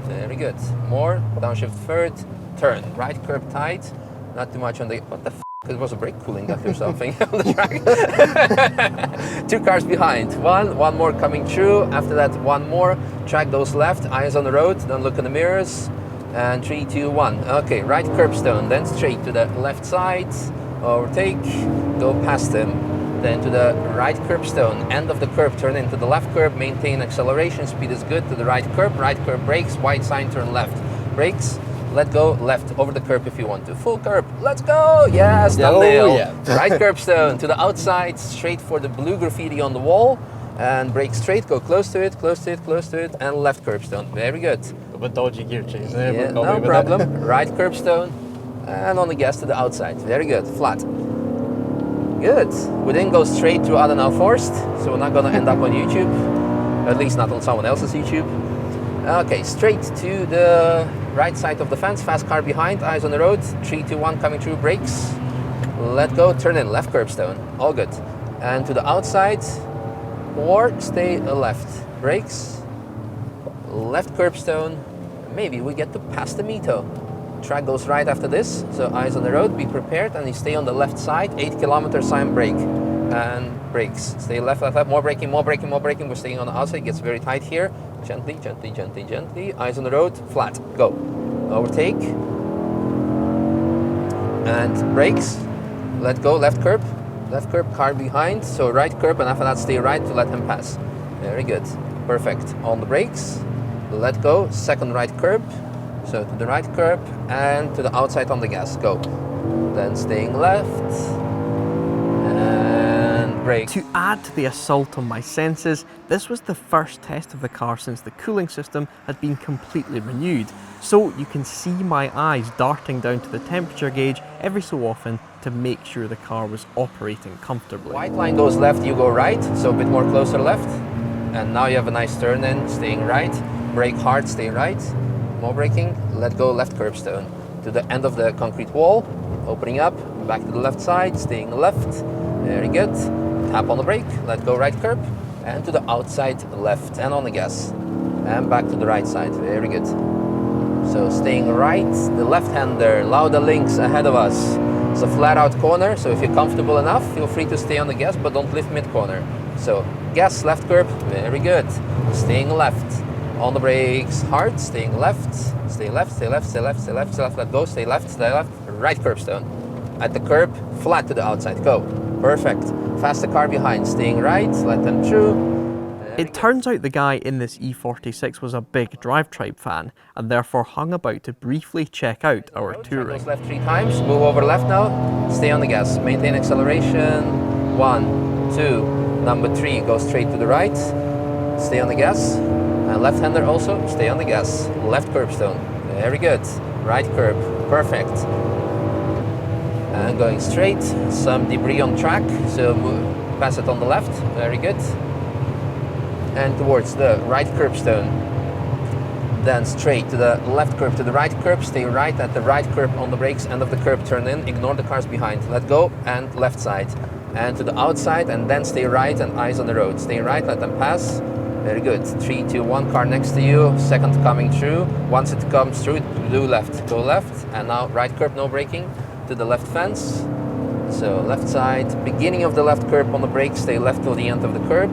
Very good. More, downshift third, turn. Right curb tight, not too much on the, what the f***? It was a brake cooling duct or something on the track. 2 cars behind. One more coming through. After that, one more. Track goes left. Eyes on the road. Don't look in the mirrors. And 3, 2, 1. Okay, right curbstone. Then straight to the left side. Overtake. Go past him. Then to the right curbstone. End of the curb. Turn into the left curb. Maintain acceleration. Speed is good. To the right curb. Right curb brakes. White sign. Turn left. Brakes. Let go, left, over the curb if you want to. Full curb, let's go! Yes, done deal. Yeah. Right curbstone, to the outside, straight for the blue graffiti on the wall. And brake straight, go close to it, close to it, close to it, and left curbstone. Very good. A bit dodgy gear change there, Yeah, but no problem. Right curbstone, and on the gas to the outside. Very good, flat. Good. We didn't go straight to Adenauer Forst, so we're not gonna end up on YouTube. At least not on someone else's YouTube. Okay, straight to the right side of the fence, fast car behind, eyes on the road, 3, 2, 1, coming through, brakes, let go, turn in, left curbstone, all good. And to the outside, or stay left, brakes, left curbstone, maybe we get to pass the Mito. Track goes right after this, so eyes on the road, be prepared, and you stay on the left side, 8 kilometer sign brake, and brakes. Stay left, left, left, more braking, more braking, more braking, we're staying on the outside, it gets very tight here. Gently, gently, gently, gently. Eyes on the road, flat, go. Overtake. And brakes. Let go, left curb, car behind. So right curb, and after that stay right to let him pass. Very good, perfect. On the brakes, let go, second right curb. So to the right curb and to the outside on the gas, go. Then staying left. Brake. To add to the assault on my senses, this was the first test of the car since the cooling system had been completely renewed. So you can see my eyes darting down to the temperature gauge every so often to make sure the car was operating comfortably. White line goes left, you go right, so a bit more closer left. And now you have a nice turn in, staying right. Brake hard, stay right. more braking, let go left curbstone. To the end of the concrete wall, opening up, back to the left side, staying left, very good. Tap on the brake, let go right curb, and to the outside left, and on the gas. And back to the right side, very good. So staying right, the left-hander, Lauda links ahead of us. It's a flat-out corner, so if you're comfortable enough, feel free to stay on the gas, but don't lift mid-corner. So gas, left curb, very good. Staying left. On the brakes, hard, staying left, stay left, stay left, stay left, stay left, stay left, let go, stay left, right curbstone. At the curb, flat to the outside, go. Perfect. Fast the car behind, staying right, let them through. It turns out the guy in this E46 was a big DRIVETRIBE fan and therefore hung about to briefly check out our touring. Goes left 3 times, move over left now, stay on the gas, maintain acceleration, 1, 2, number 3, go straight to the right, stay on the gas, and left-hander also, stay on the gas, left curbstone, very good, right curb, perfect. And going straight, some debris on track, so pass it on the left, very good. And towards the right curbstone, then straight to the left curb to the right curb, stay right at the right curb on the brakes, end of the curb, turn in, ignore the cars behind, let go, and left side. And to the outside, and then stay right and eyes on the road. Stay right, let them pass, very good. 3, 2, 1, car next to you, second coming through. Once it comes through, do left, go left, and now right curb, no braking, to the left fence. So left side, beginning of the left curb on the brakes, stay left till the end of the curb,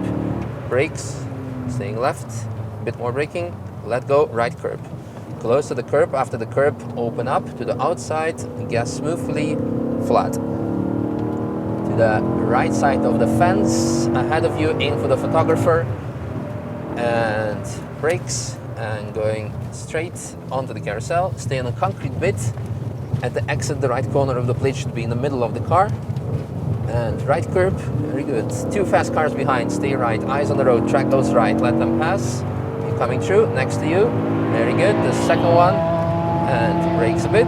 brakes, staying left, a bit more braking, let go, right curb. Close to the curb, after the curb, open up to the outside, gas smoothly, flat. To the right side of the fence, ahead of you, aim for the photographer, and brakes, and going straight onto the carousel, stay on a concrete bit, at the exit, the right corner of the plate should be in the middle of the car, and right curb, very good. 2 fast cars behind, stay right, eyes on the road, track goes right, let them pass. You're coming through, next to you, very good. The second one, and brakes a bit,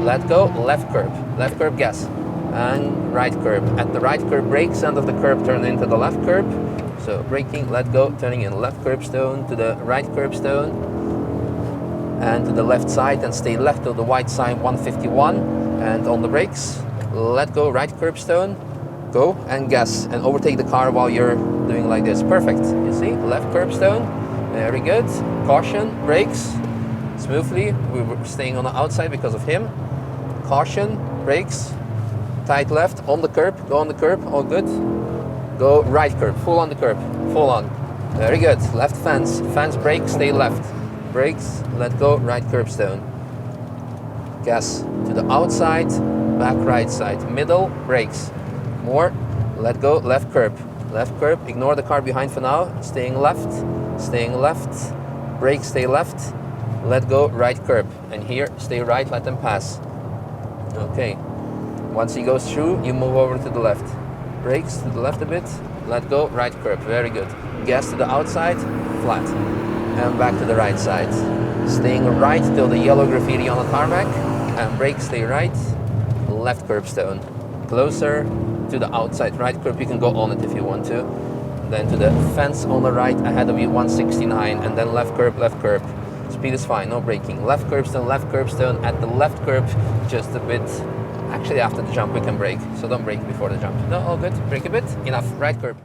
let go, left curb gas, and right curb. At the right curb, brakes, end of the curb, turn into the left curb. So braking, let go, turning in left curbstone to the right curbstone, and to the left side, and stay left till the white sign 151, and on the brakes, let go, right curbstone, go and gas and overtake the car while you're doing like this. Perfect. You see, left curbstone, very good. Caution, brakes, smoothly. We were staying on the outside because of him. Caution, brakes, tight left, on the curb, go on the curb, all good. Go right curb, full on the curb, full on. Very good. Left fence, fence brake, stay left. Brakes, let go, right curbstone. Gas to the outside, back right side, middle, brakes. More, let go, left curb, ignore the car behind for now, staying left, brake, stay left, let go, right curb, and here, stay right, let them pass. Okay, once he goes through, you move over to the left, brakes to the left a bit, let go, right curb, very good. Gas to the outside, flat, and back to the right side. Staying right till the yellow graffiti on the tarmac, and brake, stay right, left curbstone, closer to the outside right curb, you can go on it if you want to. Then to the fence on the right ahead of you, 169, and then left curb, speed is fine, no braking. Left curbstone, at the left curb, just a bit. Actually after the jump we can brake, so don't brake before the jump. No, all good, brake a bit, enough, right curb.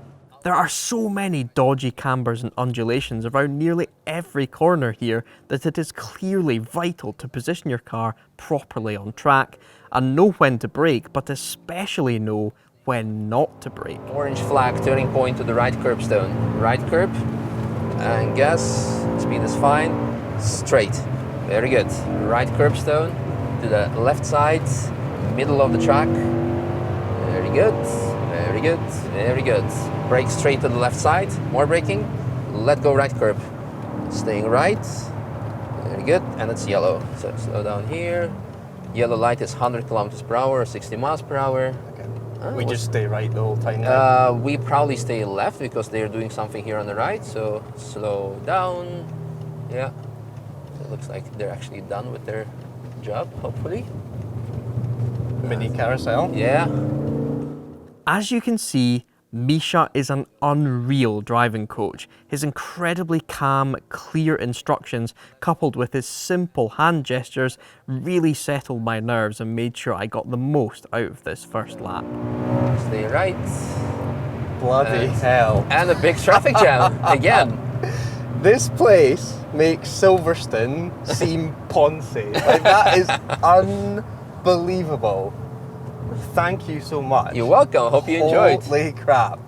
There are so many dodgy cambers and undulations around nearly every corner here that it is clearly vital to position your car properly on track and know when to brake, but especially know when not to brake. Orange flag, turning point to the right curbstone. Right curb, and gas, speed is fine, straight, very good. Right curbstone to the left side, middle of the track, very good, very good, very good. Brake straight to the left side, more braking, let go right curb. Staying right, very good, and it's yellow. So slow down here. Yellow light is 100 kilometers per hour, 60 miles per hour. Okay. We just stay right the whole time now? We probably stay left because they're doing something here on the right, so slow down. Yeah, so it looks like they're actually done with their job, hopefully. Mini carousel? Yeah. As you can see, Misha is an unreal driving coach. His incredibly calm, clear instructions, coupled with his simple hand gestures, really settled my nerves and made sure I got the most out of this first lap. Stay right. Bloody hell. And a big traffic jam, again. This place makes Silverstone seem poncy. Like, that is unbelievable. Thank you so much. You're welcome. Hope you enjoyed. Holy crap.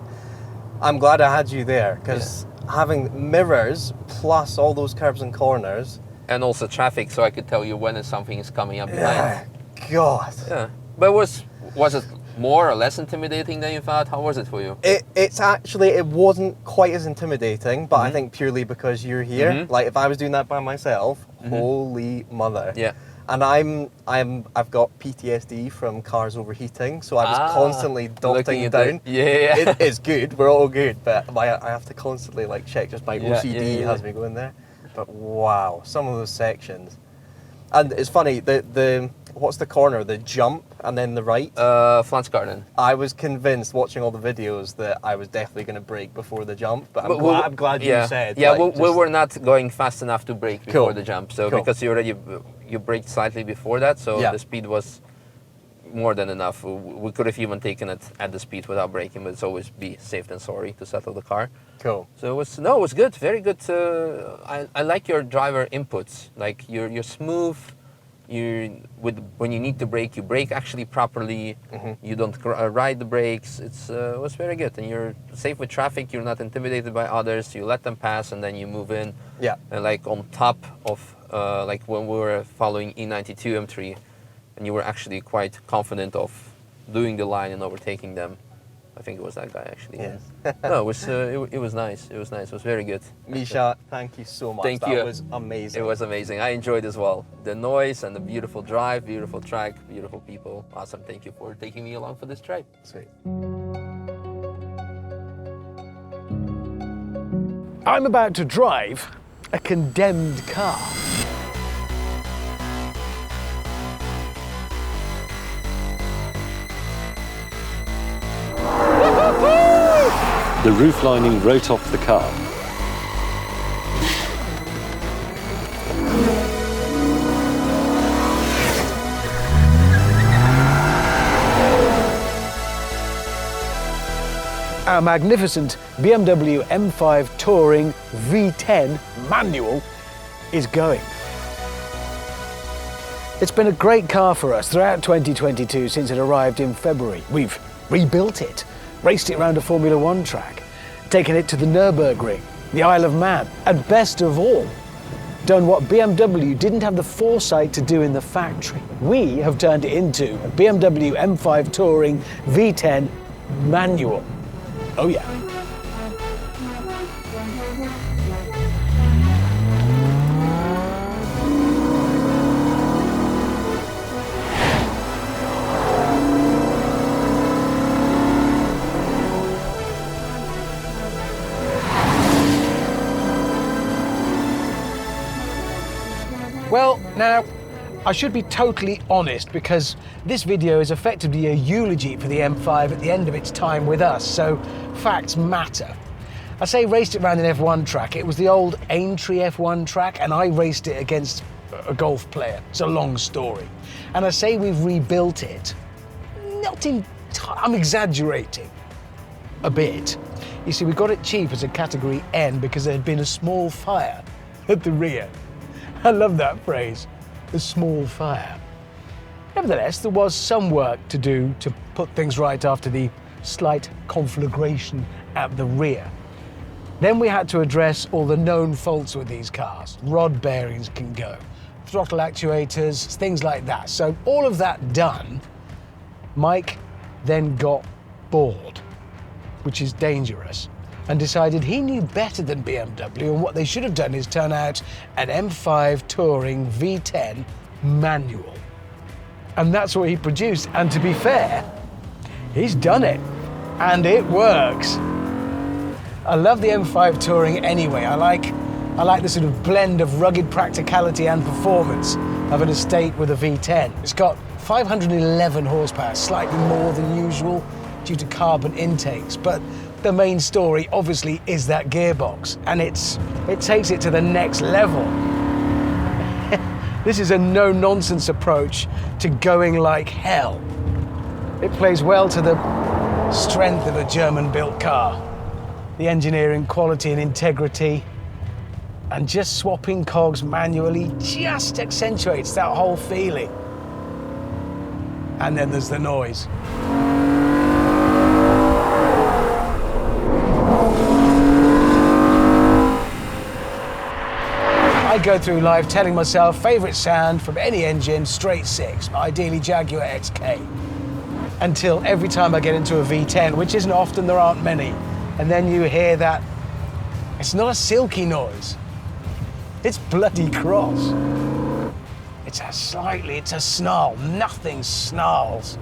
I'm glad I had you there, because having mirrors plus all those curves and corners. And also traffic, so I could tell you when something is coming up behind. God. Yeah. But was it more or less intimidating than you thought? How was it for you? It's actually, it wasn't quite as intimidating, but I think purely because you're here. Like, if I was doing that by myself, holy mother. Yeah. And I've got PTSD from cars overheating, so I was constantly dotting down. Yeah. It's good, we're all good, but I have to constantly like check, just my OCD has me going there. But wow, some of those sections. And it's funny, the what's the corner? The jump and then the right? Flansgarden. I was convinced watching all the videos that I was definitely going to brake before the jump, but I'm glad you said. Yeah, like, we were not going fast enough to brake before the jump, so because you braked slightly before that, so the speed was more than enough. We could have even taken it at the speed without braking, but it's always be safe than sorry to settle the car. Cool. So it was good, very good. I like your driver inputs. Like you're smooth. When you need to brake, you brake actually properly. You don't ride the brakes. It was very good, and you're safe with traffic. You're not intimidated by others. You let them pass, and then you move in. Yeah. And like on top of like when we were following E92 M3, and you were actually quite confident of doing the line and overtaking them. I think it was that guy actually. Yes. No, it was nice. It was nice. It was very good. Misha, thank you so much. Thank you. That was amazing. It was amazing. I enjoyed as well. The noise and the beautiful drive, beautiful track, beautiful people. Awesome. Thank you for taking me along for this trip. Sweet. I'm about to drive a condemned car. The roof lining wrote off the car. Our magnificent BMW M5 Touring V10 manual is going. It's been a great car for us throughout 2022 since it arrived in February. We've rebuilt it, raced it around a Formula One track, taken it to the Nurburgring, the Isle of Man, and best of all, done what BMW didn't have the foresight to do in the factory. We have turned it into a BMW M5 Touring V10 manual. Oh yeah. Well, now, I should be totally honest because this video is effectively a eulogy for the M5 at the end of its time with us, so facts matter. I say raced it around an F1 track. It was the old Aintree F1 track, and I raced it against a golf player. It's a long story. And I say we've rebuilt it. I'm exaggerating a bit. You see, we got it cheap as a category N because there had been a small fire at the rear. I love that phrase, a small fire. Nevertheless, there was some work to do to put things right after the slight conflagration at the rear. Then we had to address all the known faults with these cars. Rod bearings can go, throttle actuators, things like that. So all of that done, Mike then got bored, which is dangerous, and decided he knew better than BMW, and what they should have done is turn out an M5 Touring V10 manual. And that's what he produced, and to be fair, he's done it, and it works. I love the M5 Touring anyway. I like the sort of blend of rugged practicality and performance of an estate with a V10. It's got 511 horsepower, slightly more than usual, due to carbon intakes, but the main story obviously is that gearbox, and it takes it to the next level. This is a no-nonsense approach to going like hell. It plays well to the strength of a German-built car. The engineering quality and integrity, and just swapping cogs manually just accentuates that whole feeling. And then there's the noise. I go through life telling myself favourite sound from any engine, straight 6, ideally Jaguar XK. Until every time I get into a V10, which isn't often, there aren't many, and then you hear that, it's not a silky noise, it's bloody cross. It's a snarl, nothing snarls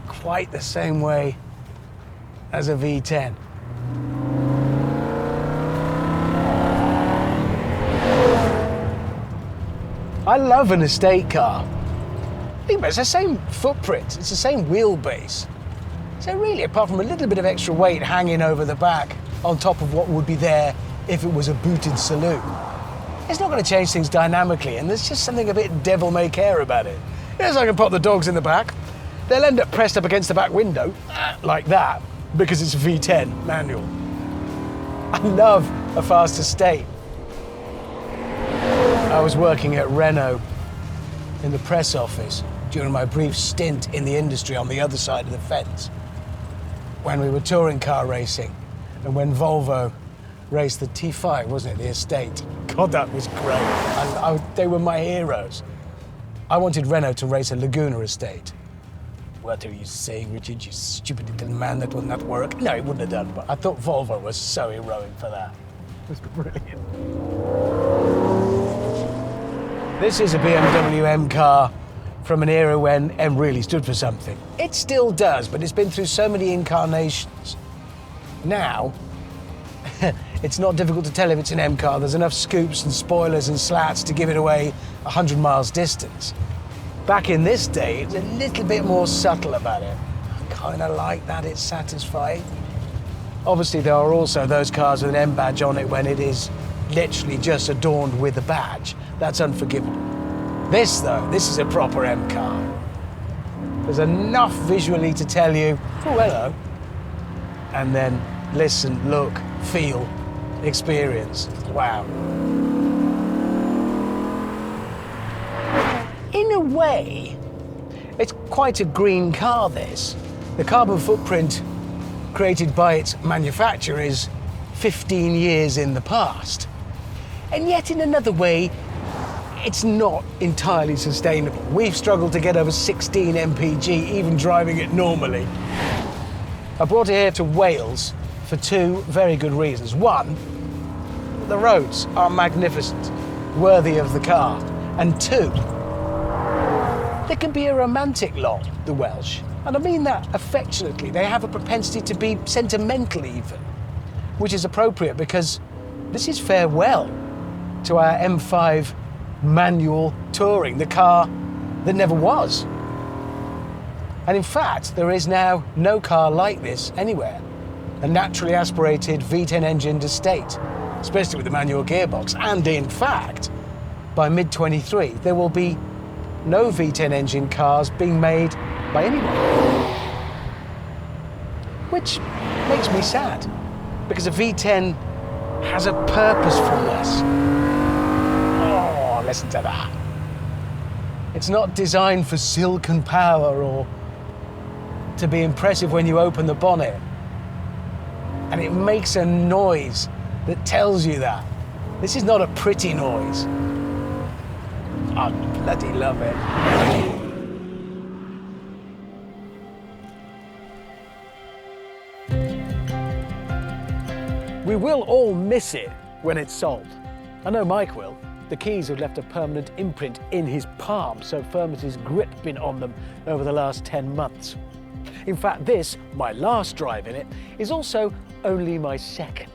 quite the same way as a V10. I love an estate car. It's the same footprint, it's the same wheelbase. So really, apart from a little bit of extra weight hanging over the back on top of what would be there if it was a booted saloon, it's not going to change things dynamically, and there's just something a bit devil-may-care about it. Yes, I can pop the dogs in the back. They'll end up pressed up against the back window, like that, because it's a V10 manual. I love a fast estate. I was working at Renault in the press office during my brief stint in the industry on the other side of the fence, when we were touring car racing, and when Volvo raced the T5, wasn't it, the estate? God, that was great. They were my heroes. I wanted Renault to race a Laguna estate. What are you saying, Richard, you stupid little man? That would not work. No, it wouldn't have done, but I thought Volvo was so heroic for that. It was brilliant. This is a BMW M car from an era when M really stood for something. It still does, but it's been through so many incarnations. Now, it's not difficult to tell if it's an M car. There's enough scoops and spoilers and slats to give it away 100 miles distance. Back in this day, it's a little bit more subtle about it. I kind of like that it's satisfying. Obviously, there are also those cars with an M badge on it when it is literally just adorned with a badge. That's unforgivable. This, though, this is a proper M car. There's enough visually to tell you, oh, hello, and then listen, look, feel, experience. Wow. In a way, it's quite a green car, this. The carbon footprint created by its manufacturer is 15 years in the past. And yet, in another way, it's not entirely sustainable. We've struggled to get over 16 mpg, even driving it normally. I brought it here to Wales for two very good reasons. One, the roads are magnificent, worthy of the car. And two, they can be a romantic lot, the Welsh. And I mean that affectionately. They have a propensity to be sentimental even, which is appropriate because this is farewell to our M5 manual touring, the car that never was. And in fact, there is now no car like this anywhere. A naturally aspirated V10 engined estate, especially with the manual gearbox. And in fact, by mid-23, there will be no V10 engine cars being made by anyone. Which makes me sad, because a V10 has a purposefulness. Oh, listen to that. It's not designed for silken power or to be impressive when you open the bonnet. And it makes a noise that tells you that. This is not a pretty noise. I bloody love it. We will all miss it when it's sold. I know Mike will. The keys have left a permanent imprint in his palm, so firm has his grip been on them over the last 10 months. In fact, this, my last drive in it, is also only my second.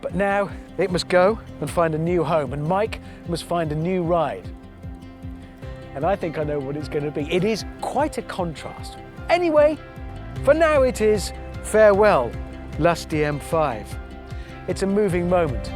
But now it must go and find a new home, and Mike must find a new ride. And I think I know what it's going to be. It is quite a contrast. Anyway, for now it is farewell, lusty M5. It's a moving moment.